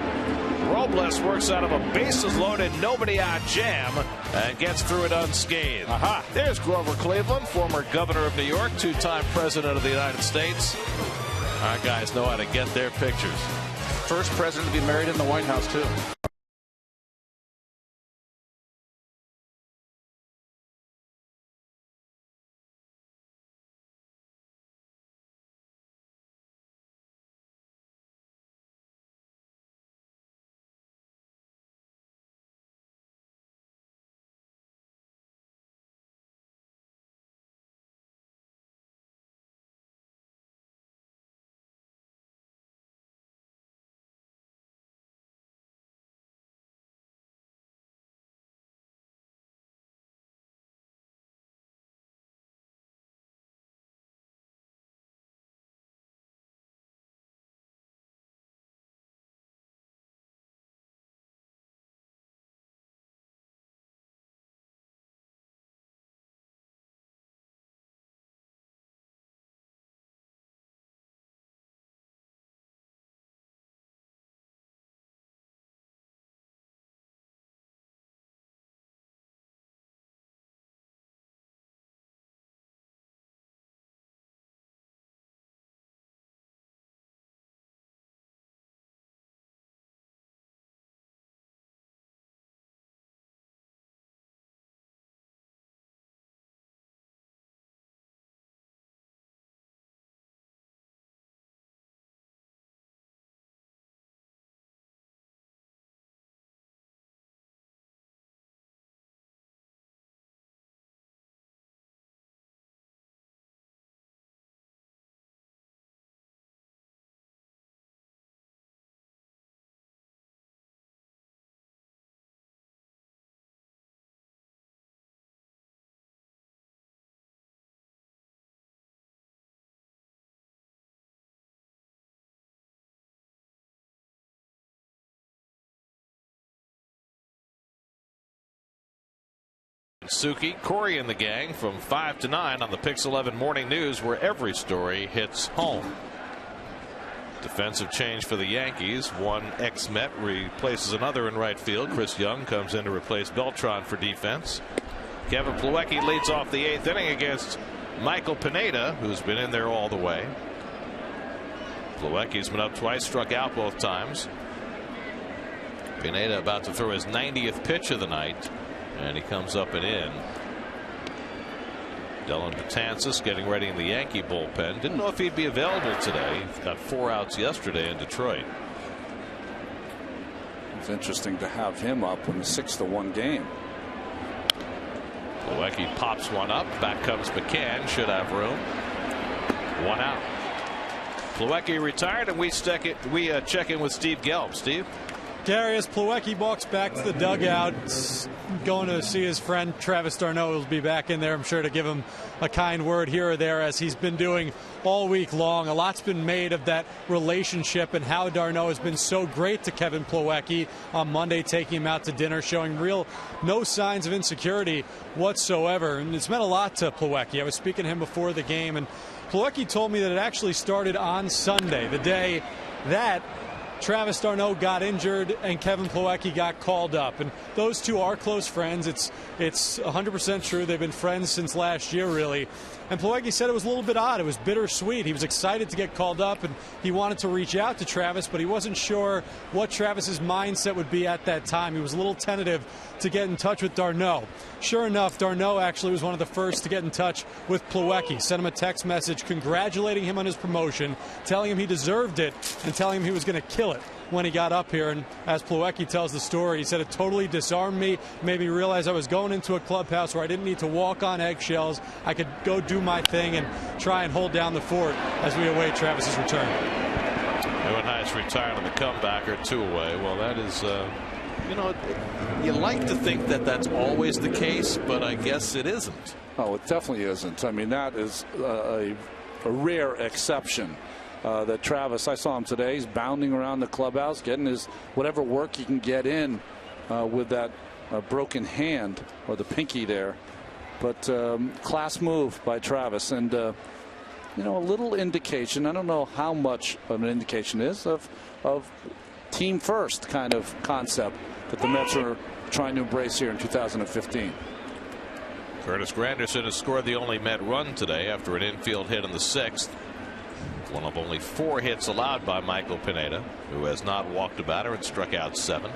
Robles works out of a bases-loaded, nobody-out jam and gets through it unscathed. There's Grover Cleveland, former governor of New York, two-time president of the United States. Our guys know how to get their pictures. First president to be married in the White House, too. Suki, Corey, and the gang from 5 to 9 on the Pix 11 Morning News, where every story hits home. Defensive change for the Yankees. One ex-Met replaces another in right field. Chris Young comes in to replace Beltran for defense. Kevin Plawecki leads off the 8th inning against Michael Pineda, who's been in there all the way. Plawecki's been up twice, struck out both times. Pineda about to throw his 90th pitch of the night, and he comes up and in. Dylan Betances getting ready in the Yankee bullpen. Didn't know if he'd be available today. He's got 4 outs yesterday in Detroit. It's interesting to have him up in the 6-1 game. Plawecki pops one up. Back comes McCann. Should have room. 1 out. Plawecki retired, and we check in with Steve Gelb. Steve? Gary, as Plawecki walks back to the dugout, going to see his friend Travis d'Arnaud, will be back in there, I'm sure, to give him a kind word here or there, as he's been doing all week long. A lot's been made of that relationship and how d'Arnaud has been so great to Kevin Plawecki on Monday, taking him out to dinner, showing no signs of insecurity whatsoever. And it's meant a lot to Plawecki. I was speaking to him before the game, and Plawecki told me that it actually started on Sunday, the day that Travis d'Arnaud got injured and Kevin Plawecki got called up, and those two are close friends. It's 100% true. They've been friends since last year, really. And Plawecki said it was a little bit odd. It was bittersweet. He was excited to get called up, and he wanted to reach out to Travis, but he wasn't sure what Travis's mindset would be at that time. He was a little tentative to get in touch with d'Arnaud. Sure enough, d'Arnaud actually was one of the first to get in touch with Plawecki. Sent him a text message congratulating him on his promotion, telling him he deserved it, and telling him he was going to kill it when he got up here. And as Plawecki tells the story, he said it totally disarmed me, made me realize I was going into a clubhouse where I didn't need to walk on eggshells. I could go do my thing and try and hold down the fort as we await Travis's return. Owen Heist retired on the comebacker, 2 away. Well, that is, you know, you like to think that that's always the case, but I guess it isn't. Oh, it definitely isn't. I mean, that is a rare exception. That Travis, I saw him today, he's bounding around the clubhouse, getting his whatever work he can get in with that broken hand or the pinky there. But class move by Travis, and you know, a little indication, I don't know how much of an indication is of team first kind of concept that the Mets are trying to embrace here in 2015. Curtis Granderson has scored the only Met run today after an infield hit in the 6th. One of only 4 hits allowed by Michael Pineda, who has not walked a batter and struck out 7.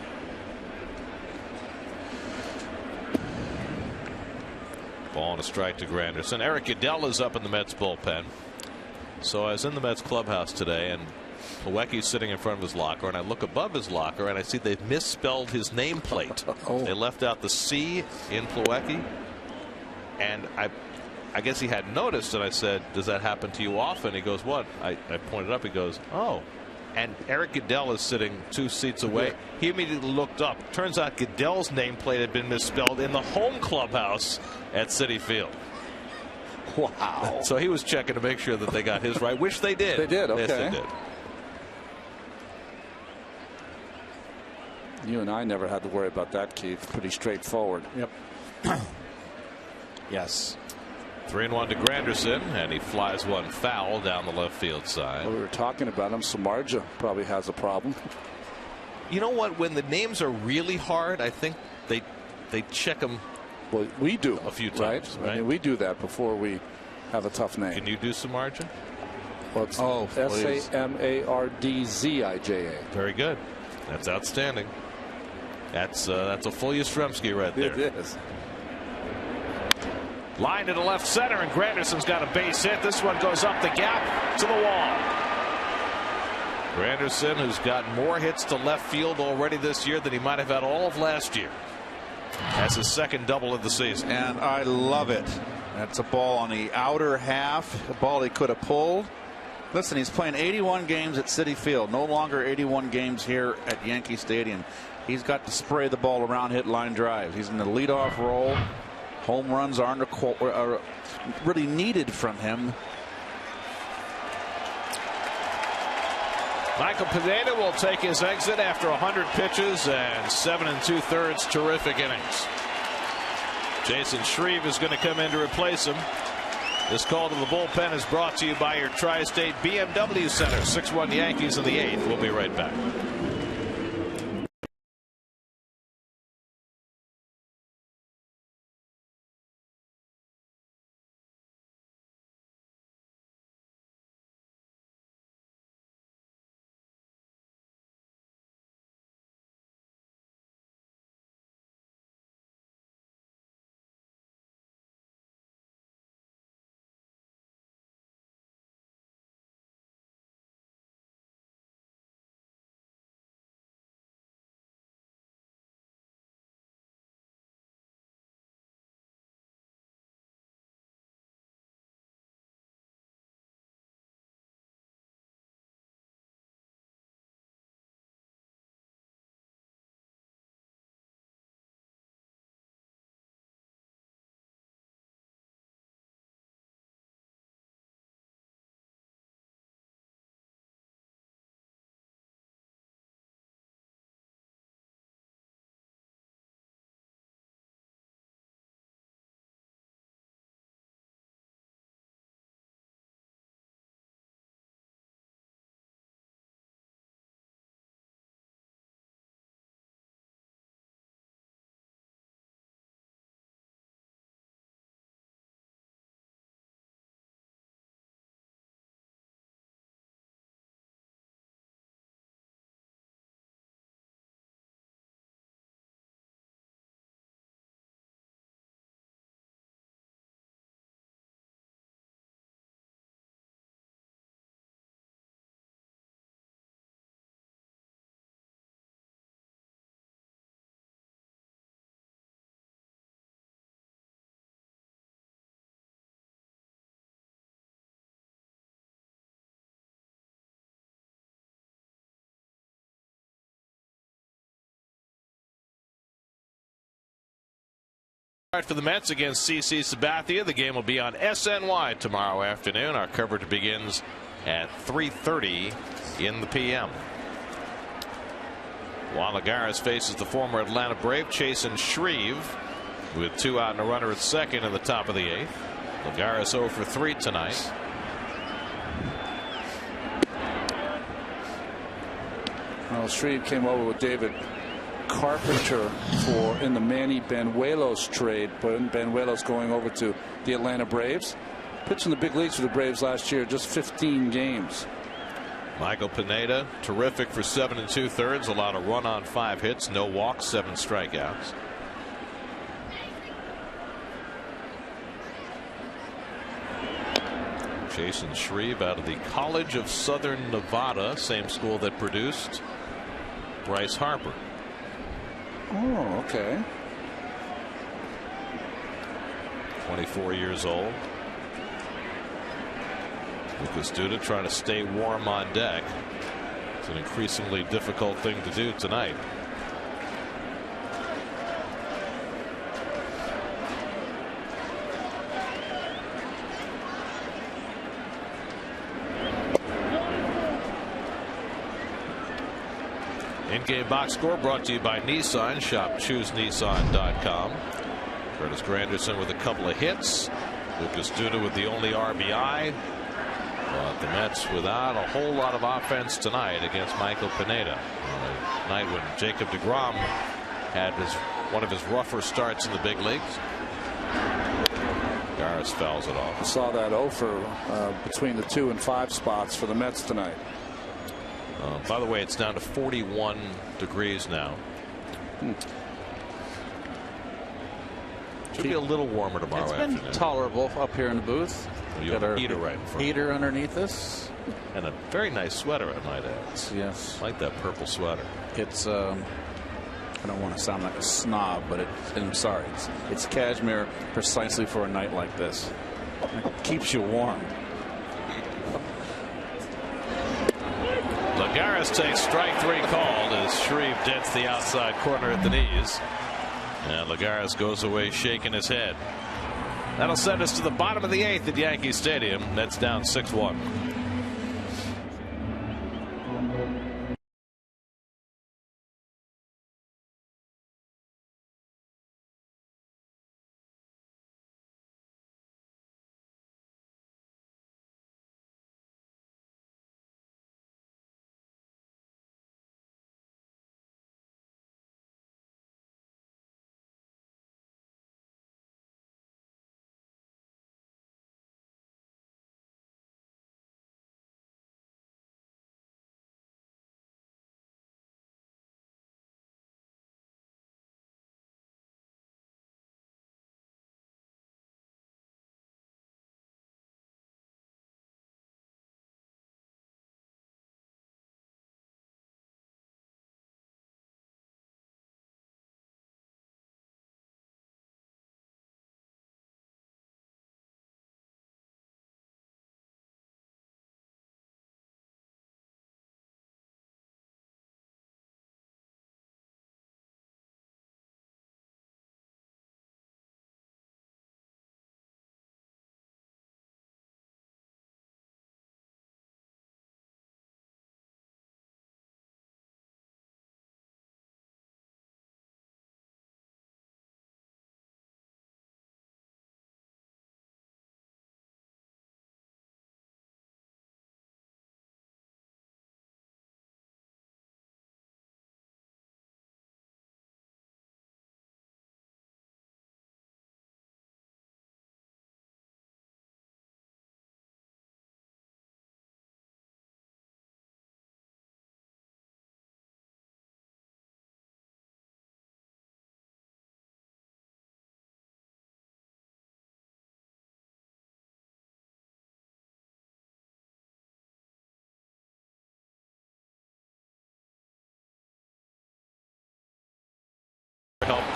Ball and a strike to Granderson. Eric Goodell is up in the Mets bullpen. So I was in the Mets clubhouse today, and Plawecki's sitting in front of his locker, and I look above his locker and I see they've misspelled his nameplate. They left out the C in Plawecki, and I guess he hadn't noticed, and I said, does that happen to you often? He goes, what? I pointed up. He goes, oh. And Eric Goodell is sitting 2 seats away. He immediately looked up. Turns out Goodell's nameplate had been misspelled in the home clubhouse at Citi Field. Wow. So he was checking to make sure that they got his right, which they did. They did, okay. Yes, they did. You and I never had to worry about that, Keith. Pretty straightforward. Yep. Yes. 3-1 to Granderson, and he flies one foul down the left field side. Well, we were talking about him. Samardzija probably has a problem. You know what? When the names are really hard, I think they check them. Well, we do a few times, right? I mean, we do that before we have a tough name. Can you do Samardzija? Well, it's Samardzija. Very good. That's outstanding. That's a full Yastrzemski right there. It is. Line to the left center, and Granderson's got a base hit. This one goes up the gap to the wall. Granderson, who's got more hits to left field already this year than he might have had all of last year. That's his 2nd double of the season. And I love it. That's a ball on the outer half, a ball he could have pulled. Listen, he's playing 81 games at Citi Field, no longer 81 games here at Yankee Stadium. He's got to spray the ball around, hit line drives. He's in the leadoff role. Home runs are really needed from him. Michael Pineda will take his exit after 100 pitches and 7 2/3 terrific innings. Jason Shreve is going to come in to replace him. This call to the bullpen is brought to you by your Tri-State BMW Center. 6-1 Yankees in the 8th. We'll be right back. All right, for the Mets against CC Sabathia, the game will be on SNY tomorrow afternoon. Our coverage begins at 3:30 in the p.m. Juan Lagares faces the former Atlanta Brave, Chasen Shreve, with 2 out and a runner at second in the top of the 8th. Lagares 0 for 3 tonight. Well, Shreve came over with David Carpenter in the Manny Banuelos trade, but Banuelos going over to the Atlanta Braves. Pitched in the big leagues for the Braves last year, just 15 games. Michael Pineda, terrific for 7 2/3, allowed a run on 5 hits, no walks, 7 strikeouts. Jason Shreve out of the College of Southern Nevada, same school that produced Bryce Harper. Oh, okay. 24 years old. Lucas Duda trying to stay warm on deck. It's an increasingly difficult thing to do tonight. In-game box score brought to you by Nissan. Shop ChooseNissan.com. Curtis Granderson with a couple of hits. Lucas Duda with the only RBI. But the Mets without a whole lot of offense tonight against Michael Pineda. On a night when Jacob deGrom had one of his rougher starts in the big leagues. Garris fouls it off. I saw that 0 for between the 2 and 5 spots for the Mets tonight. By the way, it's down to 41 degrees now. Should be a little warmer tomorrow afternoon. It's been tolerable up here in the booth. You have a heater right in front. Heater underneath us. And a very nice sweater, I might add. Yes. I like that purple sweater. It's I don't want to sound like a snob, but I'm sorry. It's cashmere precisely for a night like this. It keeps you warm. Lagares takes strike 3 called as Shreve dents the outside corner at the knees. And Lagares goes away shaking his head. That'll send us to the bottom of the 8th at Yankee Stadium. That's down 6-1.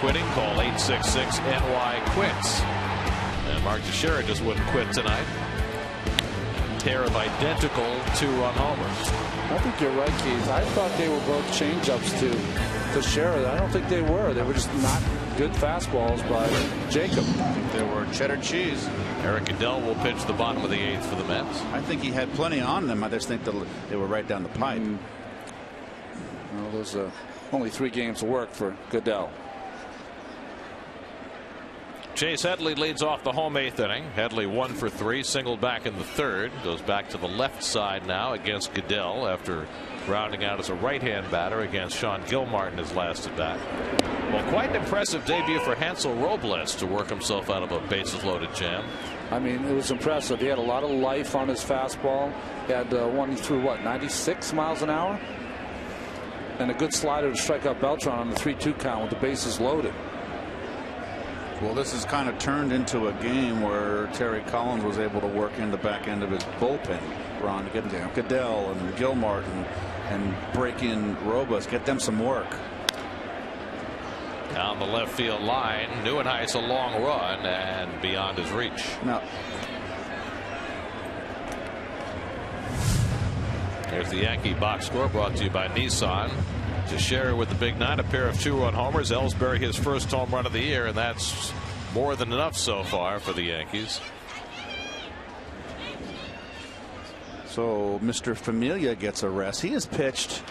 quitting, call 866-NY-QUITS. And Mark Teixeira just wouldn't quit tonight. Pair of identical 2-run homers. I think you're right, Keith. I thought they were both changeups to Teixeira. I don't think they were. They were just not good fastballs by Jacob. They were cheddar cheese. Eric Goodell will pitch the bottom of the 8th for the Mets. I think he had plenty on them. I just think they were right down the pipe. Well, those only 3 games of work for Goodell. Chase Headley leads off the home 8th inning. Headley 1 for 3, singled back in the 3rd. Goes back to the left side now against Goodell after rounding out as a right-hand batter against Sean Gilmartin his last at bat. Well, quite an impressive debut for Hansel Robles to work himself out of a bases-loaded jam. I mean, it was impressive. He had a lot of life on his fastball. He had one he threw, what, 96 miles an hour? And a good slider to strike out Beltran on the 3-2 count with the bases loaded. Well, this has kind of turned into a game where Terry Collins was able to work in the back end of his bullpen, Ron, to get Goodell and Gilmartin and break in Robles, get them some work. Down the left field line, Neuenhuis a long run and beyond his reach. Now, there's the Yankee box score brought to you by Nissan. Teixeira with the big 9, a pair of 2-run homers. Ellsbury his first home run of the year, and that's more than enough so far for the Yankees. So Mr. Familia gets a rest. He has pitched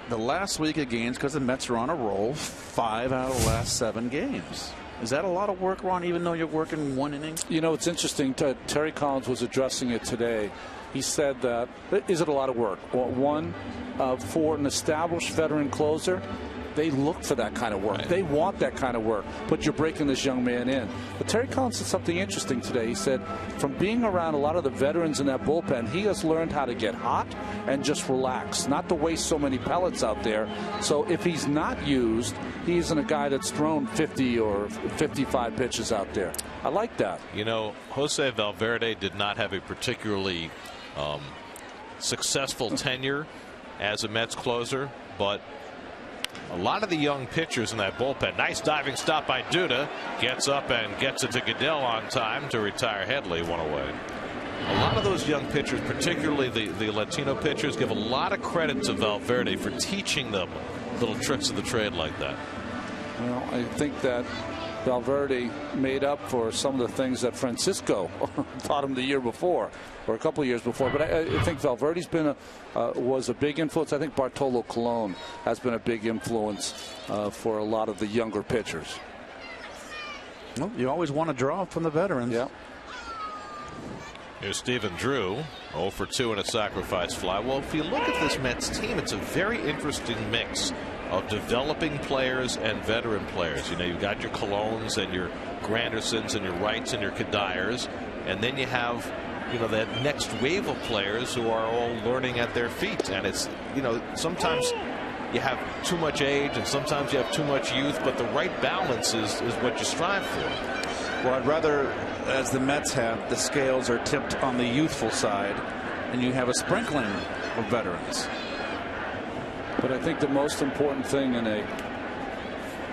the last week of games because the Mets are on a roll. 5 out of the last 7 games. Is that a lot of work, Ron, even though you're working 1 inning? You know, it's interesting. Terry Collins was addressing it today. He said that, is it a lot of work? Well, one, for an established veteran closer, they look for that kind of work. Right. They want that kind of work, but you're breaking this young man in. But Terry Collins said something interesting today. He said from being around a lot of the veterans in that bullpen, he has learned how to get hot and just relax, not to waste so many pellets out there. So if he's not used, he isn't a guy that's thrown 50 or 55 pitches out there. I like that. You know, Jose Valverde did not have a particularly successful tenure as a Mets closer, but a lot of the young pitchers in that bullpen. Nice diving stop by Duda. Gets up and gets it to Goodell on time to retire Headley 1 away. A lot of those young pitchers, particularly the Latino pitchers, give a lot of credit to Valverde for teaching them little tricks of the trade like that. Well, I think that Valverde made up for some of the things that Francisco taught him the year before, or a couple of years before. But I think Valverde's been was a big influence. I think Bartolo Colon has been a big influence for a lot of the younger pitchers. Well, you always want to draw from the veterans. Yeah. Here's Stephen Drew, 0 for 2 in a sacrifice fly. Well, if you look at this Mets team, it's a very interesting mix of developing players and veteran players. You know, you've got your Colones and your Grandersons and your Wrights and your Kadyers, and then you have, you know, that next wave of players who are all learning at their feet. And it's, you know, sometimes you have too much age and sometimes you have too much youth, but the right balance is what you strive for. Well, I'd rather, as the Mets have, the scales are tipped on the youthful side, and you have a sprinkling of veterans. But I think the most important thing in a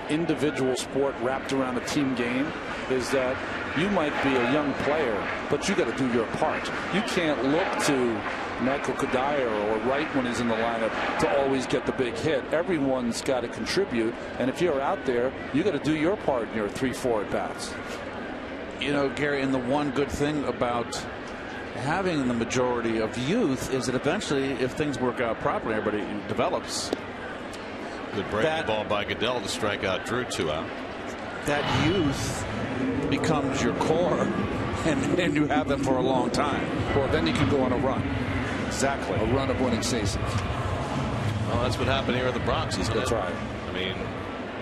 individual sport wrapped around a team game is that you might be a young player, but you got to do your part. You can't look to Michael Kadire or Wright when he's in the lineup to always get the big hit. Everyone's got to contribute, and if you're out there, you got to do your part in your 3-4 at bats. You know, Gary, and the one good thing about having the majority of youth is that eventually, if things work out properly, everybody develops. Good breaking ball by Goodell to strike out Drew 2 out. That youth becomes your core, and you have them for a long time. Well, then you can go on a run. Exactly. A run of winning seasons. Well, that's what happened here in the Bronx, isn't it? That's right. I mean,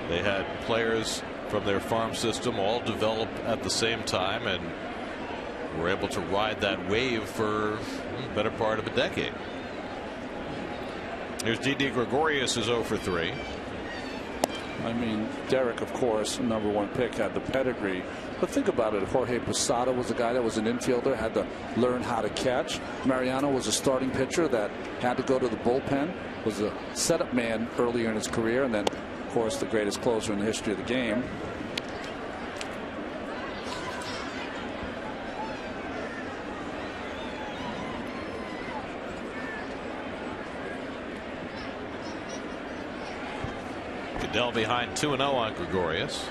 they had players from their farm system all develop at the same time and were able to ride that wave for the better part of a decade. Here's Didi Gregorius, who's 0 for 3. I mean, Derek, of course, #1 pick, had the pedigree. But think about it. Jorge Posada was a guy that was an infielder, had to learn how to catch. Mariano was a starting pitcher that had to go to the bullpen, was a setup man earlier in his career, and then, of course, the greatest closer in the history of the game. Goodell behind 2-0 on Gregorius.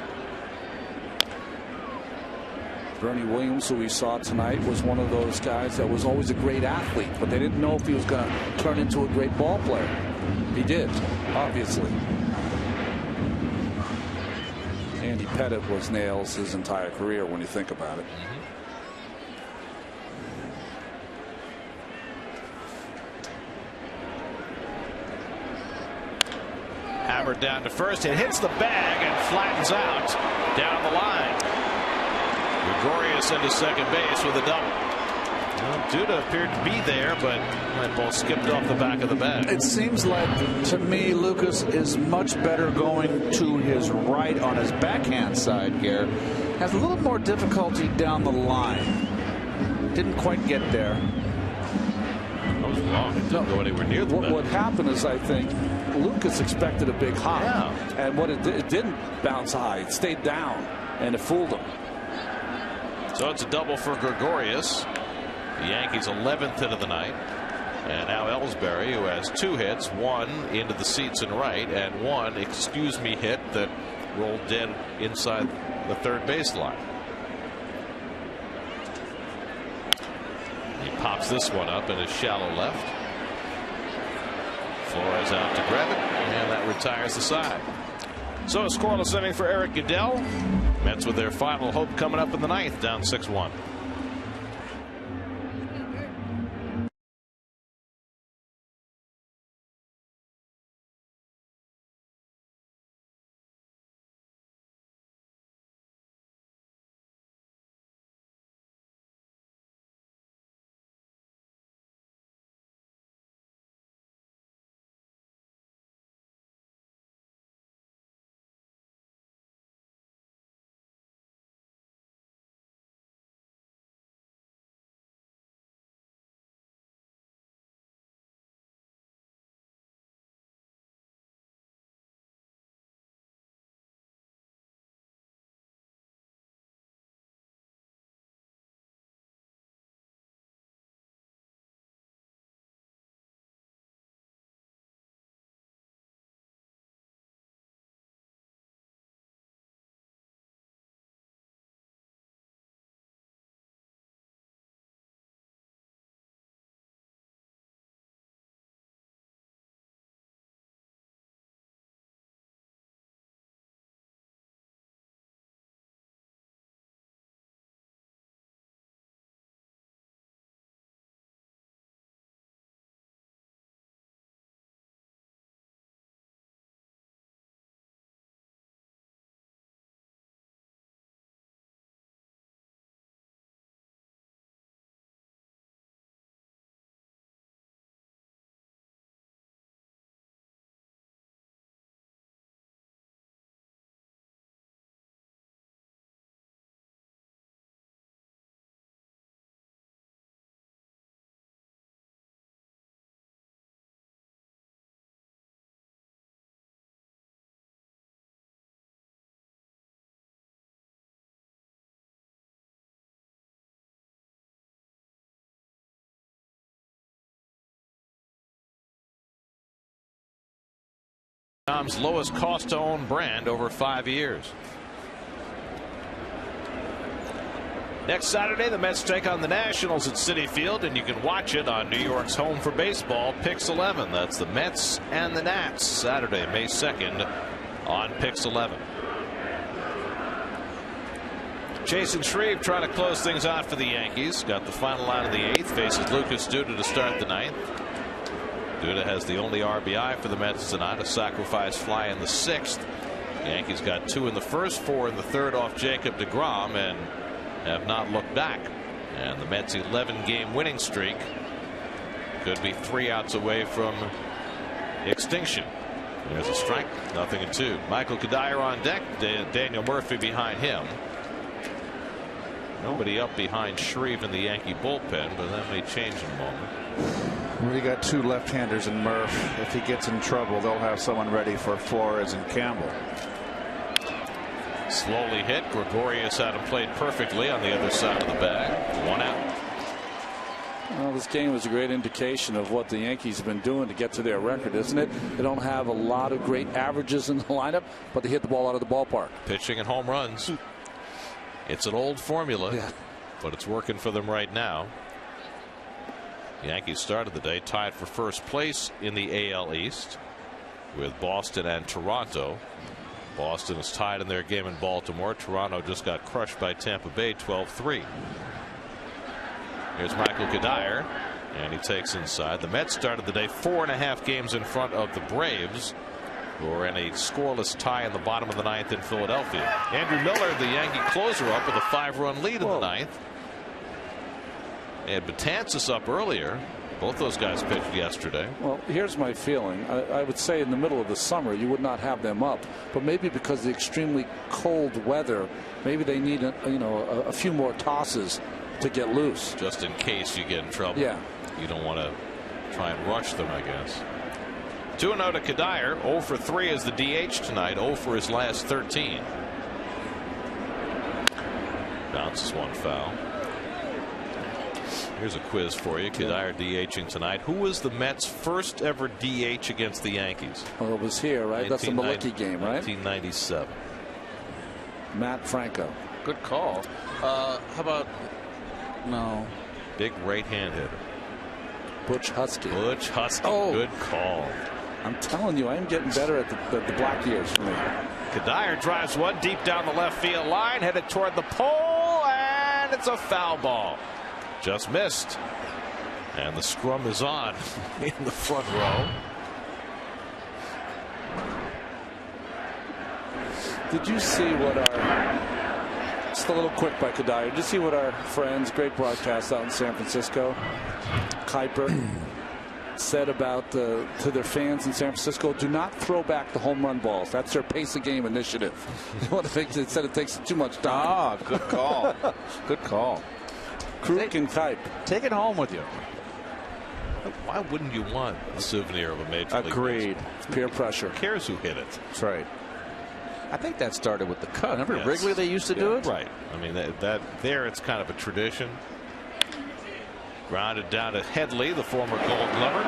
Bernie Williams, who we saw tonight, was one of those guys that was always a great athlete, but they didn't know if he was going to turn into a great ball player. He did, obviously. Andy Pettitte was nails his entire career when you think about it. Hammered down to first. It hits the bag and flattens out down the line. Gregorius into second base with a double. Well, Duda appeared to be there, but that ball skipped off the back of the bag. It seems like, to me, Lucas is much better going to his right on his backhand side here. Has a little more difficulty down the line. Didn't quite get there. That was wrong. It didn't go anywhere near the bag. What happened is, I think, Lucas expected a big hop. Yeah. And what it didn't bounce high. It stayed down, and it fooled him. So it's a double for Gregorius. The Yankees' 11th hit of the night. And now Ellsbury, who has 2 hits, 1 into the seats and right, and 1 excuse me hit that rolled dead inside the third baseline. He pops this one up in his shallow left. Flores out to grab it, and that retires the side. So a scoreless inning for Eric Goodell. Mets with their final hope coming up in the 9th, down 6-1. Tom's lowest cost to own brand over 5 years. Next Saturday, the Mets take on the Nationals at Citi Field, and you can watch it on New York's home for baseball, Pix 11. That's the Mets and the Nats, Saturday, May 2nd on Pix 11. Jason Shreve trying to close things out for the Yankees. Got the final out of the 8th. Faces Lucas Duda to start the 9th. Duda has the only RBI for the Mets tonight, a sacrifice fly in the 6th. The Yankees got 2 in the first, 4 in the 3rd off Jacob deGrom, and have not looked back. And the Mets' 11-game winning streak could be 3 outs away from extinction. There's a strike. 0-2. Michael Kadire on deck. Daniel Murphy behind him. Nobody up behind Shreve in the Yankee bullpen, but that may change in a moment. Well, you got two left-handers in Murph. If he gets in trouble, they'll have someone ready for Flores and Campbell. Slowly hit. Gregorius had him played perfectly on the other side of the bag. 1 out. Well, this game was a great indication of what the Yankees have been doing to get to their record, isn't it? They don't have a lot of great averages in the lineup, but they hit the ball out of the ballpark. Pitching and home runs. It's an old formula, yeah, but it's working for them right now. The Yankees started the day tied for first place in the AL East with Boston and Toronto. Boston is tied in their game in Baltimore. Toronto just got crushed by Tampa Bay 12-3. Here's Michael Kadire, and he takes inside. The Mets started the day 4.5 games in front of the Braves, who are in a scoreless tie in the bottom of the 9th in Philadelphia. Andrew Miller, the Yankee closer, up with a 5-run lead in the 9th. And Betances up earlier. Both those guys pitched yesterday. Well, here's my feeling. I would say in the middle of the summer you would not have them up, but maybe because of the extremely cold weather, maybe they need a few more tosses to get loose, just in case you get in trouble. Yeah, you don't want to try and rush them, I guess. 2-0 to Kadire. 0 for 3 as the DH tonight. 0 for his last 13. Bounces one foul. Here's a quiz for you. Kadire DHing tonight. Who was the Mets' first ever DH against the Yankees? Well, it was here, right? That's the Malecki game, right? 1997. Matt Franco. Good call. How about no? Big right-hand hitter. Butch Husky. Butch Husky. Oh. Good call. I'm telling you, I'm getting better at the black years for me. Kadire drives one deep down the left field line, headed toward the pole, and it's a foul ball. Just missed. And the scrum is on in the front row. Did you see what our, just a little quick by Kadire, did you see what our friends, great broadcast out in San Francisco, Kuiper, said about to their fans in San Francisco? Do not throw back the home run balls. That's their pace of game initiative. They said it takes too much time. Ah, good call. Good call. Kruk and Kuip. Take it home with you. Why wouldn't you want a souvenir of a major league? Agreed. It's peer pressure. Who cares who hit it? That's right. I think that started with the Cubs. Remember Yes. Wrigley, they used to do it? Right. I mean, that there it's kind of a tradition. Grounded down to Headley, the former Gold Glover.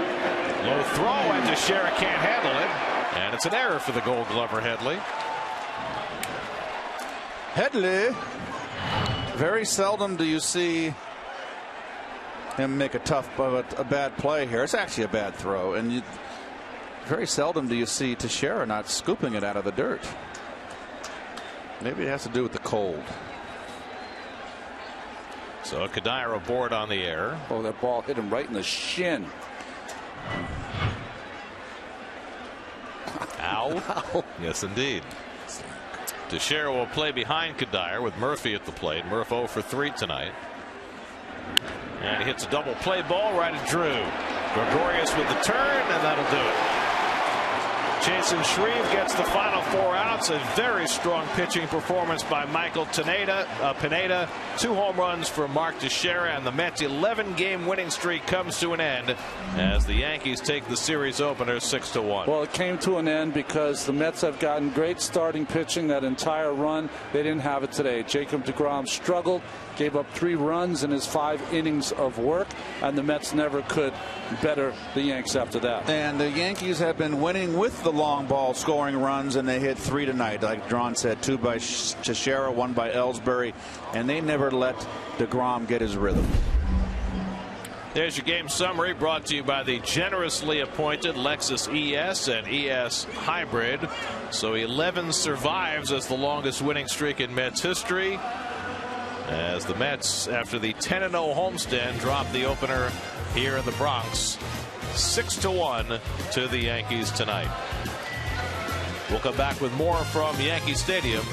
Low throw, and Teixeira can't handle it. And it's an error for the Gold Glover, Headley. Headley. Very seldom do you see him make a bad play here. It's actually a bad throw, and very seldom do you see Teixeira not scooping it out of the dirt. Maybe it has to do with the cold. So Kadire aboard on the error. Oh, that ball hit him right in the shin. Ow. Yes, indeed. Teixeira will play behind Kadire with Murphy at the plate. Murph 0 for 3 tonight. And he hits a double play ball right at Drew. Gregorius with the turn, and that'll do it. Jason Shreve gets the final 4 outs. A very strong pitching performance by Michael Pineda. 2 home runs for Mark Teixeira, and the Mets' 11-game winning streak comes to an end as the Yankees take the series opener 6-1. Well, it came to an end because the Mets have gotten great starting pitching that entire run. They didn't have it today. Jacob deGrom struggled, gave up 3 runs in his 5 innings of work, and the Mets never could better the Yanks after that. And the Yankees have been winning with the long ball, scoring runs, and they hit 3 tonight. Like Drawn said, 2 by Teixeira, 1 by Ellsbury, and they never let deGrom get his rhythm. There's your game summary, brought to you by the generously appointed Lexus ES and ES Hybrid. So 11 survives as the longest winning streak in Mets history, as the Mets, after the 10-0 homestand, drop the opener here in the Bronx 6-1 to the Yankees tonight. We'll come back with more from Yankee Stadium.